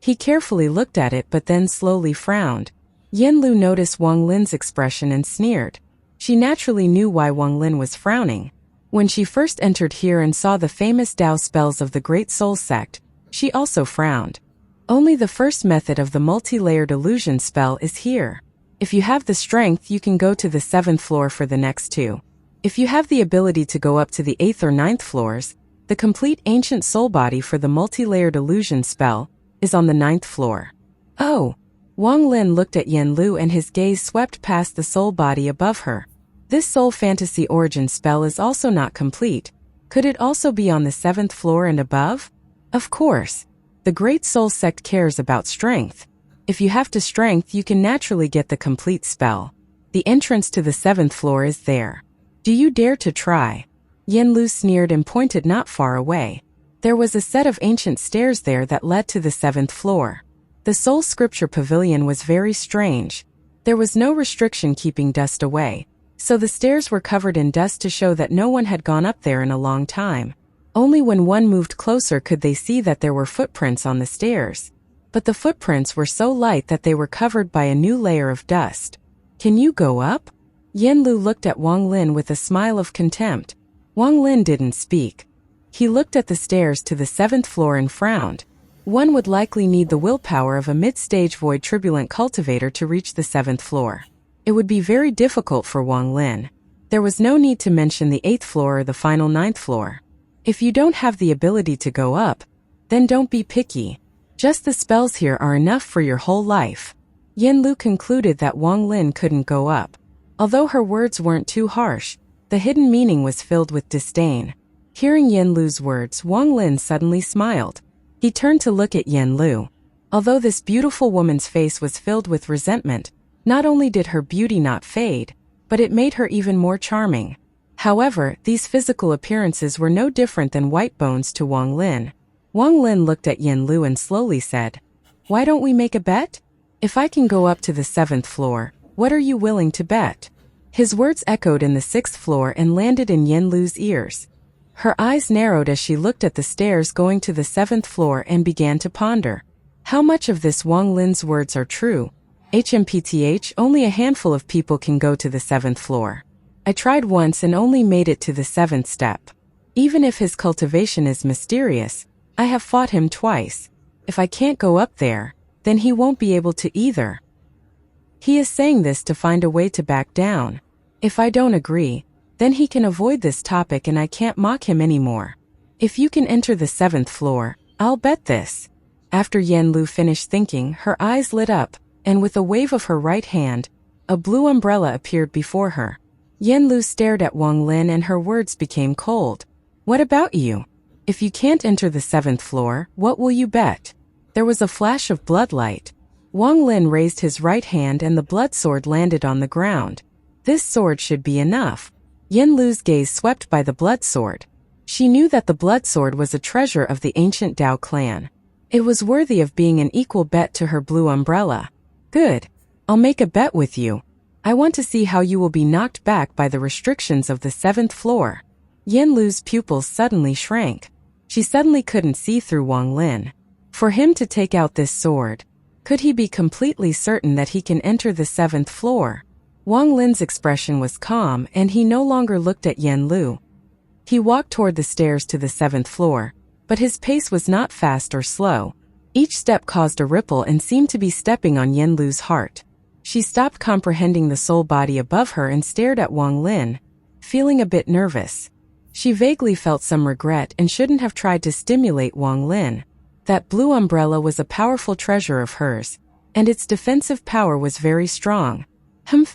He carefully looked at it but then slowly frowned. Yanlu noticed Wang Lin's expression and sneered. She naturally knew why Wang Lin was frowning. When she first entered here and saw the famous Dao spells of the Great Soul Sect, she also frowned. Only the first method of the multi-layered illusion spell is here. If you have the strength, you can go to the 7th floor for the next 2. If you have the ability to go up to the 8th or 9th floors, the complete ancient soul body for the multi-layered illusion spell is on the 9th floor. Oh! Wang Lin looked at Yanlu and his gaze swept past the soul body above her. This soul fantasy origin spell is also not complete. Could it also be on the 7th floor and above? Of course. The Great Soul Sect cares about strength. If you have to strength, you can naturally get the complete spell. The entrance to the 7th floor is there. Do you dare to try? Yanlu sneered and pointed not far away. There was a set of ancient stairs there that led to the 7th floor. The Soul Scripture Pavilion was very strange. There was no restriction keeping dust away, so the stairs were covered in dust to show that no one had gone up there in a long time. Only when one moved closer could they see that there were footprints on the stairs. But the footprints were so light that they were covered by a new layer of dust. Can you go up? Yanlu looked at Wang Lin with a smile of contempt. Wang Lin didn't speak. He looked at the stairs to the 7th floor and frowned. One would likely need the willpower of a mid-stage void turbulent cultivator to reach the 7th floor. It would be very difficult for Wang Lin. There was no need to mention the 8th floor or the final 9th floor. If you don't have the ability to go up, then don't be picky. Just the spells here are enough for your whole life. Yanlu concluded that Wang Lin couldn't go up. Although her words weren't too harsh, the hidden meaning was filled with disdain. Hearing Yanlu's words, Wang Lin suddenly smiled. He turned to look at Yanlu. Although this beautiful woman's face was filled with resentment, not only did her beauty not fade, but it made her even more charming. However, these physical appearances were no different than white bones to Wang Lin. Wang Lin looked at Yanlu and slowly said, "Why don't we make a bet? If I can go up to the 7th floor, what are you willing to bet?" His words echoed in the 6th floor and landed in Yanlu's ears. Her eyes narrowed as she looked at the stairs going to the 7th floor and began to ponder. How much of this Wang Lin's words are true? HMPTH, only a handful of people can go to the 7th floor. I tried once and only made it to the 7th step. Even if his cultivation is mysterious, I have fought him twice. If I can't go up there, then he won't be able to either. He is saying this to find a way to back down. If I don't agree, then he can avoid this topic and I can't mock him anymore. If you can enter the 7th floor, I'll bet this. After Yanlu finished thinking, her eyes lit up, and with a wave of her right hand, a blue umbrella appeared before her. Yanlu stared at Wang Lin and her words became cold. What about you? If you can't enter the 7th floor, what will you bet? There was a flash of bloodlight. Wang Lin raised his right hand and the blood sword landed on the ground. This sword should be enough. Yanlu's gaze swept by the blood sword. She knew that the blood sword was a treasure of the ancient Dao clan. It was worthy of being an equal bet to her blue umbrella. Good. I'll make a bet with you. I want to see how you will be knocked back by the restrictions of the 7th floor. Yanlu's pupils suddenly shrank. She suddenly couldn't see through Wang Lin. For him to take out this sword, could he be completely certain that he can enter the 7th floor? Wang Lin's expression was calm and he no longer looked at Yanlu. He walked toward the stairs to the 7th floor, but his pace was not fast or slow. Each step caused a ripple and seemed to be stepping on Yanlu's heart. She stopped comprehending the soul body above her and stared at Wang Lin, feeling a bit nervous. She vaguely felt some regret and shouldn't have tried to stimulate Wang Lin. That blue umbrella was a powerful treasure of hers, and its defensive power was very strong.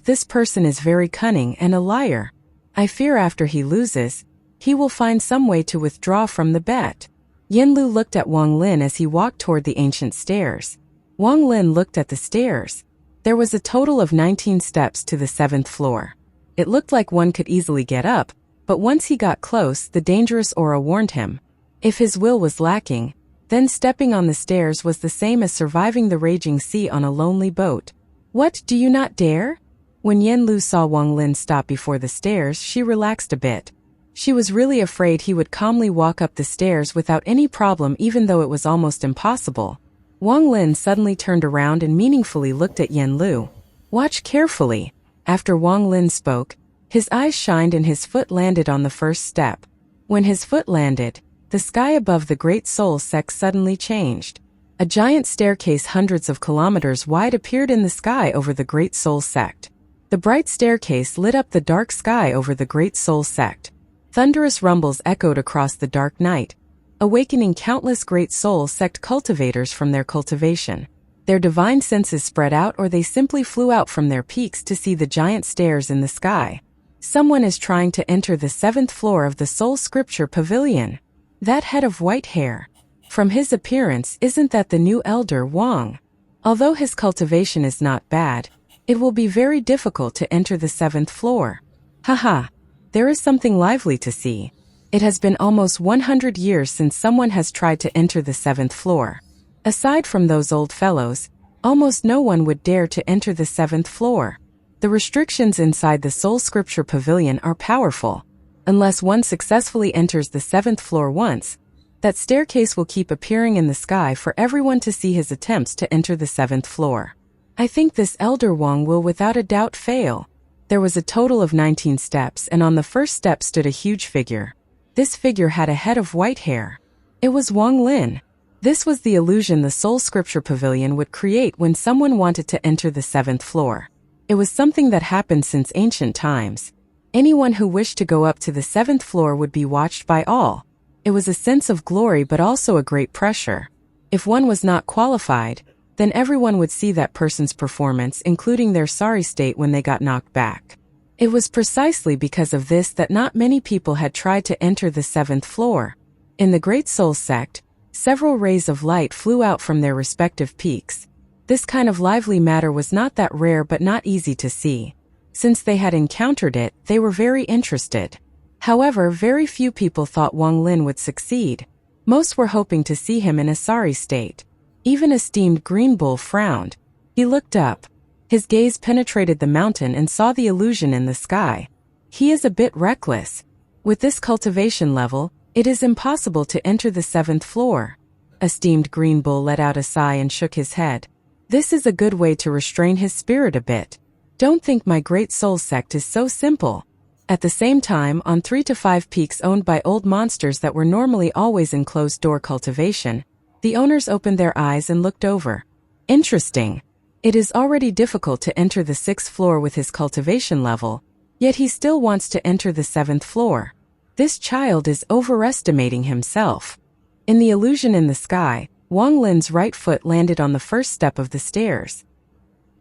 This person is very cunning and a liar. I fear after he loses, he will find some way to withdraw from the bet. Yanlu looked at Wang Lin as he walked toward the ancient stairs. Wang Lin looked at the stairs. There was a total of 19 steps to the 7th floor. It looked like one could easily get up, but once he got close, the dangerous aura warned him. If his will was lacking, then stepping on the stairs was the same as surviving the raging sea on a lonely boat. What, do you not dare? When Yanlu saw Wang Lin stop before the stairs, she relaxed a bit. She was really afraid he would calmly walk up the stairs without any problem, even though it was almost impossible. Wang Lin suddenly turned around and meaningfully looked at Yanlu. Watch carefully. After Wang Lin spoke, his eyes shined and his foot landed on the first step. When his foot landed, the sky above the Great Soul Sect suddenly changed. A giant staircase hundreds of kilometers wide appeared in the sky over the Great Soul Sect. The bright staircase lit up the dark sky over the Great Soul Sect. Thunderous rumbles echoed across the dark night, awakening countless Great Soul Sect cultivators from their cultivation. Their divine senses spread out, or they simply flew out from their peaks to see the giant stairs in the sky. Someone is trying to enter the 7th floor of the Soul Scripture Pavilion. That head of white hair. From his appearance, isn't that the new elder Wang? Although his cultivation is not bad, it will be very difficult to enter the 7th floor. Haha, there is something lively to see. It has been almost 100 years since someone has tried to enter the 7th floor. Aside from those old fellows, almost no one would dare to enter the 7th floor. The restrictions inside the Soul Scripture Pavilion are powerful. Unless one successfully enters the 7th floor once, that staircase will keep appearing in the sky for everyone to see his attempts to enter the 7th floor. I think this elder Wang will without a doubt fail. There was a total of 19 steps, and on the first step stood a huge figure. This figure had a head of white hair. It was Wang Lin. This was the illusion the Soul Scripture Pavilion would create when someone wanted to enter the 7th floor. It was something that happened since ancient times. Anyone who wished to go up to the 7th floor would be watched by all. It was a sense of glory but also a great pressure. If one was not qualified, then everyone would see that person's performance, including their sorry state when they got knocked back. It was precisely because of this that not many people had tried to enter the 7th floor. In the Great Soul Sect, several rays of light flew out from their respective peaks. This kind of lively matter was not that rare but not easy to see. Since they had encountered it, they were very interested. However, very few people thought Wang Lin would succeed. Most were hoping to see him in a sorry state. Even esteemed Green Bull frowned. He looked up. His gaze penetrated the mountain and saw the illusion in the sky. He is a bit reckless. With this cultivation level, it is impossible to enter the 7th floor. Esteemed Green Bull let out a sigh and shook his head. This is a good way to restrain his spirit a bit. Don't think my Great Soul Sect is so simple. At the same time, on 3 to 5 peaks owned by old monsters that were normally always in closed-door cultivation, the owners opened their eyes and looked over. Interesting. It is already difficult to enter the 6th floor with his cultivation level, yet he still wants to enter the 7th floor. This child is overestimating himself. In the illusion in the sky, Wang Lin's right foot landed on the first step of the stairs.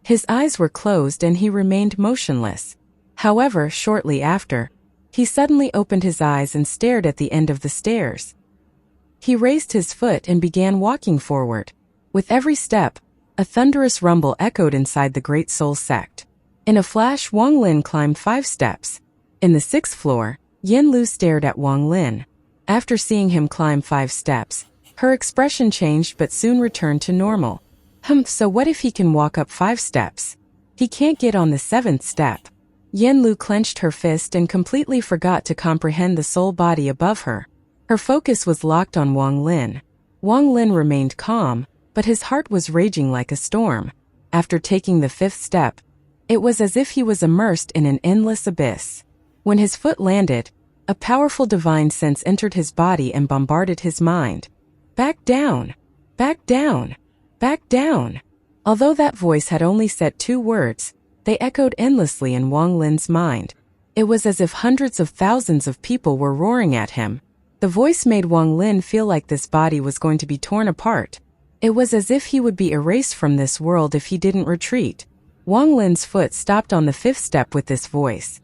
His eyes were closed and he remained motionless. However, shortly after, he suddenly opened his eyes and stared at the end of the stairs. He raised his foot and began walking forward. With every step, a thunderous rumble echoed inside the Great Soul Sect. In a flash, Wang Lin climbed 5 steps. In the 6th floor, Yanlu stared at Wang Lin. After seeing him climb 5 steps, her expression changed but soon returned to normal. So what if he can walk up 5 steps? He can't get on the 7th step. Yanlu clenched her fist and completely forgot to comprehend the soul body above her. Her focus was locked on Wang Lin. Wang Lin remained calm, but his heart was raging like a storm. After taking the 5th step, it was as if he was immersed in an endless abyss. When his foot landed, a powerful divine sense entered his body and bombarded his mind. Back down! Back down! Back down! Although that voice had only said 2 words, they echoed endlessly in Wang Lin's mind. It was as if hundreds of thousands of people were roaring at him. The voice made Wang Lin feel like this body was going to be torn apart. It was as if he would be erased from this world if he didn't retreat. Wang Lin's foot stopped on the 5th step with this voice.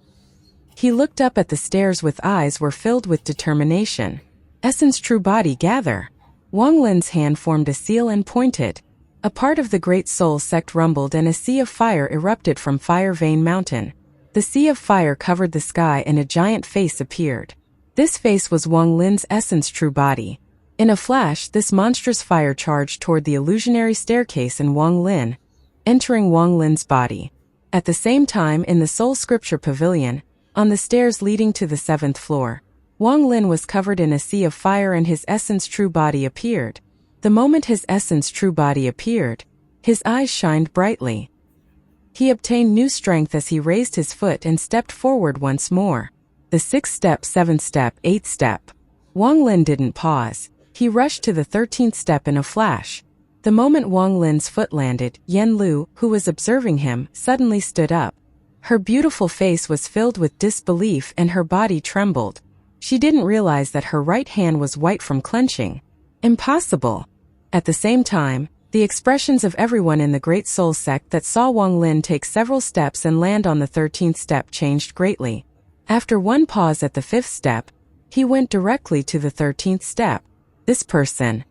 He looked up at the stairs with eyes were filled with determination. Essence true body gather. Wang Lin's hand formed a seal and pointed. A part of the Great Soul sect rumbled and a sea of fire erupted from Fire Vein Mountain. The sea of fire covered the sky and a giant face appeared. This face was Wang Lin's essence true body. In a flash, this monstrous fire charged toward the illusionary staircase in Wang Lin, entering Wang Lin's body. At the same time, in the Soul Scripture Pavilion, on the stairs leading to the 7th floor, Wang Lin was covered in a sea of fire and his essence true body appeared. The moment his essence true body appeared, his eyes shined brightly. He obtained new strength as he raised his foot and stepped forward once more. The 6th step, 7th step, 8th step. Wang Lin didn't pause. He rushed to the 13th step in a flash. The moment Wang Lin's foot landed, Yen Lu, who was observing him, suddenly stood up. Her beautiful face was filled with disbelief and her body trembled. She didn't realize that her right hand was white from clenching. Impossible. At the same time, the expressions of everyone in the Great Soul sect that saw Wang Lin take several steps and land on the 13th step changed greatly. After one pause at the 5th step, he went directly to the 13th step. This person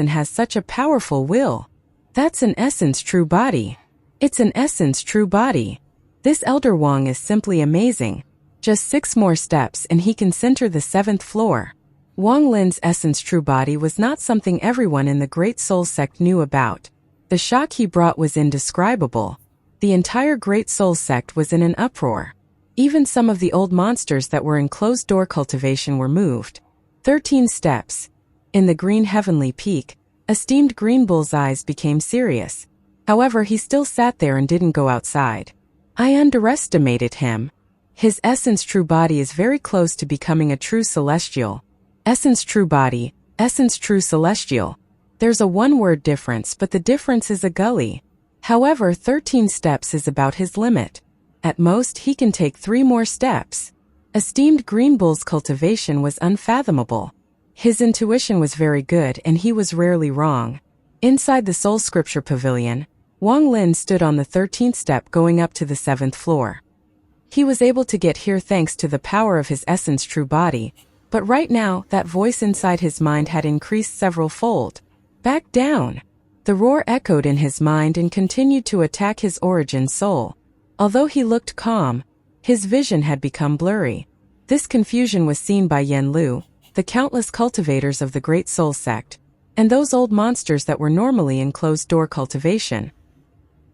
has such a powerful will. That's an essence true body. It's an essence true body. This Elder Wang is simply amazing. Just 6 more steps and he can center the 7th floor. Wang Lin's essence true body was not something everyone in the Great Soul sect knew about. The shock he brought was indescribable. The entire Great Soul sect was in an uproar. Even some of the old monsters that were in closed-door cultivation were moved. 13 steps. In the green heavenly peak, esteemed Green Bull's eyes became serious. However, he still sat there and didn't go outside. I underestimated him. His essence true body is very close to becoming a true celestial. Essence true body, essence true celestial. There's a one-word difference, but the difference is a gully. However, 13 steps is about his limit. At most, he can take 3 more steps. Esteemed Green Bull's cultivation was unfathomable. His intuition was very good and he was rarely wrong. Inside the Soul Scripture Pavilion, Wang Lin stood on the 13th step going up to the 7th floor. He was able to get here thanks to the power of his essence true body, but right now, that voice inside his mind had increased several-fold. Back down! The roar echoed in his mind and continued to attack his origin soul. Although he looked calm, his vision had become blurry. This confusion was seen by Yen Lu, the countless cultivators of the Great Soul sect, and those old monsters that were normally in closed-door cultivation.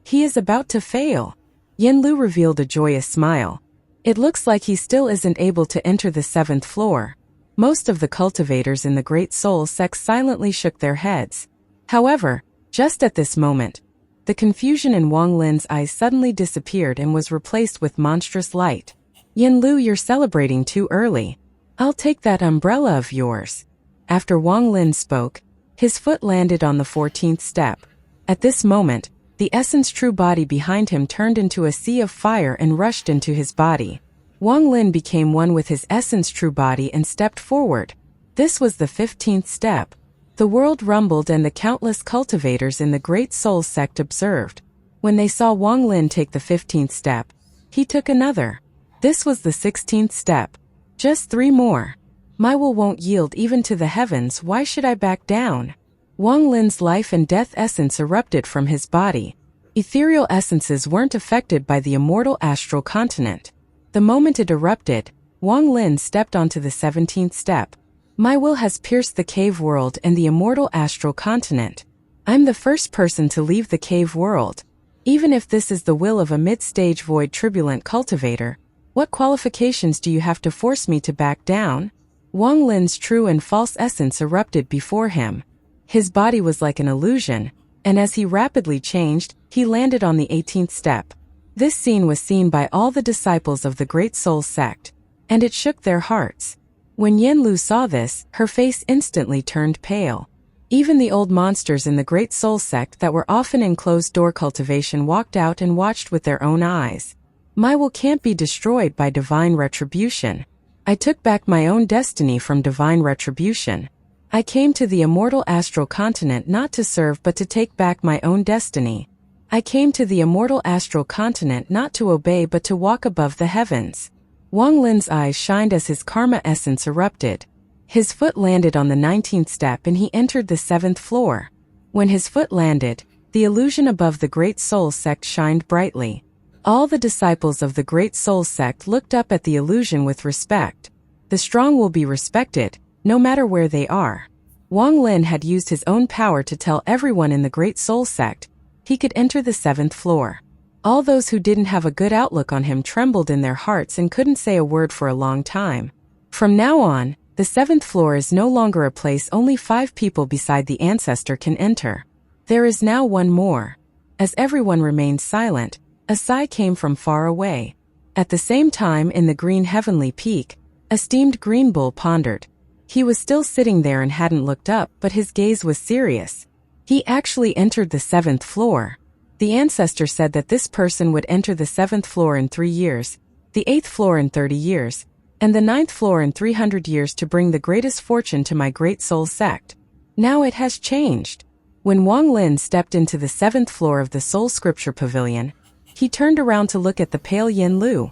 He is about to fail. Yen Lu revealed a joyous smile. It looks like he still isn't able to enter the 7th floor. Most of the cultivators in the Great Soul sect silently shook their heads. However, just at this moment, the confusion in Wang Lin's eyes suddenly disappeared and was replaced with monstrous light. Yen Lu, you're celebrating too early. I'll take that umbrella of yours. After Wang Lin spoke, his foot landed on the 14th step. At this moment, the essence true body behind him turned into a sea of fire and rushed into his body. Wang Lin became one with his essence true body and stepped forward. This was the 15th step. The world rumbled and the countless cultivators in the Great Soul sect observed. When they saw Wang Lin take the 15th step, he took another. This was the 16th step. Just 3 more. My will won't yield even to the heavens. Why should I back down? Wang Lin's life and death essence erupted from his body. Ethereal essences weren't affected by the immortal astral continent. The moment it erupted, Wang Lin stepped onto the 17th step. My will has pierced the cave world and the immortal astral continent. I'm the first person to leave the cave world. Even if this is the will of a mid-stage void turbulent cultivator, what qualifications do you have to force me to back down? Wang Lin's true and false essence erupted before him. His body was like an illusion, and as he rapidly changed, he landed on the 18th step. This scene was seen by all the disciples of the Great Soul sect, and it shook their hearts. When Yen Lu saw this, her face instantly turned pale. Even the old monsters in the Great Soul sect that were often in closed-door cultivation walked out and watched with their own eyes. My will can't be destroyed by divine retribution. I took back my own destiny from divine retribution. I came to the immortal astral continent not to serve but to take back my own destiny. I came to the immortal astral continent not to obey but to walk above the heavens. Wang Lin's eyes shined as his karma essence erupted. His foot landed on the 19th step and he entered the 7th floor. When his foot landed, the illusion above the Great Soul Sect shined brightly. All the disciples of the Great Soul Sect looked up at the illusion with respect. The strong will be respected, no matter where they are. Wang Lin had used his own power to tell everyone in the Great Soul Sect he could enter the 7th floor. All those who didn't have a good outlook on him trembled in their hearts and couldn't say a word for a long time. From now on, the 7th floor is no longer a place only 5 people beside the ancestor can enter. There is now one more. As everyone remained silent, a sigh came from far away. At the same time in the green heavenly peak, a steamed green bull pondered. He was still sitting there and hadn't looked up, but his gaze was serious. He actually entered the 7th floor. The ancestor said that this person would enter the 7th floor in 3 years, the 8th floor in 30 years, and the 9th floor in 300 years to bring the greatest fortune to my Great Soul Sect. Now it has changed. When Wang Lin stepped into the 7th floor of the Soul Scripture Pavilion, he turned around to look at the pale Yin Lu.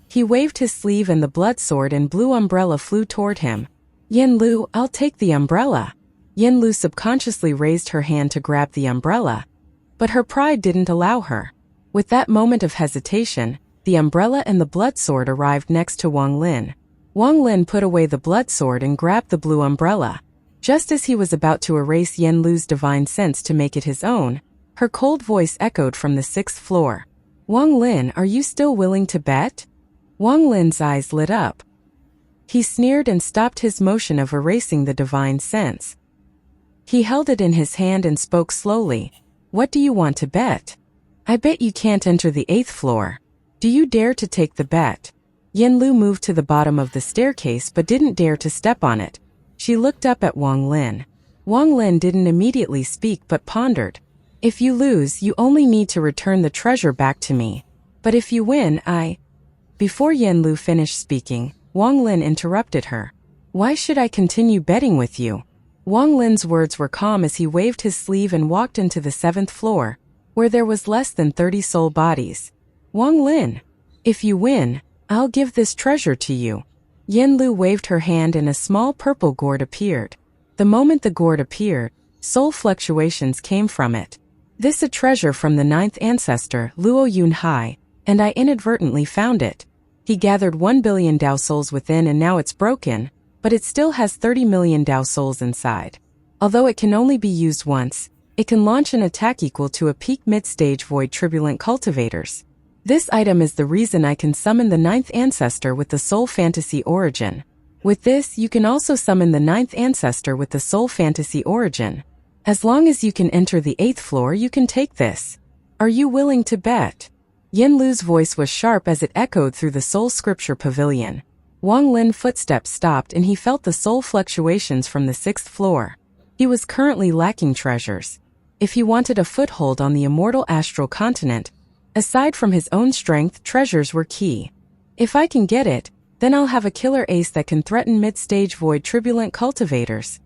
He waved his sleeve and the blood sword and blue umbrella flew toward him. Yin Lu, I'll take the umbrella. Yin Lu subconsciously raised her hand to grab the umbrella, but her pride didn't allow her. With that moment of hesitation, the umbrella and the blood sword arrived next to Wang Lin. Wang Lin put away the blood sword and grabbed the blue umbrella. Just as he was about to erase Yin Lu's divine sense to make it his own, her cold voice echoed from the 6th floor. Wang Lin, are you still willing to bet? Wang Lin's eyes lit up. He sneered and stopped his motion of erasing the divine sense. He held it in his hand and spoke slowly. What do you want to bet? I bet you can't enter the 8th floor. Do you dare to take the bet? Yin Lu moved to the bottom of the staircase but didn't dare to step on it. She looked up at Wang Lin. Wang Lin didn't immediately speak but pondered. If you lose, you only need to return the treasure back to me. But if you win, Before Yin Lu finished speaking, Wang Lin interrupted her. Why should I continue betting with you? Wang Lin's words were calm as he waved his sleeve and walked into the 7th floor, where there was less than 30 soul bodies. Wang Lin, if you win, I'll give this treasure to you. Yin Lu waved her hand and a small purple gourd appeared. The moment the gourd appeared, soul fluctuations came from it. This a treasure from the 9th ancestor, Luo Yunhai, and I inadvertently found it. He gathered 1 billion Dao souls within and now it's broken, but it still has 30 million Dao souls inside. Although it can only be used once, it can launch an attack equal to a peak mid-stage void turbulent cultivators. This item is the reason I can summon the 9th ancestor with the soul fantasy origin. With this, you can also summon the 9th ancestor with the soul fantasy origin. As long as you can enter the 8th floor, you can take this. Are you willing to bet? Yin Lu's voice was sharp as it echoed through the Soul Scripture Pavilion. Wang Lin's footsteps stopped and he felt the soul fluctuations from the 6th floor. He was currently lacking treasures. If he wanted a foothold on the immortal astral continent, aside from his own strength, treasures were key. If I can get it, then I'll have a killer ace that can threaten mid-stage void turbulent cultivators.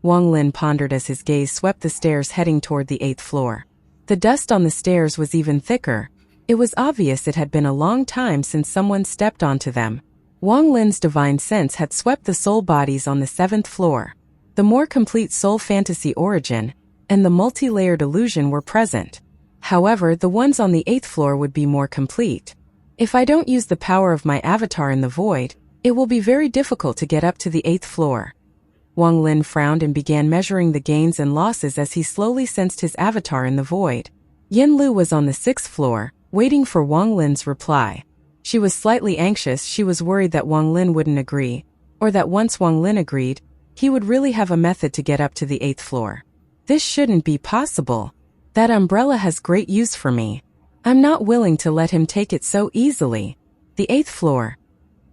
Wang Lin pondered as his gaze swept the stairs heading toward the 8th floor. The dust on the stairs was even thicker. It was obvious it had been a long time since someone stepped onto them. Wang Lin's divine sense had swept the soul bodies on the 7th floor. The more complete soul fantasy origin and the multi-layered illusion were present. However, the ones on the 8th floor would be more complete. If I don't use the power of my avatar in the void, it will be very difficult to get up to the 8th floor. Wang Lin frowned and began measuring the gains and losses as he slowly sensed his avatar in the void. Yin Lu was on the 6th floor, waiting for Wang Lin's reply. She was slightly anxious. She was worried that Wang Lin wouldn't agree, or that once Wang Lin agreed, he would really have a method to get up to the 8th floor. This shouldn't be possible. That umbrella has great use for me. I'm not willing to let him take it so easily. The 8th floor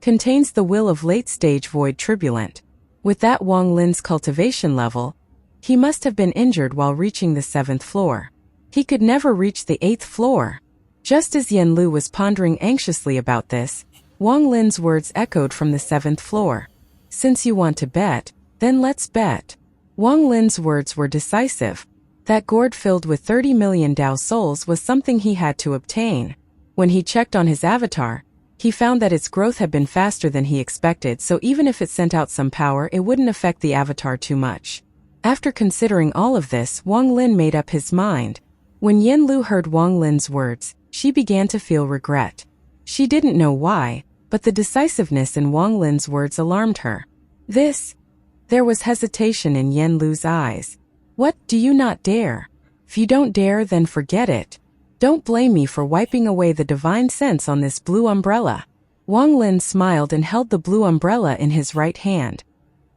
contains the will of late-stage void turbulent. With that Wang Lin's cultivation level, he must have been injured while reaching the 7th floor. He could never reach the 8th floor. Just as Yin Lu was pondering anxiously about this, Wang Lin's words echoed from the 7th floor. Since you want to bet, then let's bet. Wang Lin's words were decisive. That gourd filled with 30 million Dao souls was something he had to obtain. When he checked on his avatar, He found that its growth had been faster than he expected, so even if it sent out some power, it wouldn't affect the avatar too much. After considering all of this, Wang Lin made up his mind. When Yen Lu heard Wang Lin's words, she began to feel regret. She didn't know why, but the decisiveness in Wang Lin's words alarmed her. There was hesitation in Yen Lu's eyes. What, do you not dare? If you don't dare, then forget it. Don't blame me for wiping away the divine sense on this blue umbrella. Wang Lin smiled and held the blue umbrella in his right hand.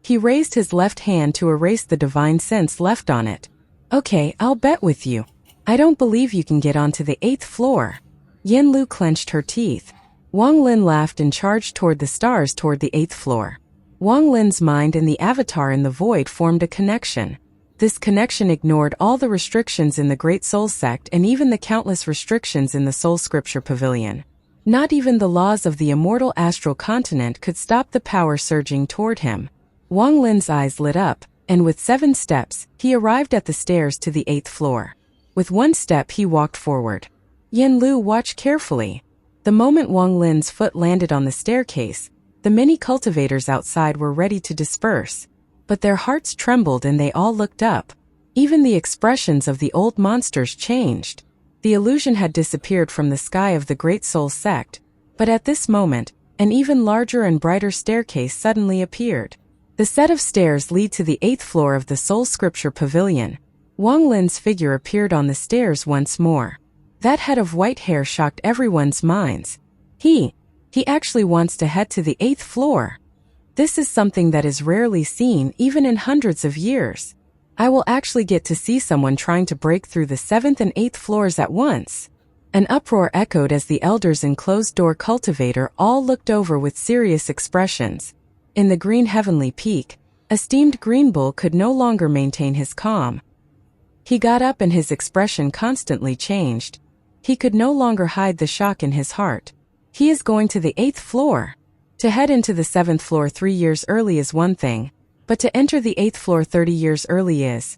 He raised his left hand to erase the divine sense left on it. Okay, I'll bet with you. I don't believe you can get onto the 8th floor. Yen Lu clenched her teeth. Wang Lin laughed and charged toward the stars toward the 8th floor. Wang Lin's mind and the avatar in the void formed a connection. This connection ignored all the restrictions in the Great Soul Sect and even the countless restrictions in the Soul Scripture Pavilion. Not even the laws of the immortal astral continent could stop the power surging toward him. Wang Lin's eyes lit up, and with 7 steps, he arrived at the stairs to the 8th floor. With 1 step he walked forward. Yen Lu watched carefully. The moment Wang Lin's foot landed on the staircase, the many cultivators outside were ready to disperse. But their hearts trembled and they all looked up. Even the expressions of the old monsters changed. The illusion had disappeared from the sky of the Great Soul Sect, but at this moment, an even larger and brighter staircase suddenly appeared. The set of stairs lead to the 8th floor of the Soul Scripture Pavilion. Wang Lin's figure appeared on the stairs once more. That head of white hair shocked everyone's minds. He actually wants to head to the 8th floor. This is something that is rarely seen even in hundreds of years. I will actually get to see someone trying to break through the 7th and 8th floors at once. An uproar echoed as the elders and closed-door cultivator all looked over with serious expressions. In the green heavenly peak, esteemed Green Bull could no longer maintain his calm. He got up and his expression constantly changed. He could no longer hide the shock in his heart. He is going to the 8th floor. To head into the 7th floor 3 years early is one thing, but to enter the 8th floor 30 years early is.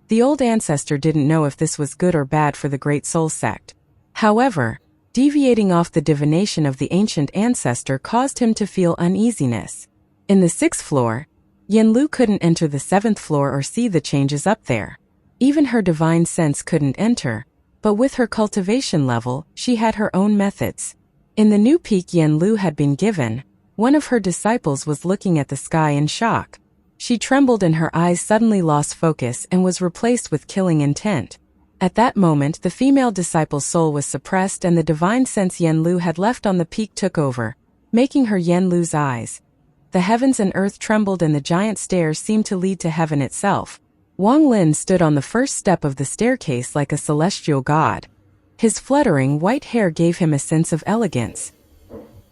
The old ancestor didn't know if this was good or bad for the Great Soul Sect. However, deviating off the divination of the ancient ancestor caused him to feel uneasiness. In the 6th floor, Yen Lu couldn't enter the 7th floor or see the changes up there. Even her divine sense couldn't enter, but with her cultivation level, she had her own methods. In the new peak Yen Lu had been given, one of her disciples was looking at the sky in shock. She trembled and her eyes suddenly lost focus and was replaced with killing intent. At that moment, the female disciple's soul was suppressed and the divine sense Yen Lu had left on the peak took over, making her Yen Lu's eyes. The heavens and earth trembled and the giant stairs seemed to lead to heaven itself. Wang Lin stood on the first step of the staircase like a celestial god. His fluttering white hair gave him a sense of elegance.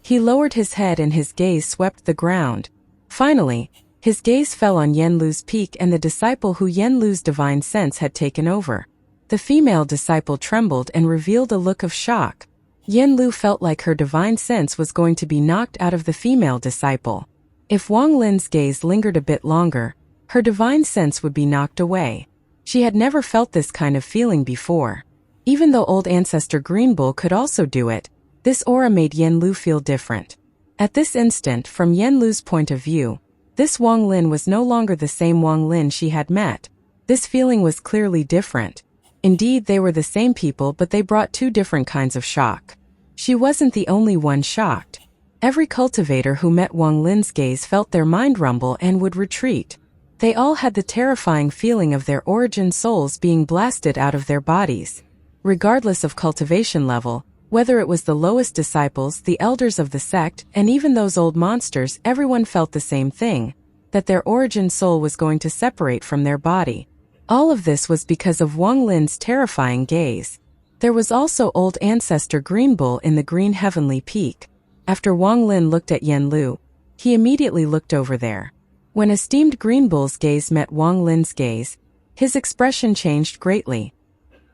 He lowered his head and his gaze swept the ground. Finally, his gaze fell on Yen Lu's peak and the disciple who Yen Lu's divine sense had taken over. The female disciple trembled and revealed a look of shock. Yen Lu felt like her divine sense was going to be knocked out of the female disciple. If Wang Lin's gaze lingered a bit longer, her divine sense would be knocked away. She had never felt this kind of feeling before. Even though old ancestor Green Bull could also do it, this aura made Yen Lu feel different. At this instant, from Yen Lu's point of view, this Wang Lin was no longer the same Wang Lin she had met. This feeling was clearly different. Indeed, they were the same people, but they brought 2 different kinds of shock. She wasn't the only one shocked. Every cultivator who met Wang Lin's gaze felt their mind rumble and would retreat. They all had the terrifying feeling of their origin souls being blasted out of their bodies. Regardless of cultivation level, whether it was the lowest disciples, the elders of the sect, and even those old monsters, everyone felt the same thing, that their origin soul was going to separate from their body. All of this was because of Wang Lin's terrifying gaze. There was also old ancestor Green Bull in the green heavenly peak. After Wang Lin looked at Yen Lu, he immediately looked over there. When esteemed Green Bull's gaze met Wang Lin's gaze, his expression changed greatly.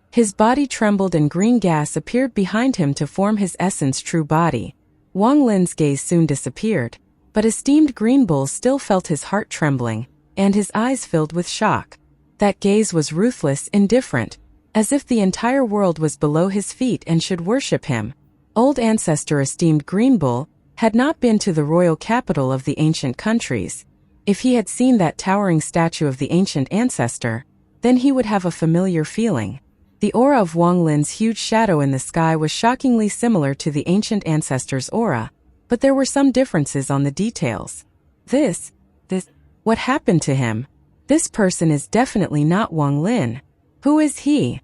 His body trembled and green gas appeared behind him to form his essence true body. Wang Lin's gaze soon disappeared, but esteemed Green Bull still felt his heart trembling, and his eyes filled with shock. That gaze was ruthless, indifferent, as if the entire world was below his feet and should worship him. Old ancestor esteemed Greenbull had not been to the royal capital of the ancient countries. If he had seen that towering statue of the ancient ancestor, then he would have a familiar feeling. The aura of Wang Lin's huge shadow in the sky was shockingly similar to the ancient ancestor's aura, but there were some differences on the details. What happened to him? This person is definitely not Wang Lin. Who is he?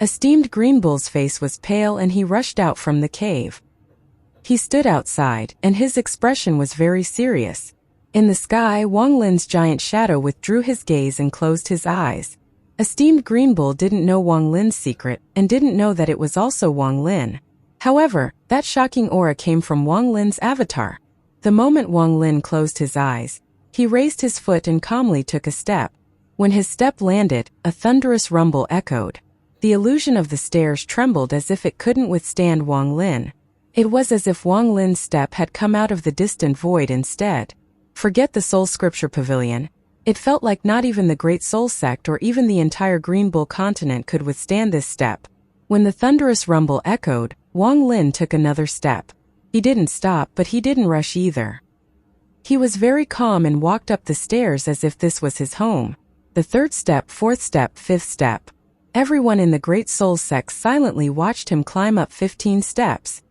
Esteemed Greenbull's face was pale and he rushed out from the cave. He stood outside, and his expression was very serious. In the sky, Wang Lin's giant shadow withdrew his gaze and closed his eyes. Esteemed Greenbull didn't know Wang Lin's secret and didn't know that it was also Wang Lin. However, that shocking aura came from Wang Lin's avatar. The moment Wang Lin closed his eyes, he raised his foot and calmly took a step. When his step landed, a thunderous rumble echoed. The illusion of the stairs trembled as if it couldn't withstand Wang Lin. It was as if Wang Lin's step had come out of the distant void instead. Forget the Soul Scripture Pavilion. It felt like not even the Great Soul Sect or even the entire Greenbull continent could withstand this step. When the thunderous rumble echoed, Wang Lin took another step. He didn't stop, but he didn't rush either. He was very calm and walked up the stairs as if this was his home. The third step, fourth step, fifth step. Everyone in the Great Soul Sect silently watched him climb up 15 steps.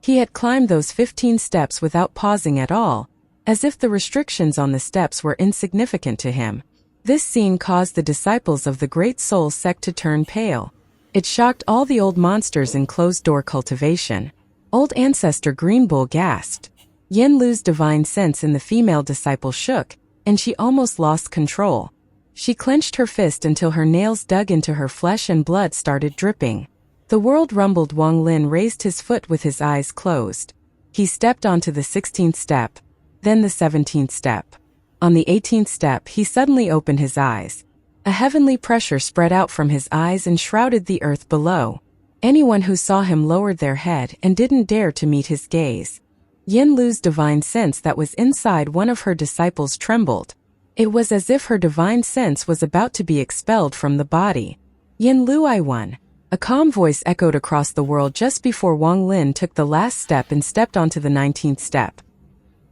He had climbed those 15 steps without pausing at all, as if the restrictions on the steps were insignificant to him. This scene caused the disciples of the Great Soul Sect to turn pale. It shocked all the old monsters in closed-door cultivation. Old ancestor Greenbull gasped. Yin Lu's divine sense in the female disciple shook, and she almost lost control. She clenched her fist until her nails dug into her flesh and blood started dripping. The world rumbled. Wang Lin raised his foot with his eyes closed. He stepped onto the 16th step, then the 17th step. On the 18th step, he suddenly opened his eyes. A heavenly pressure spread out from his eyes and shrouded the earth below. Anyone who saw him lowered their head and didn't dare to meet his gaze. Yin Lu's divine sense that was inside one of her disciples trembled. It was as if her divine sense was about to be expelled from the body. Yin Lu, I won. A calm voice echoed across the world just before Wang Lin took the last step and stepped onto the 19th step.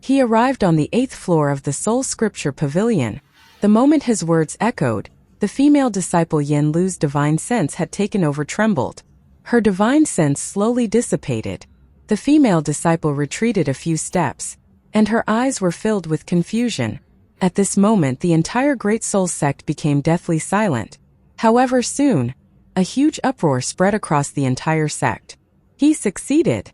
He arrived on the 8th floor of the Soul Scripture Pavilion. The moment his words echoed, the female disciple Yin Lu's divine sense had taken over trembled. Her divine sense slowly dissipated. The female disciple retreated a few steps, and her eyes were filled with confusion. At this moment, the entire Great Soul Sect became deathly silent. However, soon, a huge uproar spread across the entire sect. He succeeded.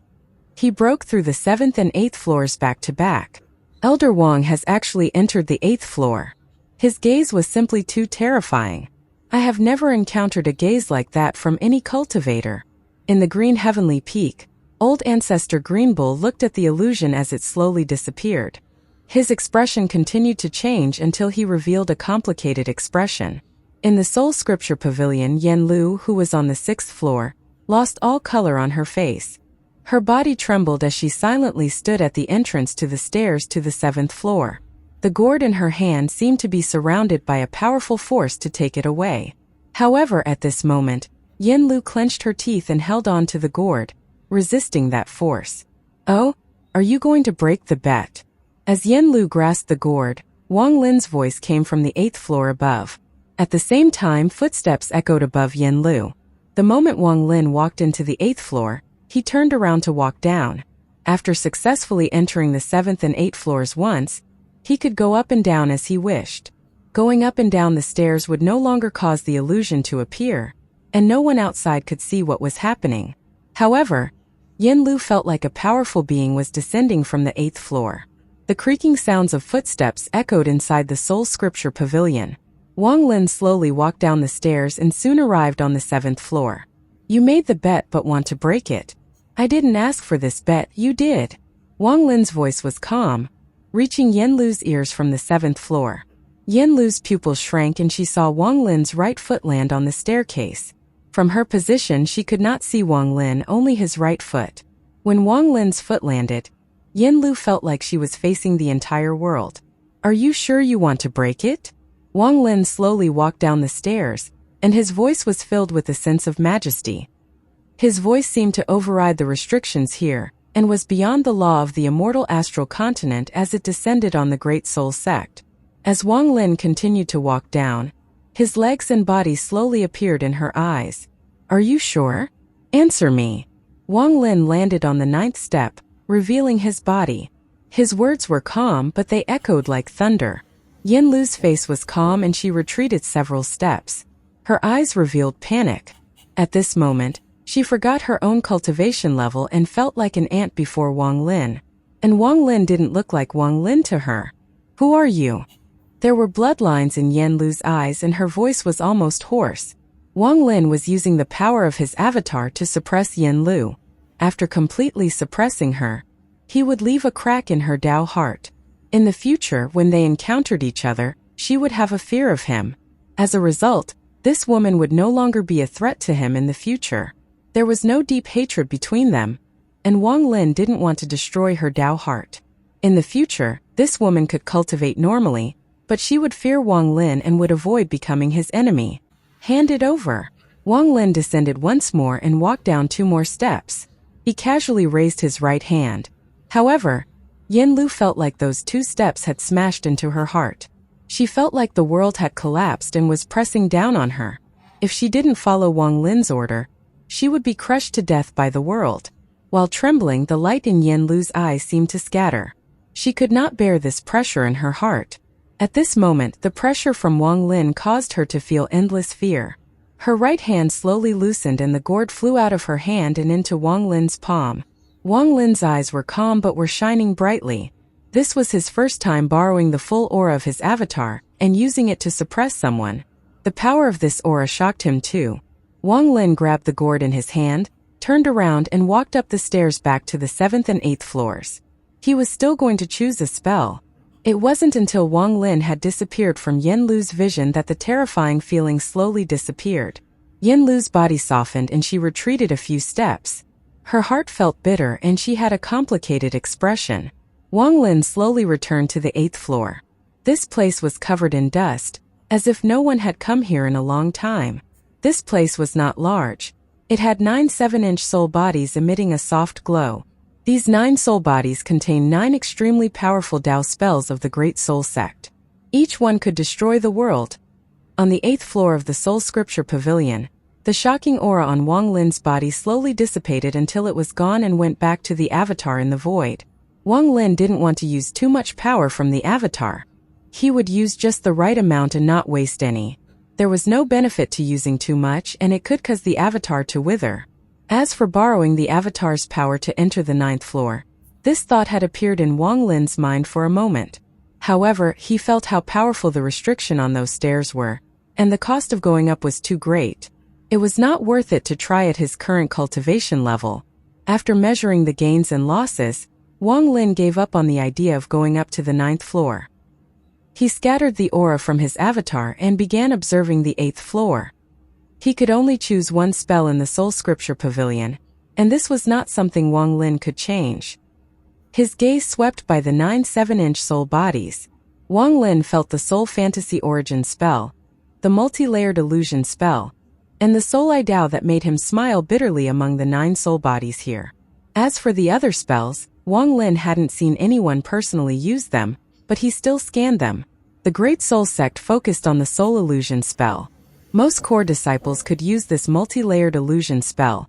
He broke through the 7th and 8th floors back to back. Elder Wang has actually entered the 8th floor. His gaze was simply too terrifying. I have never encountered a gaze like that from any cultivator. In the green heavenly peak, old ancestor Greenbull looked at the illusion as it slowly disappeared. His expression continued to change until he revealed a complicated expression. In the Soul Scripture Pavilion, Yin Lu, who was on the 6th floor, lost all color on her face. Her body trembled as she silently stood at the entrance to the stairs to the 7th floor. The gourd in her hand seemed to be surrounded by a powerful force to take it away. However, at this moment, Yin Lu clenched her teeth and held on to the gourd, resisting that force. Oh, are you going to break the bet? As Yin Lu grasped the gourd, Wang Lin's voice came from the 8th floor above. At the same time, footsteps echoed above Yin Lu. The moment Wang Lin walked into the 8th floor, he turned around to walk down. After successfully entering the 7th and 8th floors once, he could go up and down as he wished. Going up and down the stairs would no longer cause the illusion to appear, and no one outside could see what was happening. However, Yin Lu felt like a powerful being was descending from the 8th floor. The creaking sounds of footsteps echoed inside the Soul Scripture Pavilion. Wang Lin slowly walked down the stairs and soon arrived on the 7th floor. You made the bet but want to break it. I didn't ask for this bet, you did. Wang Lin's voice was calm, reaching Yin Lu's ears from the 7th floor. Yin Lu's pupils shrank and she saw Wang Lin's right foot land on the staircase. From her position, she could not see Wang Lin, only his right foot. When Wang Lin's foot landed, Yin Lu felt like she was facing the entire world. Are you sure you want to break it? Wang Lin slowly walked down the stairs, and his voice was filled with a sense of majesty. His voice seemed to override the restrictions here, and was beyond the law of the immortal astral continent as it descended on the Great Soul Sect. As Wang Lin continued to walk down, his legs and body slowly appeared in her eyes. Are you sure? Answer me. Wang Lin landed on the 9th step, revealing his body. His words were calm, but they echoed like thunder. Yin Lu's face was calm and she retreated several steps. Her eyes revealed panic. At this moment, she forgot her own cultivation level and felt like an ant before Wang Lin. And Wang Lin didn't look like Wang Lin to her. Who are you? There were bloodlines in Yin Lu's eyes and her voice was almost hoarse. Wang Lin was using the power of his avatar to suppress Yin Lu. After completely suppressing her, he would leave a crack in her Dao heart. In the future, when they encountered each other, she would have a fear of him. As a result, this woman would no longer be a threat to him in the future. There was no deep hatred between them, and Wang Lin didn't want to destroy her Dao heart. In the future, this woman could cultivate normally, but she would fear Wang Lin and would avoid becoming his enemy. Hand it over. Wang Lin descended once more and walked down 2 more steps. He casually raised his right hand. However, Yin Lu felt like those 2 steps had smashed into her heart. She felt like the world had collapsed and was pressing down on her. If she didn't follow Wang Lin's order, she would be crushed to death by the world. While trembling, the light in Yin Lu's eyes seemed to scatter. She could not bear this pressure in her heart. At this moment, the pressure from Wang Lin caused her to feel endless fear. Her right hand slowly loosened and the gourd flew out of her hand and into Wang Lin's palm. Wang Lin's eyes were calm but were shining brightly. This was his first time borrowing the full aura of his avatar and using it to suppress someone. The power of this aura shocked him too. Wang Lin grabbed the gourd in his hand, turned around and walked up the stairs back to the 7th and 8th floors. He was still going to choose a spell. It wasn't until Wang Lin had disappeared from Yin Lu's vision that the terrifying feeling slowly disappeared. Yin Lu's body softened and she retreated a few steps. Her heart felt bitter and she had a complicated expression. Wang Lin slowly returned to the 8th floor. This place was covered in dust, as if no one had come here in a long time. This place was not large. It had 9 7-inch soul bodies emitting a soft glow. These 9 soul bodies contained 9 extremely powerful Dao spells of the Great Soul Sect. Each one could destroy the world. On the 8th floor of the Soul Scripture Pavilion, the shocking aura on Wang Lin's body slowly dissipated until it was gone and went back to the avatar in the void. Wang Lin didn't want to use too much power from the avatar. He would use just the right amount and not waste any. There was no benefit to using too much and it could cause the avatar to wither. As for borrowing the avatar's power to enter the 9th floor, this thought had appeared in Wang Lin's mind for a moment. However, he felt how powerful the restriction on those stairs were, and the cost of going up was too great. It was not worth it to try at his current cultivation level. After measuring the gains and losses, Wang Lin gave up on the idea of going up to the 9th floor. He scattered the aura from his avatar and began observing the 8th floor. He could only choose one spell in the Soul Scripture Pavilion, and this was not something Wang Lin could change. His gaze swept by the 9 7-inch soul bodies. Wang Lin felt the Soul Fantasy Origin spell, the multi-layered illusion spell, and the Soul Idao that made him smile bitterly among the 9 soul bodies here. As for the other spells, Wang Lin hadn't seen anyone personally use them, but he still scanned them. The Great Soul Sect focused on the Soul Illusion spell. Most core disciples could use this multi-layered illusion spell,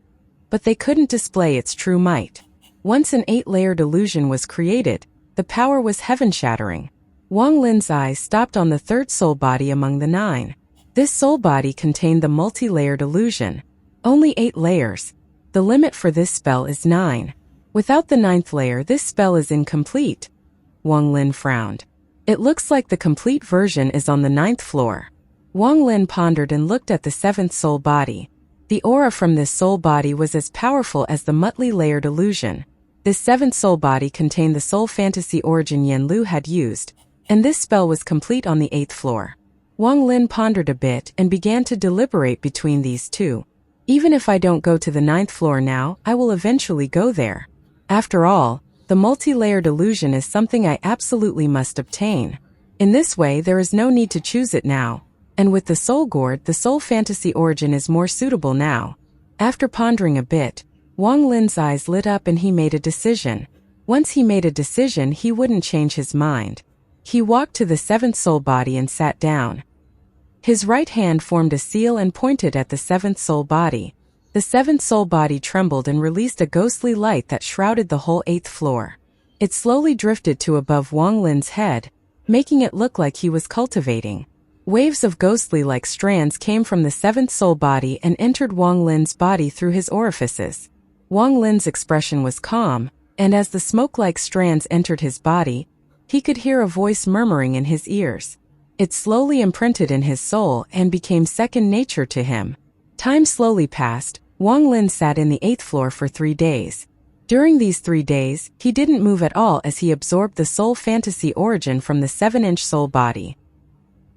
but they couldn't display its true might. Once an 8-layered illusion was created, the power was heaven-shattering. Wang Lin's eyes stopped on the 3rd soul body among the 9. This soul body contained the multi-layered illusion. Only 8 layers. The limit for this spell is 9. Without the 9th layer, this spell is incomplete. Wang Lin frowned. It looks like the complete version is on the 9th floor. Wang Lin pondered and looked at the 7th soul body. The aura from this soul body was as powerful as the multi-layered illusion. This 7th soul body contained the Soul Fantasy Origin Yin Lu had used, and this spell was complete on the 8th floor. Wang Lin pondered a bit and began to deliberate between these two. Even if I don't go to the 9th floor now, I will eventually go there. After all, the multi-layered illusion is something I absolutely must obtain. In this way, there is no need to choose it now. And with the Soul Gourd, the Soul Fantasy Origin is more suitable now. After pondering a bit, Wang Lin's eyes lit up and he made a decision. Once he made a decision, he wouldn't change his mind. He walked to the seventh soul body and sat down. His right hand formed a seal and pointed at the seventh soul body. The seventh soul body trembled and released a ghostly light that shrouded the whole 8th floor. It slowly drifted to above Wang Lin's head, making it look like he was cultivating. Waves of ghostly-like strands came from the 7th soul body and entered Wang Lin's body through his orifices. Wang Lin's expression was calm, and as the smoke-like strands entered his body, he could hear a voice murmuring in his ears. It slowly imprinted in his soul and became second nature to him. Time slowly passed. Wang Lin sat in the 8th floor for 3 days. During these 3 days, he didn't move at all as he absorbed the soul fantasy origin from the 7-inch soul body.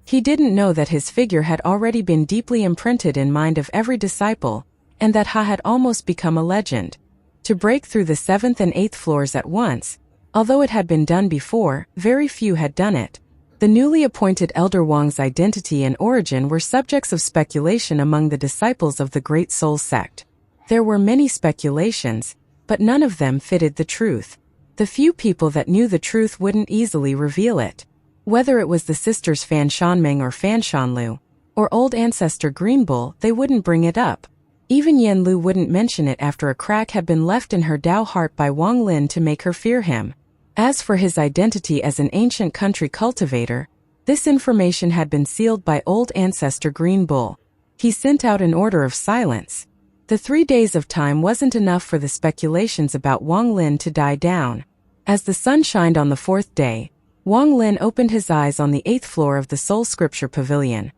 He didn't know that his figure had already been deeply imprinted in mind of every disciple, and that Ha had almost become a legend. To break through the 7th and 8th floors at once, although it had been done before, very few had done it. The newly appointed Elder Wang's identity and origin were subjects of speculation among the disciples of the Great Soul sect. There were many speculations, but none of them fitted the truth. The few people that knew the truth wouldn't easily reveal it. Whether it was the sisters Fan Shanmeng or Fan Shanlu, or old ancestor Green Bull, they wouldn't bring it up. Even Yan Lu wouldn't mention it after a crack had been left in her Dao heart by Wang Lin to make her fear him. As for his identity as an ancient country cultivator, this information had been sealed by old ancestor Green Bull. He sent out an order of silence. The 3 days of time wasn't enough for the speculations about Wang Lin to die down. As the sun shined on the 4th day, Wang Lin opened his eyes on the 8th floor of the Soul Scripture Pavilion.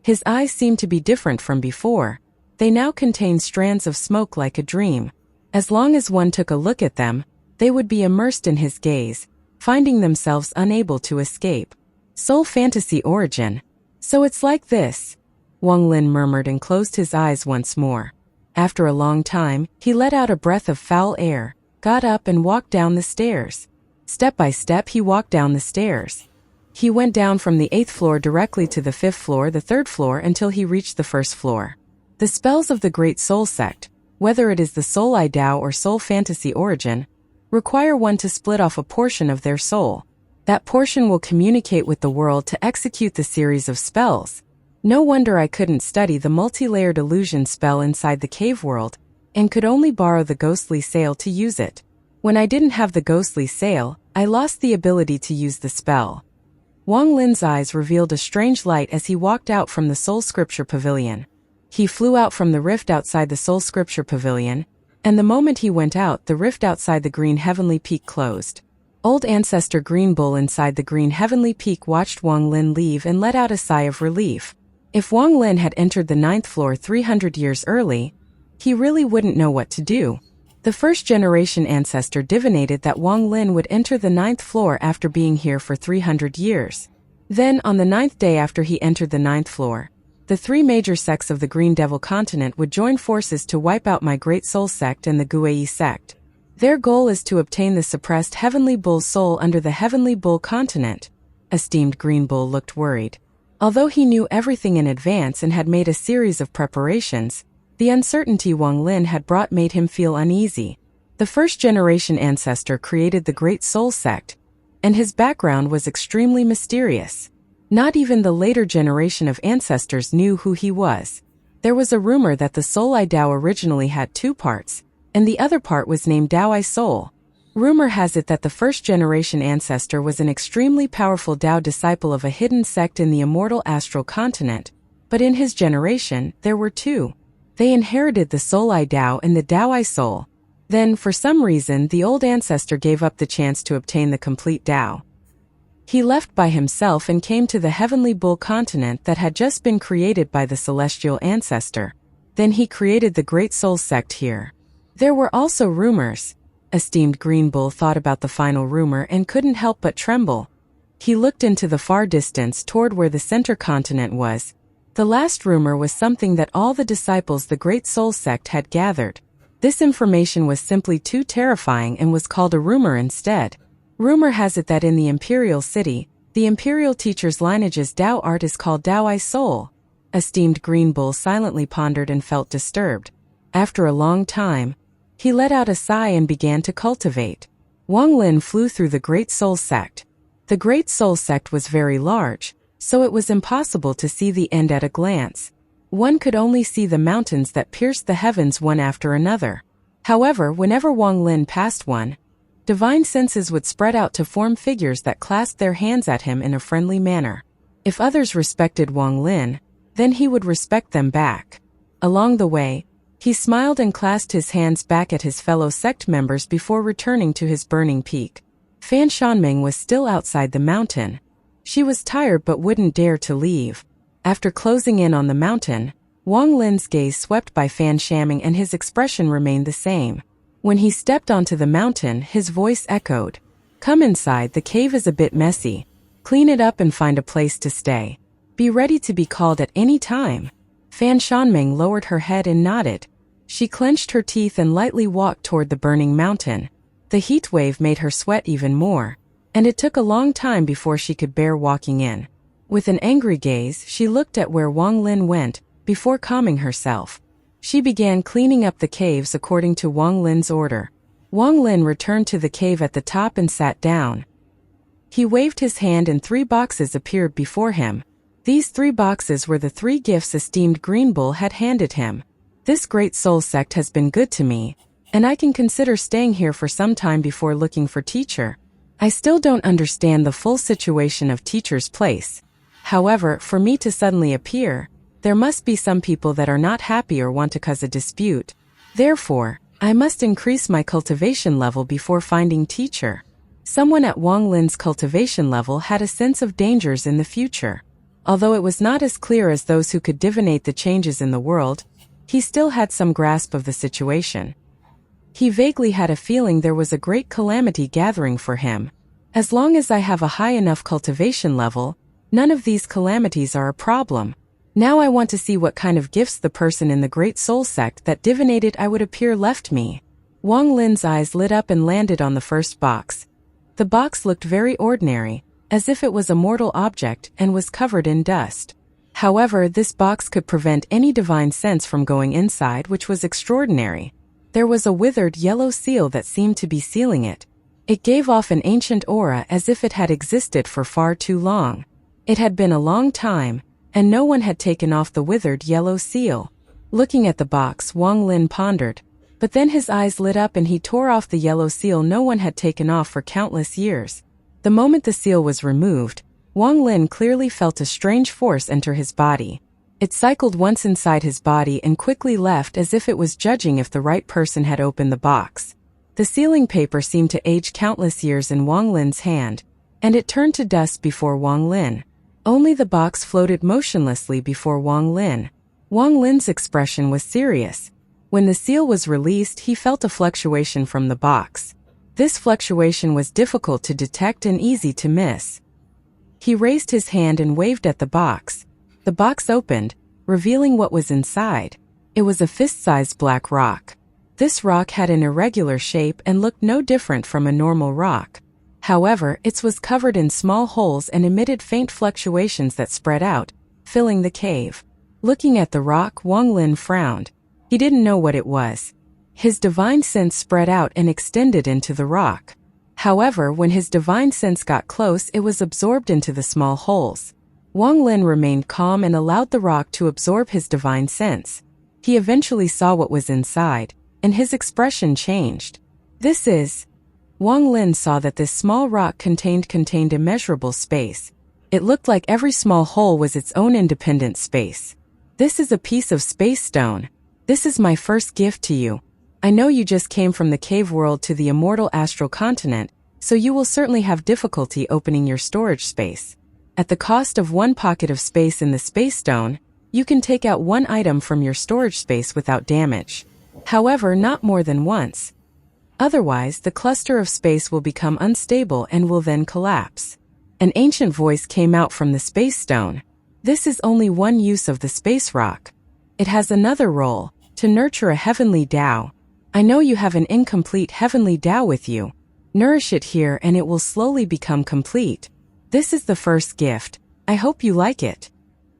His eyes seemed to be different from before. They now contained strands of smoke like a dream. As long as one took a look at them, they would be immersed in his gaze, finding themselves unable to escape. Soul fantasy origin. So it's like this, Wang Lin murmured and closed his eyes once more. After a long time, he let out a breath of foul air, got up and walked down the stairs. Step by step he walked down the stairs. He went down from the 8th floor directly to the 5th floor, the 3rd floor until he reached the 1st floor. The spells of the Great Soul sect, whether it is the Soul I Dao or Soul fantasy origin, require one to split off a portion of their soul. That portion will communicate with the world to execute the series of spells. No wonder I couldn't study the multi-layered illusion spell inside the cave world, and could only borrow the ghostly sail to use it. When I didn't have the ghostly sail, I lost the ability to use the spell. Wang Lin's eyes revealed a strange light as he walked out from the Soul Scripture Pavilion. He flew out from the rift outside the Soul Scripture Pavilion, and the moment he went out, the rift outside the Green Heavenly Peak closed. Old ancestor Green Bull inside the Green Heavenly Peak watched Wang Lin leave and let out a sigh of relief. If Wang Lin had entered the 9th floor 300 years early, he really wouldn't know what to do. The first-generation ancestor divinated that Wang Lin would enter the 9th floor after being here for 300 years. Then, on the 9th day after he entered the 9th floor, the 3 major sects of the Green Devil continent would join forces to wipe out my Great Soul sect and the Guei sect. Their goal is to obtain the suppressed Heavenly Bull soul under the Heavenly Bull continent. Esteemed Green Bull looked worried. Although he knew everything in advance and had made a series of preparations, the uncertainty Wang Lin had brought made him feel uneasy. The first-generation ancestor created the Great Soul sect, and his background was extremely mysterious. Not even the later generation of ancestors knew who he was. There was a rumor that the Soul I Dao originally had 2 parts, and the other part was named Dao I Soul. Rumor has it that the first-generation ancestor was an extremely powerful Dao disciple of a hidden sect in the immortal astral continent, but in his generation, there were 2. They inherited the Soul I Dao and the Dao I Soul. Then, for some reason, the old ancestor gave up the chance to obtain the complete Dao. He left by himself and came to the Heavenly Bull continent that had just been created by the celestial ancestor. Then he created the Great Soul sect here. There were also rumors. Esteemed Green Bull thought about the final rumor and couldn't help but tremble. He looked into the far distance toward where the center continent was. The last rumor was something that all the disciples the Great Soul sect had gathered. This information was simply too terrifying and was called a rumor instead. Rumor has it that in the Imperial City, the Imperial teacher's lineage's Dao art is called Dao I Soul. Esteemed Green Bull silently pondered and felt disturbed. After a long time, he let out a sigh and began to cultivate. Wang Lin flew through the Great Soul Sect. The Great Soul Sect was very large, so it was impossible to see the end at a glance. One could only see the mountains that pierced the heavens one after another. However, whenever Wang Lin passed one, divine senses would spread out to form figures that clasped their hands at him in a friendly manner. If others respected Wang Lin, then he would respect them back. Along the way, he smiled and clasped his hands back at his fellow sect members before returning to his burning peak. Fan Shanming was still outside the mountain. She was tired but wouldn't dare to leave. After closing in on the mountain, Wang Lin's gaze swept by Fan Shanming and his expression remained the same. When he stepped onto the mountain, his voice echoed. "Come inside, the cave is a bit messy. Clean it up and find a place to stay. Be ready to be called at any time." Fan Shanming lowered her head and nodded. She clenched her teeth and lightly walked toward the burning mountain. The heat wave made her sweat even more, and it took a long time before she could bear walking in. With an angry gaze, she looked at where Wang Lin went, before calming herself. She began cleaning up the caves according to Wang Lin's order. Wang Lin returned to the cave at the top and sat down. He waved his hand and 3 boxes appeared before him. These 3 boxes were the 3 gifts esteemed Green Bull had handed him. "This Great Soul Sect has been good to me, and I can consider staying here for some time before looking for teacher. I still don't understand the full situation of teacher's place. However, for me to suddenly appear, there must be some people that are not happy or want to cause a dispute. Therefore, I must increase my cultivation level before finding teacher." Someone at Wang Lin's cultivation level had a sense of dangers in the future. Although it was not as clear as those who could divinate the changes in the world, he still had some grasp of the situation. He vaguely had a feeling there was a great calamity gathering for him. As long as I have a high enough cultivation level, none of these calamities are a problem. Now I want to see what kind of gifts the person in the Great Soul Sect that divinated I would appear left me. Wang Lin's eyes lit up and landed on the first box. The box looked very ordinary, as if it was a mortal object and was covered in dust. However, this box could prevent any divine sense from going inside, which was extraordinary. There was a withered yellow seal that seemed to be sealing it. It gave off an ancient aura as if it had existed for far too long. It had been a long time, and no one had taken off the withered yellow seal. Looking at the box, Wang Lin pondered, but then his eyes lit up and he tore off the yellow seal no one had taken off for countless years. The moment the seal was removed, Wang Lin clearly felt a strange force enter his body. It cycled once inside his body and quickly left as if it was judging if the right person had opened the box. The sealing paper seemed to age countless years in Wang Lin's hand, and it turned to dust before Wang Lin. Only the box floated motionlessly before Wang Lin. Wang Lin's expression was serious. When the seal was released, he felt a fluctuation from the box. This fluctuation was difficult to detect and easy to miss. He raised his hand and waved at the box. The box opened, revealing what was inside. It was a fist-sized black rock. This rock had an irregular shape and looked no different from a normal rock. However, it was covered in small holes and emitted faint fluctuations that spread out, filling the cave. Looking at the rock, Wang Lin frowned. He didn't know what it was. His divine sense spread out and extended into the rock. However, when his divine sense got close, it was absorbed into the small holes. Wang Lin remained calm and allowed the rock to absorb his divine sense. He eventually saw what was inside, and his expression changed. "This is..." Wang Lin saw that this small rock contained immeasurable space. It looked like every small hole was its own independent space. "This is a piece of space stone. This is my first gift to you. I know you just came from the cave world to the immortal astral continent, so you will certainly have difficulty opening your storage space. At the cost of 1 pocket of space in the space stone, you can take out 1 item from your storage space without damage. However, not more than once. Otherwise, the cluster of space will become unstable and will then collapse." An ancient voice came out from the space stone. "This is only one use of the space rock. It has another role, to nurture a heavenly Tao. I know you have an incomplete heavenly Tao with you. Nourish it here and it will slowly become complete. This is the first gift. I hope you like it."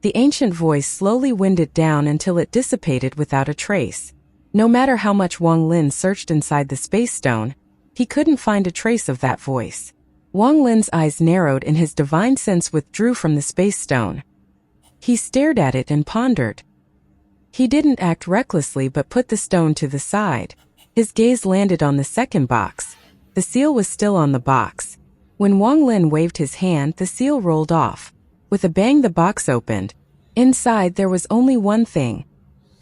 The ancient voice slowly winded down until it dissipated without a trace. No matter how much Wang Lin searched inside the space stone, he couldn't find a trace of that voice. Wang Lin's eyes narrowed and his divine sense withdrew from the space stone. He stared at it and pondered. He didn't act recklessly but put the stone to the side. His gaze landed on the second box. The seal was still on the box. When Wang Lin waved his hand, the seal rolled off. With a bang, the box opened. Inside there was only one thing.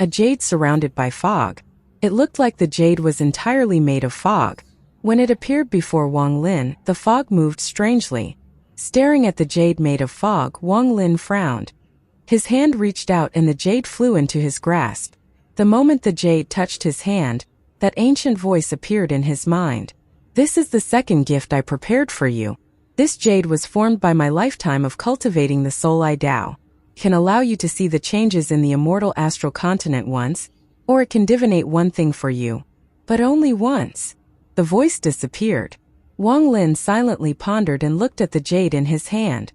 A jade surrounded by fog. It looked like the jade was entirely made of fog. When it appeared before Wang Lin, the fog moved strangely. Staring at the jade made of fog, Wang Lin frowned. His hand reached out and the jade flew into his grasp. The moment the jade touched his hand, that ancient voice appeared in his mind. This is the second gift I prepared for you. This jade was formed by my lifetime of cultivating the soul I Tao. Can allow you to see the changes in the immortal astral continent once, or it can divinate one thing for you. But only once. The voice disappeared. Wang Lin silently pondered and looked at the jade in his hand.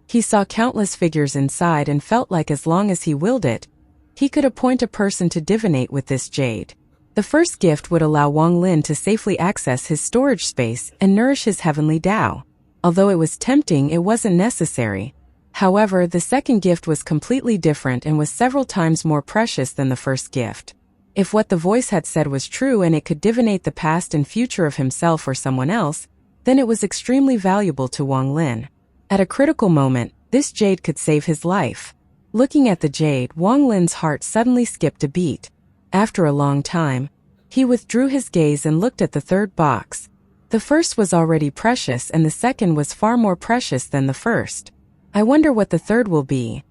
He saw countless figures inside and felt like as long as he willed it, he could appoint a person to divinate with this jade. The first gift would allow Wang Lin to safely access his storage space and nourish his heavenly Tao. Although it was tempting, it wasn't necessary. However, the second gift was completely different and was several times more precious than the first gift. If what the voice had said was true and it could divinate the past and future of himself or someone else, then it was extremely valuable to Wang Lin. At a critical moment, this jade could save his life. Looking at the jade, Wang Lin's heart suddenly skipped a beat. After a long time, he withdrew his gaze and looked at the third box. The first was already precious and the second was far more precious than the first. I wonder what the third will be.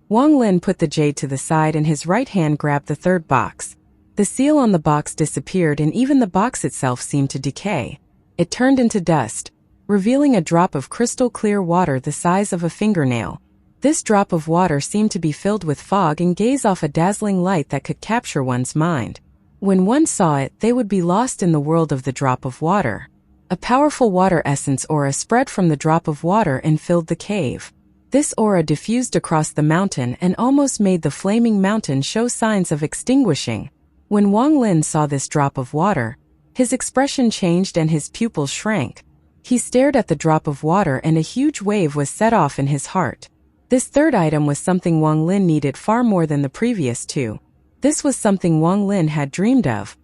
Wang Lin put the jade to the side and his right hand grabbed the third box. The seal on the box disappeared and even the box itself seemed to decay. It turned into dust, revealing a drop of crystal clear water the size of a fingernail. This drop of water seemed to be filled with fog and gaze off a dazzling light that could capture one's mind. When one saw it, they would be lost in the world of the drop of water. A powerful water essence aura spread from the drop of water and filled the cave. This aura diffused across the mountain and almost made the flaming mountain show signs of extinguishing. When Wang Lin saw this drop of water, his expression changed and his pupils shrank. He stared at the drop of water and a huge wave was set off in his heart. This third item was something Wang Lin needed far more than the previous two. This was something Wang Lin had dreamed of.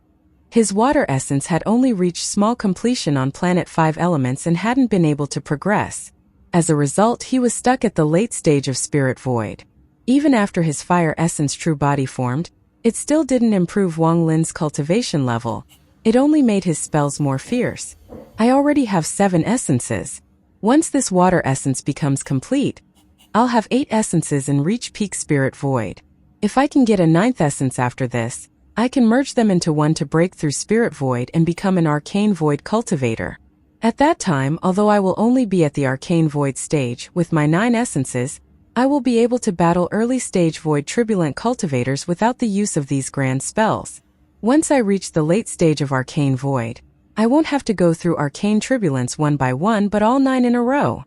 His water essence had only reached small completion on planet 5 elements and hadn't been able to progress. As a result, he was stuck at the late stage of spirit void. Even after his fire essence true body formed, it still didn't improve Wang Lin's cultivation level. It only made his spells more fierce. I already have 7 essences. Once this water essence becomes complete, I'll have 8 essences and reach peak spirit void. If I can get a 9th essence after this, I can merge them into one to break through spirit void and become an arcane void cultivator. At that time, although I will only be at the arcane void stage, with my 9 essences, I will be able to battle early stage void turbulent cultivators without the use of these grand spells. Once I reach the late stage of arcane void, I won't have to go through arcane turbulence one by one but all 9 in a row.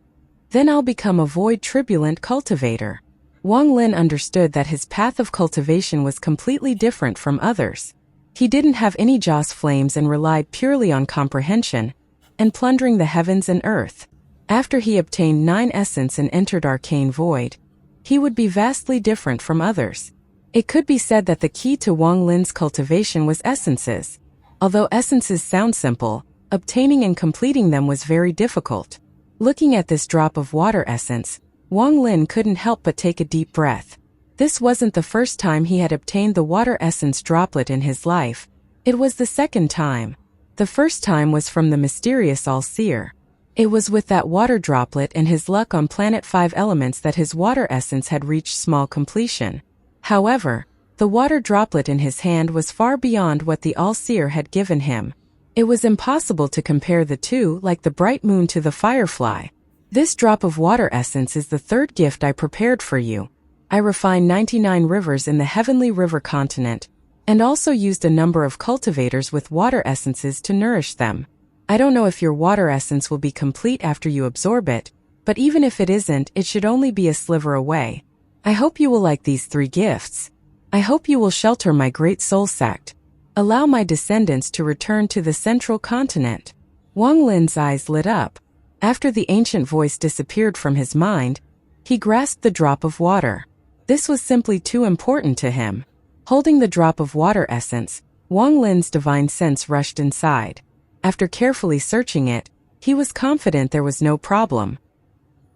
Then I'll become a void turbulent cultivator. Wang Lin understood that his path of cultivation was completely different from others. He didn't have any Joss flames and relied purely on comprehension and plundering the heavens and earth. After he obtained 9 essence and entered arcane void, he would be vastly different from others. It could be said that the key to Wang Lin's cultivation was essences. Although essences sound simple, obtaining and completing them was very difficult. Looking at this drop of water essence, Wang Lin couldn't help but take a deep breath. This wasn't the first time he had obtained the water essence droplet in his life. It was the second time. The first time was from the mysterious All-Seer. It was with that water droplet and his luck on planet 5 elements that his water essence had reached small completion. However, the water droplet in his hand was far beyond what the All-Seer had given him. It was impossible to compare the two, like the bright moon to the firefly. This drop of water essence is the third gift I prepared for you. I refined 99 rivers in the heavenly river continent, and also used a number of cultivators with water essences to nourish them. I don't know if your water essence will be complete after you absorb it, but even if it isn't, it should only be a sliver away. I hope you will like these 3 gifts. I hope you will shelter my great soul sect. Allow my descendants to return to the central continent. Wang Lin's eyes lit up. After the ancient voice disappeared from his mind, he grasped the drop of water. This was simply too important to him. Holding the drop of water essence, Wang Lin's divine sense rushed inside. After carefully searching it, he was confident there was no problem.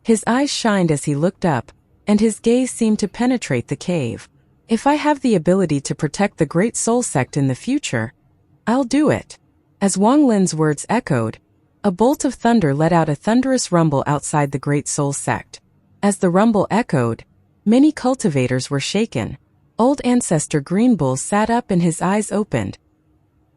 His eyes shined as he looked up, and his gaze seemed to penetrate the cave. If I have the ability to protect the Great Soul Sect in the future, I'll do it. As Wang Lin's words echoed, a bolt of thunder let out a thunderous rumble outside the Great Soul Sect. As the rumble echoed, many cultivators were shaken. Old Ancestor Green Bull sat up and his eyes opened.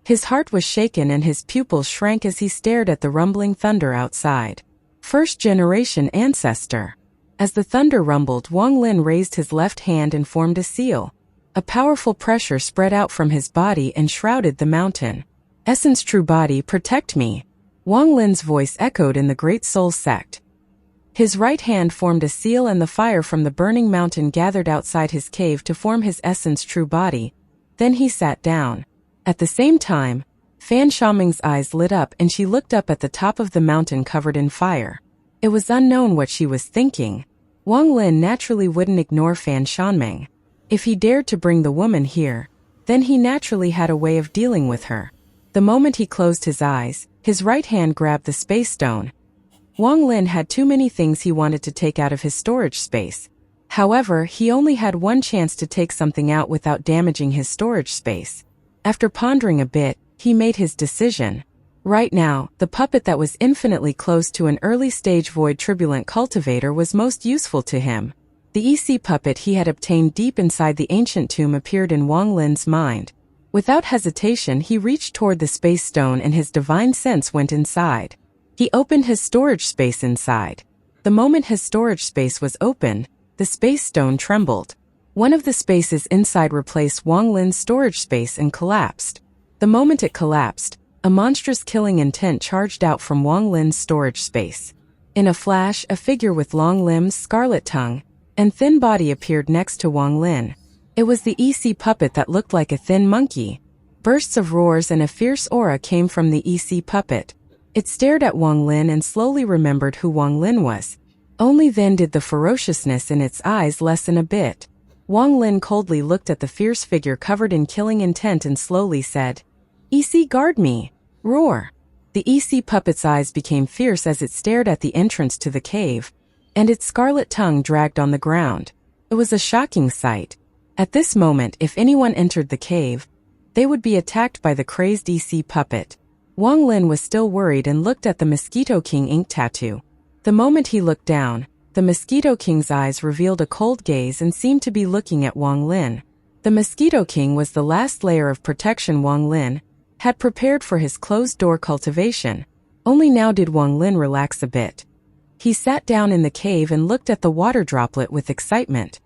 His heart was shaken and his pupils shrank as he stared at the rumbling thunder outside. First generation Ancestor. As the thunder rumbled, Wang Lin raised his left hand and formed a seal. A powerful pressure spread out from his body and shrouded the mountain. Essence True Body, protect me. Wang Lin's voice echoed in the Great Soul Sect. His right hand formed a seal and the fire from the burning mountain gathered outside his cave to form his Essence True Body. Then he sat down. At the same time, Fan Shaming's eyes lit up and she looked up at the top of the mountain covered in fire. It was unknown what she was thinking. Wang Lin naturally wouldn't ignore Fan Shaming. If he dared to bring the woman here, then he naturally had a way of dealing with her. The moment he closed his eyes, his right hand grabbed the space stone. Wang Lin had too many things he wanted to take out of his storage space. However, he only had one chance to take something out without damaging his storage space. After pondering a bit, he made his decision. Right now, the puppet that was infinitely close to an early-stage void turbulent cultivator was most useful to him. The EC puppet he had obtained deep inside the ancient tomb appeared in Wang Lin's mind. Without hesitation, he reached toward the space stone and his divine sense went inside. He opened his storage space inside. The moment his storage space was opened, the space stone trembled. One of the spaces inside replaced Wang Lin's storage space and collapsed. The moment it collapsed, a monstrous killing intent charged out from Wang Lin's storage space. In a flash, a figure with long limbs, scarlet tongue, and thin body appeared next to Wang Lin. It was the EC puppet that looked like a thin monkey. Bursts of roars and a fierce aura came from the EC puppet. It stared at Wang Lin and slowly remembered who Wang Lin was. Only then did the ferociousness in its eyes lessen a bit. Wang Lin coldly looked at the fierce figure covered in killing intent and slowly said, "EC, guard me!" Roar. The EC puppet's eyes became fierce as it stared at the entrance to the cave, and its scarlet tongue dragged on the ground. It was a shocking sight. At this moment, if anyone entered the cave, they would be attacked by the crazed EC puppet. Wang Lin was still worried and looked at the Mosquito King ink tattoo. The moment he looked down, the Mosquito King's eyes revealed a cold gaze and seemed to be looking at Wang Lin. The Mosquito King was the last layer of protection Wang Lin had prepared for his closed-door cultivation. Only now did Wang Lin relax a bit. He sat down in the cave and looked at the water droplet with excitement.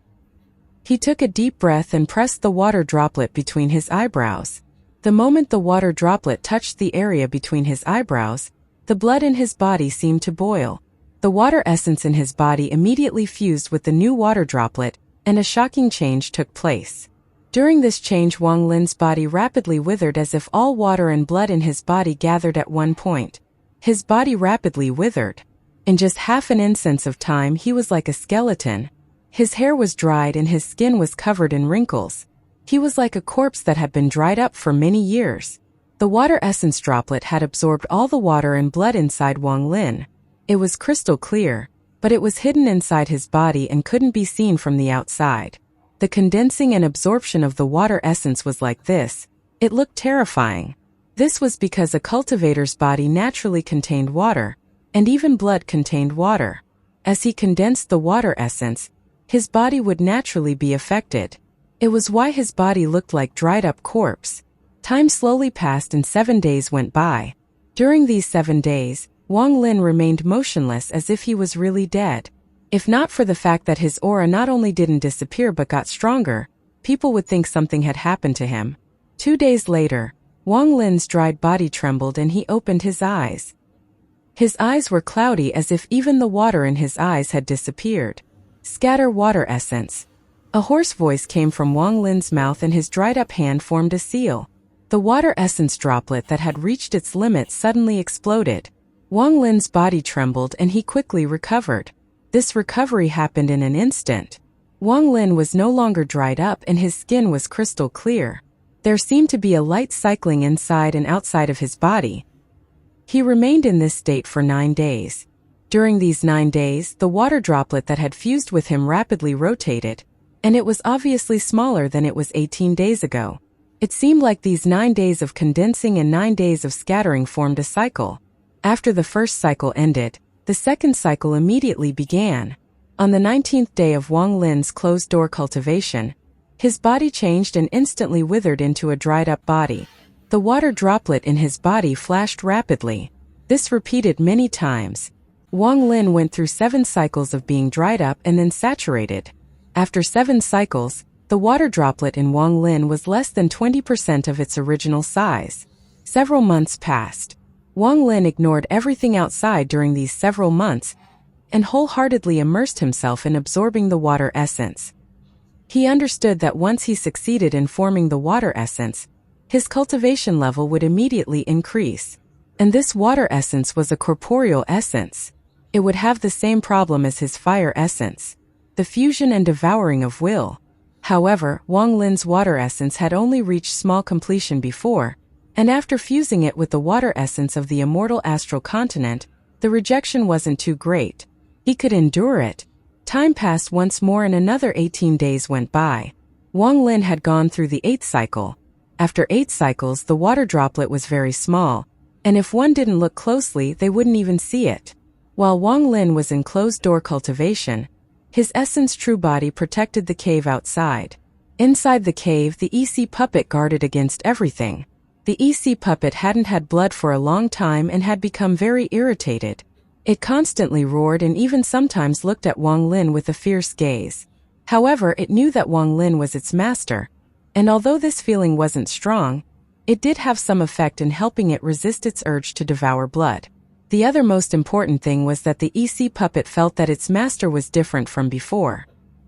He took a deep breath and pressed the water droplet between his eyebrows. The moment the water droplet touched the area between his eyebrows, the blood in his body seemed to boil. The water essence in his body immediately fused with the new water droplet, and a shocking change took place. During this change, Wang Lin's body rapidly withered as if all water and blood in his body gathered at one point. His body rapidly withered. In just half an instant of time, he was like a skeleton. His hair was dried and his skin was covered in wrinkles. He was like a corpse that had been dried up for many years. The water essence droplet had absorbed all the water and blood inside Wang Lin. It was crystal clear, but it was hidden inside his body and couldn't be seen from the outside. The condensing and absorption of the water essence was like this. It looked terrifying. This was because a cultivator's body naturally contained water, and even blood contained water. As he condensed the water essence, his body would naturally be affected. It was why his body looked like dried-up corpse. Time slowly passed and 7 days went by. During these 7 days, Wang Lin remained motionless as if he was really dead. If not for the fact that his aura not only didn't disappear but got stronger, people would think something had happened to him. 2 days later, Wang Lin's dried body trembled and he opened his eyes. His eyes were cloudy as if even the water in his eyes had disappeared. Scatter water essence. A hoarse voice came from Wang Lin's mouth and his dried-up hand formed a seal. The water essence droplet that had reached its limit suddenly exploded. Wang Lin's body trembled and he quickly recovered. This recovery happened in an instant. Wang Lin was no longer dried up and his skin was crystal clear. There seemed to be a light cycling inside and outside of his body. He remained in this state for 9 days. During these 9 days, the water droplet that had fused with him rapidly rotated, and it was obviously smaller than it was 18 days ago. It seemed like these 9 days of condensing and 9 days of scattering formed a cycle. After the first cycle ended, the second cycle immediately began. On the 19th day of Wang Lin's closed-door cultivation, his body changed and instantly withered into a dried-up body. The water droplet in his body flashed rapidly. This repeated many times. Wang Lin went through 7 cycles of being dried up and then saturated. After 7 cycles, the water droplet in Wang Lin was less than 20% of its original size. Several months passed. Wang Lin ignored everything outside during these several months and wholeheartedly immersed himself in absorbing the water essence. He understood that once he succeeded in forming the water essence, his cultivation level would immediately increase. And this water essence was a corporeal essence. It would have the same problem as his fire essence, the fusion and devouring of will. However, Wang Lin's water essence had only reached small completion before, and after fusing it with the water essence of the immortal astral continent, the rejection wasn't too great. He could endure it. Time passed once more and another 18 days went by. Wang Lin had gone through the 8th cycle. After 8 cycles, the water droplet was very small, and if one didn't look closely, they wouldn't even see it. While Wang Lin was in closed-door cultivation, his essence true body protected the cave outside. Inside the cave, the EC puppet guarded against everything. The EC puppet hadn't had blood for a long time and had become very irritated. It constantly roared and even sometimes looked at Wang Lin with a fierce gaze. However, it knew that Wang Lin was its master, and although this feeling wasn't strong, it did have some effect in helping it resist its urge to devour blood. The other most important thing was that the EC puppet felt that its master was different from before.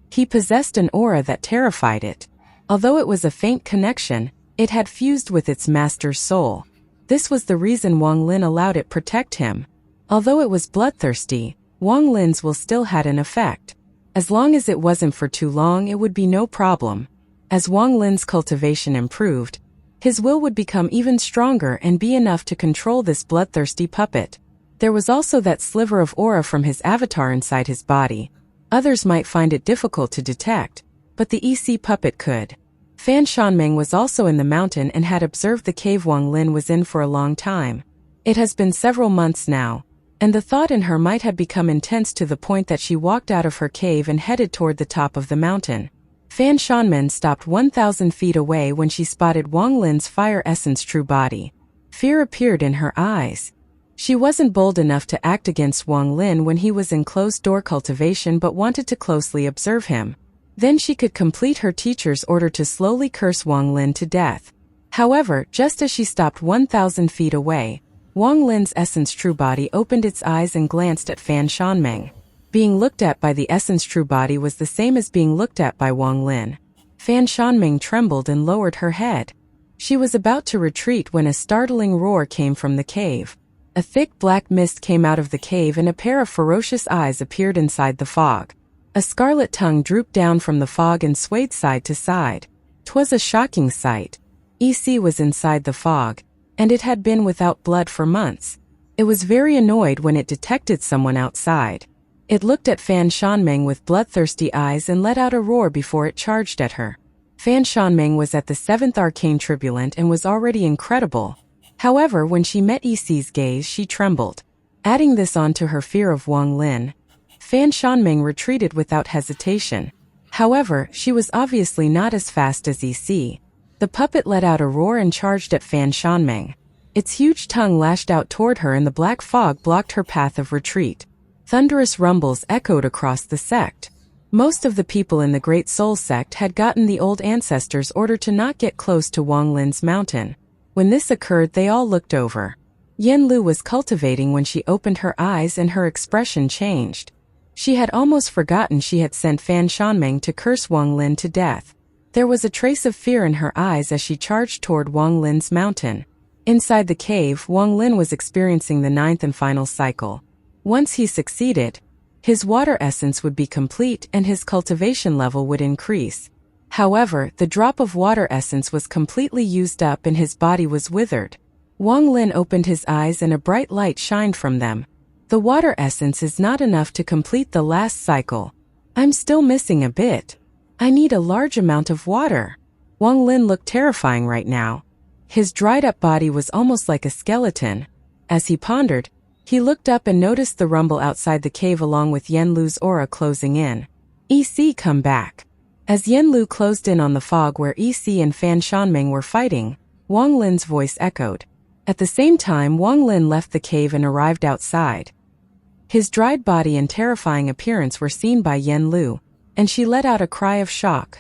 He possessed an aura that terrified it. Although it was a faint connection, it had fused with its master's soul. This was the reason Wang Lin allowed it protect him. Although it was bloodthirsty, Wang Lin's will still had an effect. As long as it wasn't for too long, it would be no problem. As Wang Lin's cultivation improved, his will would become even stronger and be enough to control this bloodthirsty puppet. There was also that sliver of aura from his avatar inside his body. Others might find it difficult to detect, but the EC puppet could. Fan Shanmeng was also in the mountain and had observed the cave Wang Lin was in for a long time. It has been several months now, and the thought in her might have become intense to the point that she walked out of her cave and headed toward the top of the mountain. Fan Shanmen stopped 1,000 feet away when she spotted Wang Lin's fire essence true body. Fear appeared in her eyes. She wasn't bold enough to act against Wang Lin when he was in closed-door cultivation but wanted to closely observe him. Then she could complete her teacher's order to slowly curse Wang Lin to death. However, just as she stopped 1,000 feet away, Wang Lin's essence true body opened its eyes and glanced at Fan Shanmeng. Being looked at by the essence true body was the same as being looked at by Wang Lin. Fan Shanmeng trembled and lowered her head. She was about to retreat when a startling roar came from the cave. A thick black mist came out of the cave and a pair of ferocious eyes appeared inside the fog. A scarlet tongue drooped down from the fog and swayed side to side. 'Twas a shocking sight. EC was inside the fog, and it had been without blood for months. It was very annoyed when it detected someone outside. It looked at Fan Shanmeng with bloodthirsty eyes and let out a roar before it charged at her. Fan Shanmeng was at the 7th arcane tribulent and was already incredible. However, when she met EC's gaze, she trembled. Adding this on to her fear of Wang Lin, Fan Shanmeng retreated without hesitation. However, she was obviously not as fast as EC. The puppet let out a roar and charged at Fan Shanmeng. Its huge tongue lashed out toward her and the black fog blocked her path of retreat. Thunderous rumbles echoed across the sect. Most of the people in the Great Soul sect had gotten the old ancestors' order to not get close to Wang Lin's mountain. When this occurred, they all looked over. Yen Lu was cultivating when she opened her eyes and her expression changed. She had almost forgotten she had sent Fan Shanmeng to curse Wang Lin to death. There was a trace of fear in her eyes as she charged toward Wang Lin's mountain. Inside the cave, Wang Lin was experiencing the 9th and final cycle. Once he succeeded, his water essence would be complete and his cultivation level would increase. However, the drop of water essence was completely used up and his body was withered. Wang Lin opened his eyes and a bright light shined from them. The water essence is not enough to complete the last cycle. I'm still missing a bit. I need a large amount of water. Wang Lin looked terrifying right now. His dried-up body was almost like a skeleton. As he pondered, he looked up and noticed the rumble outside the cave along with Yanlu's aura closing in. EC, come back. As Yanlu closed in on the fog where EC and Fan Shanming were fighting, Wang Lin's voice echoed. At the same time, Wang Lin left the cave and arrived outside. His dried body and terrifying appearance were seen by Yanlu, and she let out a cry of shock.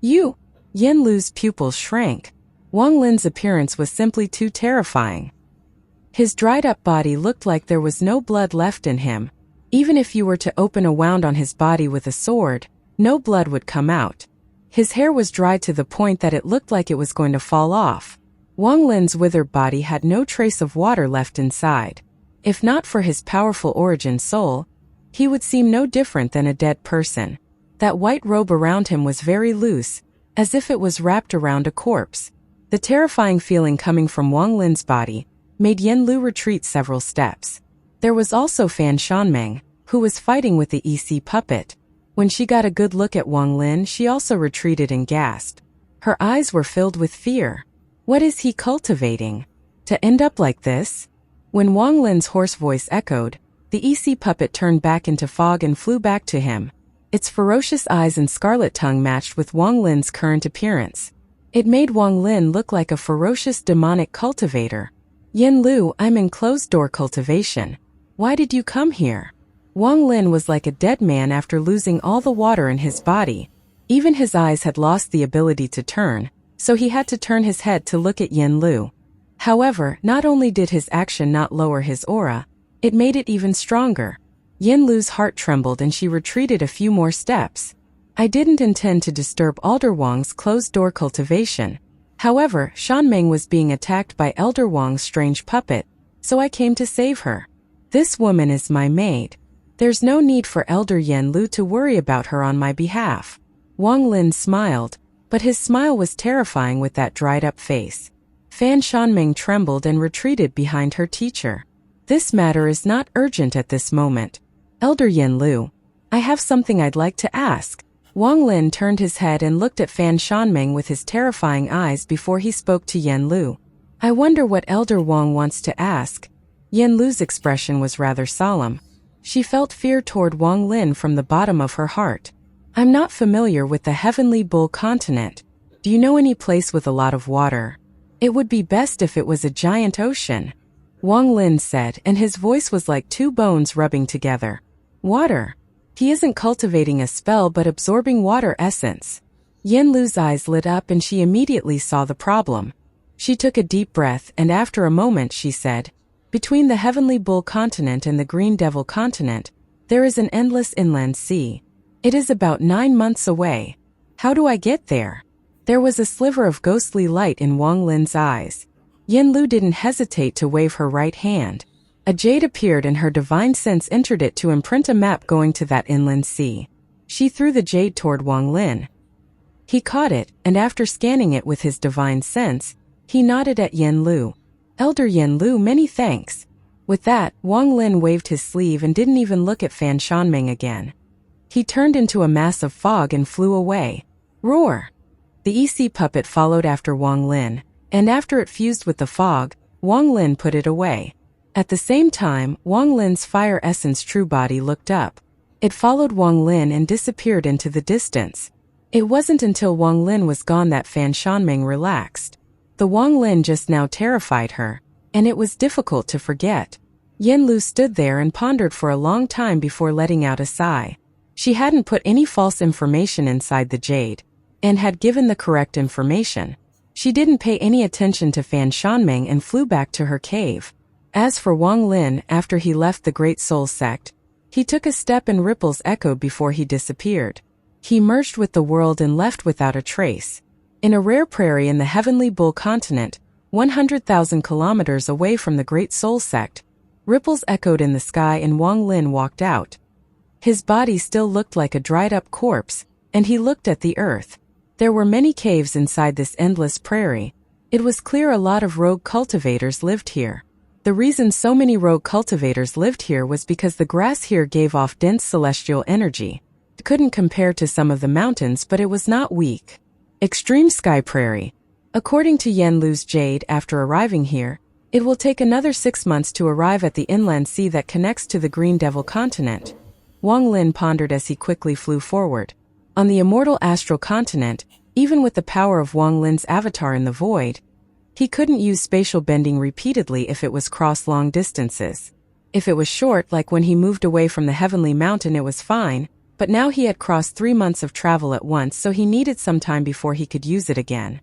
You! Yanlu's pupils shrank. Wang Lin's appearance was simply too terrifying. His dried-up body looked like there was no blood left in him. Even if you were to open a wound on his body with a sword, no blood would come out. His hair was dried to the point that it looked like it was going to fall off. Wang Lin's withered body had no trace of water left inside. If not for his powerful origin soul, he would seem no different than a dead person. That white robe around him was very loose, as if it was wrapped around a corpse. The terrifying feeling coming from Wang Lin's body made Yanlu retreat several steps. There was also Fan Shanming, who was fighting with the EC puppet. When she got a good look at Wang Lin, she also retreated and gasped. Her eyes were filled with fear. What is he cultivating? To end up like this? When Wang Lin's hoarse voice echoed, the EC puppet turned back into fog and flew back to him. Its ferocious eyes and scarlet tongue matched with Wang Lin's current appearance. It made Wang Lin look like a ferocious demonic cultivator. Yanlu, I'm in closed-door cultivation. Why did you come here? Wang Lin was like a dead man after losing all the water in his body. Even his eyes had lost the ability to turn, so he had to turn his head to look at Yanlu. However, not only did his action not lower his aura, it made it even stronger. Yanlu's heart trembled and she retreated a few more steps. I didn't intend to disturb Elder Wang's closed-door cultivation. However, Shanming was being attacked by Elder Wang's strange puppet, so I came to save her. This woman is my maid. There's no need for Elder Yanlu to worry about her on my behalf. Wang Lin smiled, but his smile was terrifying with that dried-up face. Fan Shanming trembled and retreated behind her teacher. This matter is not urgent at this moment. Elder Yanlu, I have something I'd like to ask. Wang Lin turned his head and looked at Fan Shanming with his terrifying eyes before he spoke to Yanlu. I wonder what Elder Wang wants to ask. Yanlu's expression was rather solemn. She felt fear toward Wang Lin from the bottom of her heart. I'm not familiar with the Heavenly Bull continent. Do you know any place with a lot of water? It would be best if it was a giant ocean. Wang Lin said, and his voice was like two bones rubbing together. Water. He isn't cultivating a spell but absorbing water essence. Yanlu's eyes lit up and she immediately saw the problem. She took a deep breath and after a moment she said, between the Heavenly Bull continent and the Green Devil continent, there is an endless inland sea. It is about 9 months away. How do I get there? There was a sliver of ghostly light in Wang Lin's eyes. Yanlu didn't hesitate to wave her right hand. A jade appeared and her divine sense entered it to imprint a map going to that inland sea. She threw the jade toward Wang Lin. He caught it, and after scanning it with his divine sense, he nodded at Yanlu. Elder Yanlu, many thanks. With that, Wang Lin waved his sleeve and didn't even look at Fan Shanming again. He turned into a mass of fog and flew away. Roar! The EC puppet followed after Wang Lin, and after it fused with the fog, Wang Lin put it away. At the same time, Wang Lin's fire essence true body looked up. It followed Wang Lin and disappeared into the distance. It wasn't until Wang Lin was gone that Fan Shanming relaxed. The Wang Lin just now terrified her, and it was difficult to forget. Yanlu stood there and pondered for a long time before letting out a sigh. She hadn't put any false information inside the jade, and had given the correct information. She didn't pay any attention to Fan Shanming and flew back to her cave. As for Wang Lin, after he left the Great Soul Sect, he took a step and ripples echoed before he disappeared. He merged with the world and left without a trace. In a rare prairie in the Heavenly Bull continent, 100,000 kilometers away from the Great Soul Sect, ripples echoed in the sky and Wang Lin walked out. His body still looked like a dried-up corpse, and he looked at the earth. There were many caves inside this endless prairie. It was clear a lot of rogue cultivators lived here. The reason so many rogue cultivators lived here was because the grass here gave off dense celestial energy. It couldn't compare to some of the mountains, but it was not weak. Extreme Sky Prairie. According to Yen Lu's Jade, after arriving here, it will take another 6 months to arrive at the inland sea that connects to the Green Devil continent. Wang Lin pondered as he quickly flew forward. On the immortal astral continent, even with the power of Wang Lin's avatar in the void, he couldn't use spatial bending repeatedly if it was cross long distances. If it was short, like when he moved away from the heavenly mountain, it was fine, but now he had crossed 3 months of travel at once, so he needed some time before he could use it again.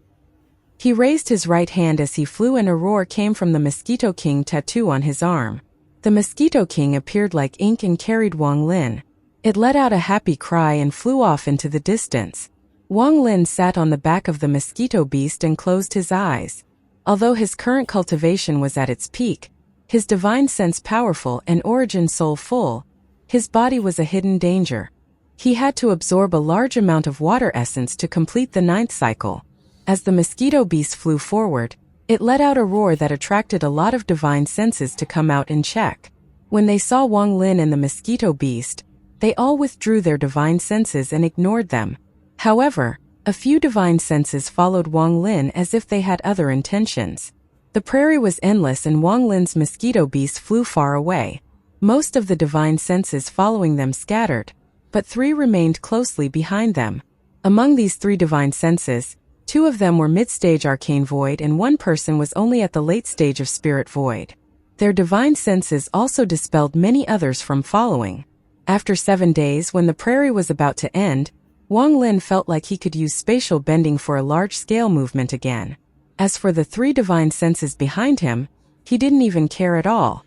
He raised his right hand as he flew and a roar came from the Mosquito King tattoo on his arm. The Mosquito King appeared like ink and carried Wang Lin. It let out a happy cry and flew off into the distance. Wang Lin sat on the back of the mosquito beast and closed his eyes. Although his current cultivation was at its peak, his divine sense powerful and origin soul full, his body was a hidden danger. He had to absorb a large amount of water essence to complete the 9th cycle. As the mosquito beast flew forward, it let out a roar that attracted a lot of divine senses to come out and check. When they saw Wang Lin and the mosquito beast, they all withdrew their divine senses and ignored them. However, a few divine senses followed Wang Lin as if they had other intentions. The prairie was endless and Wang Lin's mosquito beast flew far away. Most of the divine senses following them scattered, but 3 remained closely behind them. Among these 3 divine senses, 2 of them were mid-stage arcane void and 1 person was only at the late stage of spirit void. Their divine senses also dispelled many others from following. After 7 days, when the prairie was about to end, Wang Lin felt like he could use spatial bending for a large-scale movement again. As for the 3 divine senses behind him, he didn't even care at all.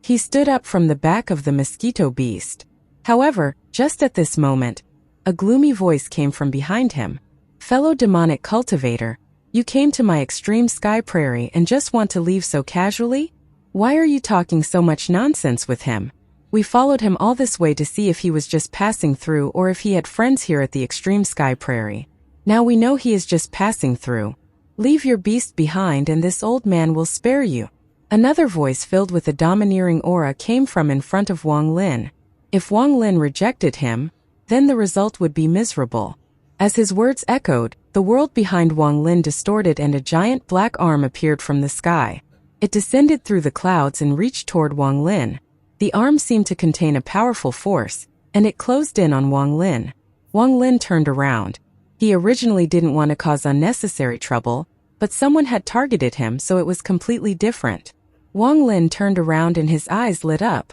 He stood up from the back of the mosquito beast. However, just at this moment, a gloomy voice came from behind him. "Fellow demonic cultivator, you came to my extreme sky prairie and just want to leave so casually? Why are you talking so much nonsense with him? We followed him all this way to see if he was just passing through or if he had friends here at the extreme sky prairie. Now we know he is just passing through. Leave your beast behind and this old man will spare you." Another voice filled with a domineering aura came from in front of Wang Lin. If Wang Lin rejected him, then the result would be miserable. As his words echoed, the world behind Wang Lin distorted and a giant black arm appeared from the sky. It descended through the clouds and reached toward Wang Lin. The arm seemed to contain a powerful force, and it closed in on Wang Lin. Wang Lin turned around. He originally didn't want to cause unnecessary trouble, but someone had targeted him, so it was completely different. Wang Lin turned around and his eyes lit up.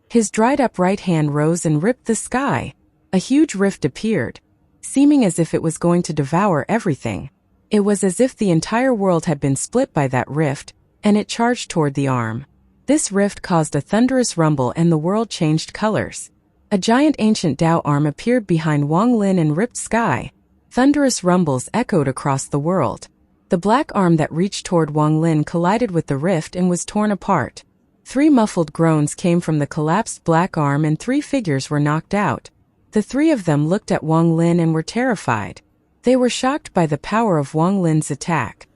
His dried-up right hand rose and ripped the sky. A huge rift appeared, seeming as if it was going to devour everything. It was as if the entire world had been split by that rift, and it charged toward the arm. This rift caused a thunderous rumble and the world changed colors. A giant ancient Tao arm appeared behind Wang Lin and ripped sky. Thunderous rumbles echoed across the world. The black arm that reached toward Wang Lin collided with the rift and was torn apart. 3 muffled groans came from the collapsed black arm and 3 figures were knocked out. The 3 of them looked at Wang Lin and were terrified. They were shocked by the power of Wang Lin's attack.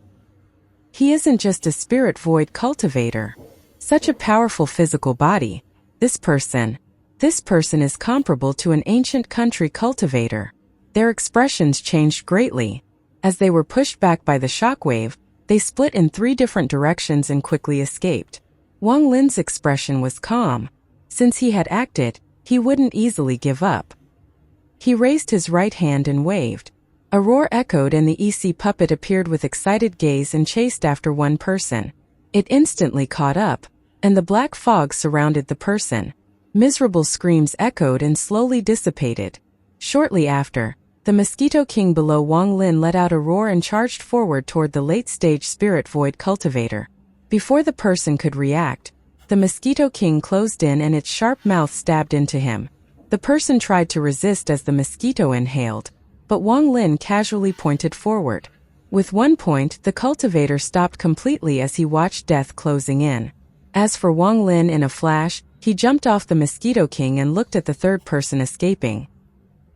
He isn't just a spirit void cultivator. Such a powerful physical body. This person is comparable to an ancient country cultivator. Their expressions changed greatly. As they were pushed back by the shockwave, they split in 3 different directions and quickly escaped. Wang Lin's expression was calm. Since he had acted, he wouldn't easily give up. He raised his right hand and waved. A roar echoed and the EC puppet appeared with excited gaze and chased after one person. It instantly caught up, and the black fog surrounded the person. Miserable screams echoed and slowly dissipated. Shortly after, the Mosquito King below Wang Lin let out a roar and charged forward toward the late-stage spirit void cultivator. Before the person could react, the Mosquito King closed in and its sharp mouth stabbed into him. The person tried to resist as the mosquito inhaled, but Wang Lin casually pointed forward. With one point, the cultivator stopped completely as he watched death closing in. As for Wang Lin, in a flash, he jumped off the Mosquito King and looked at the third person escaping.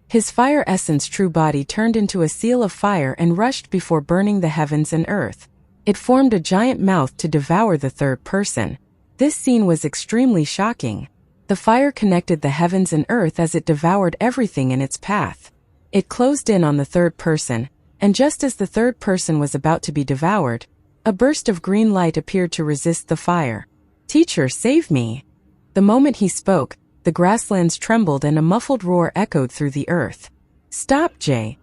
His fire essence true body turned into a seal of fire and rushed before burning the heavens and earth. It formed a giant mouth to devour the third person. This scene was extremely shocking. The fire connected the heavens and earth as it devoured everything in its path. It closed in on the third person, and just as the third person was about to be devoured, a burst of green light appeared to resist the fire. "Teacher, save me!" The moment he spoke, the grasslands trembled and a muffled roar echoed through the earth. "Stop, Jay!"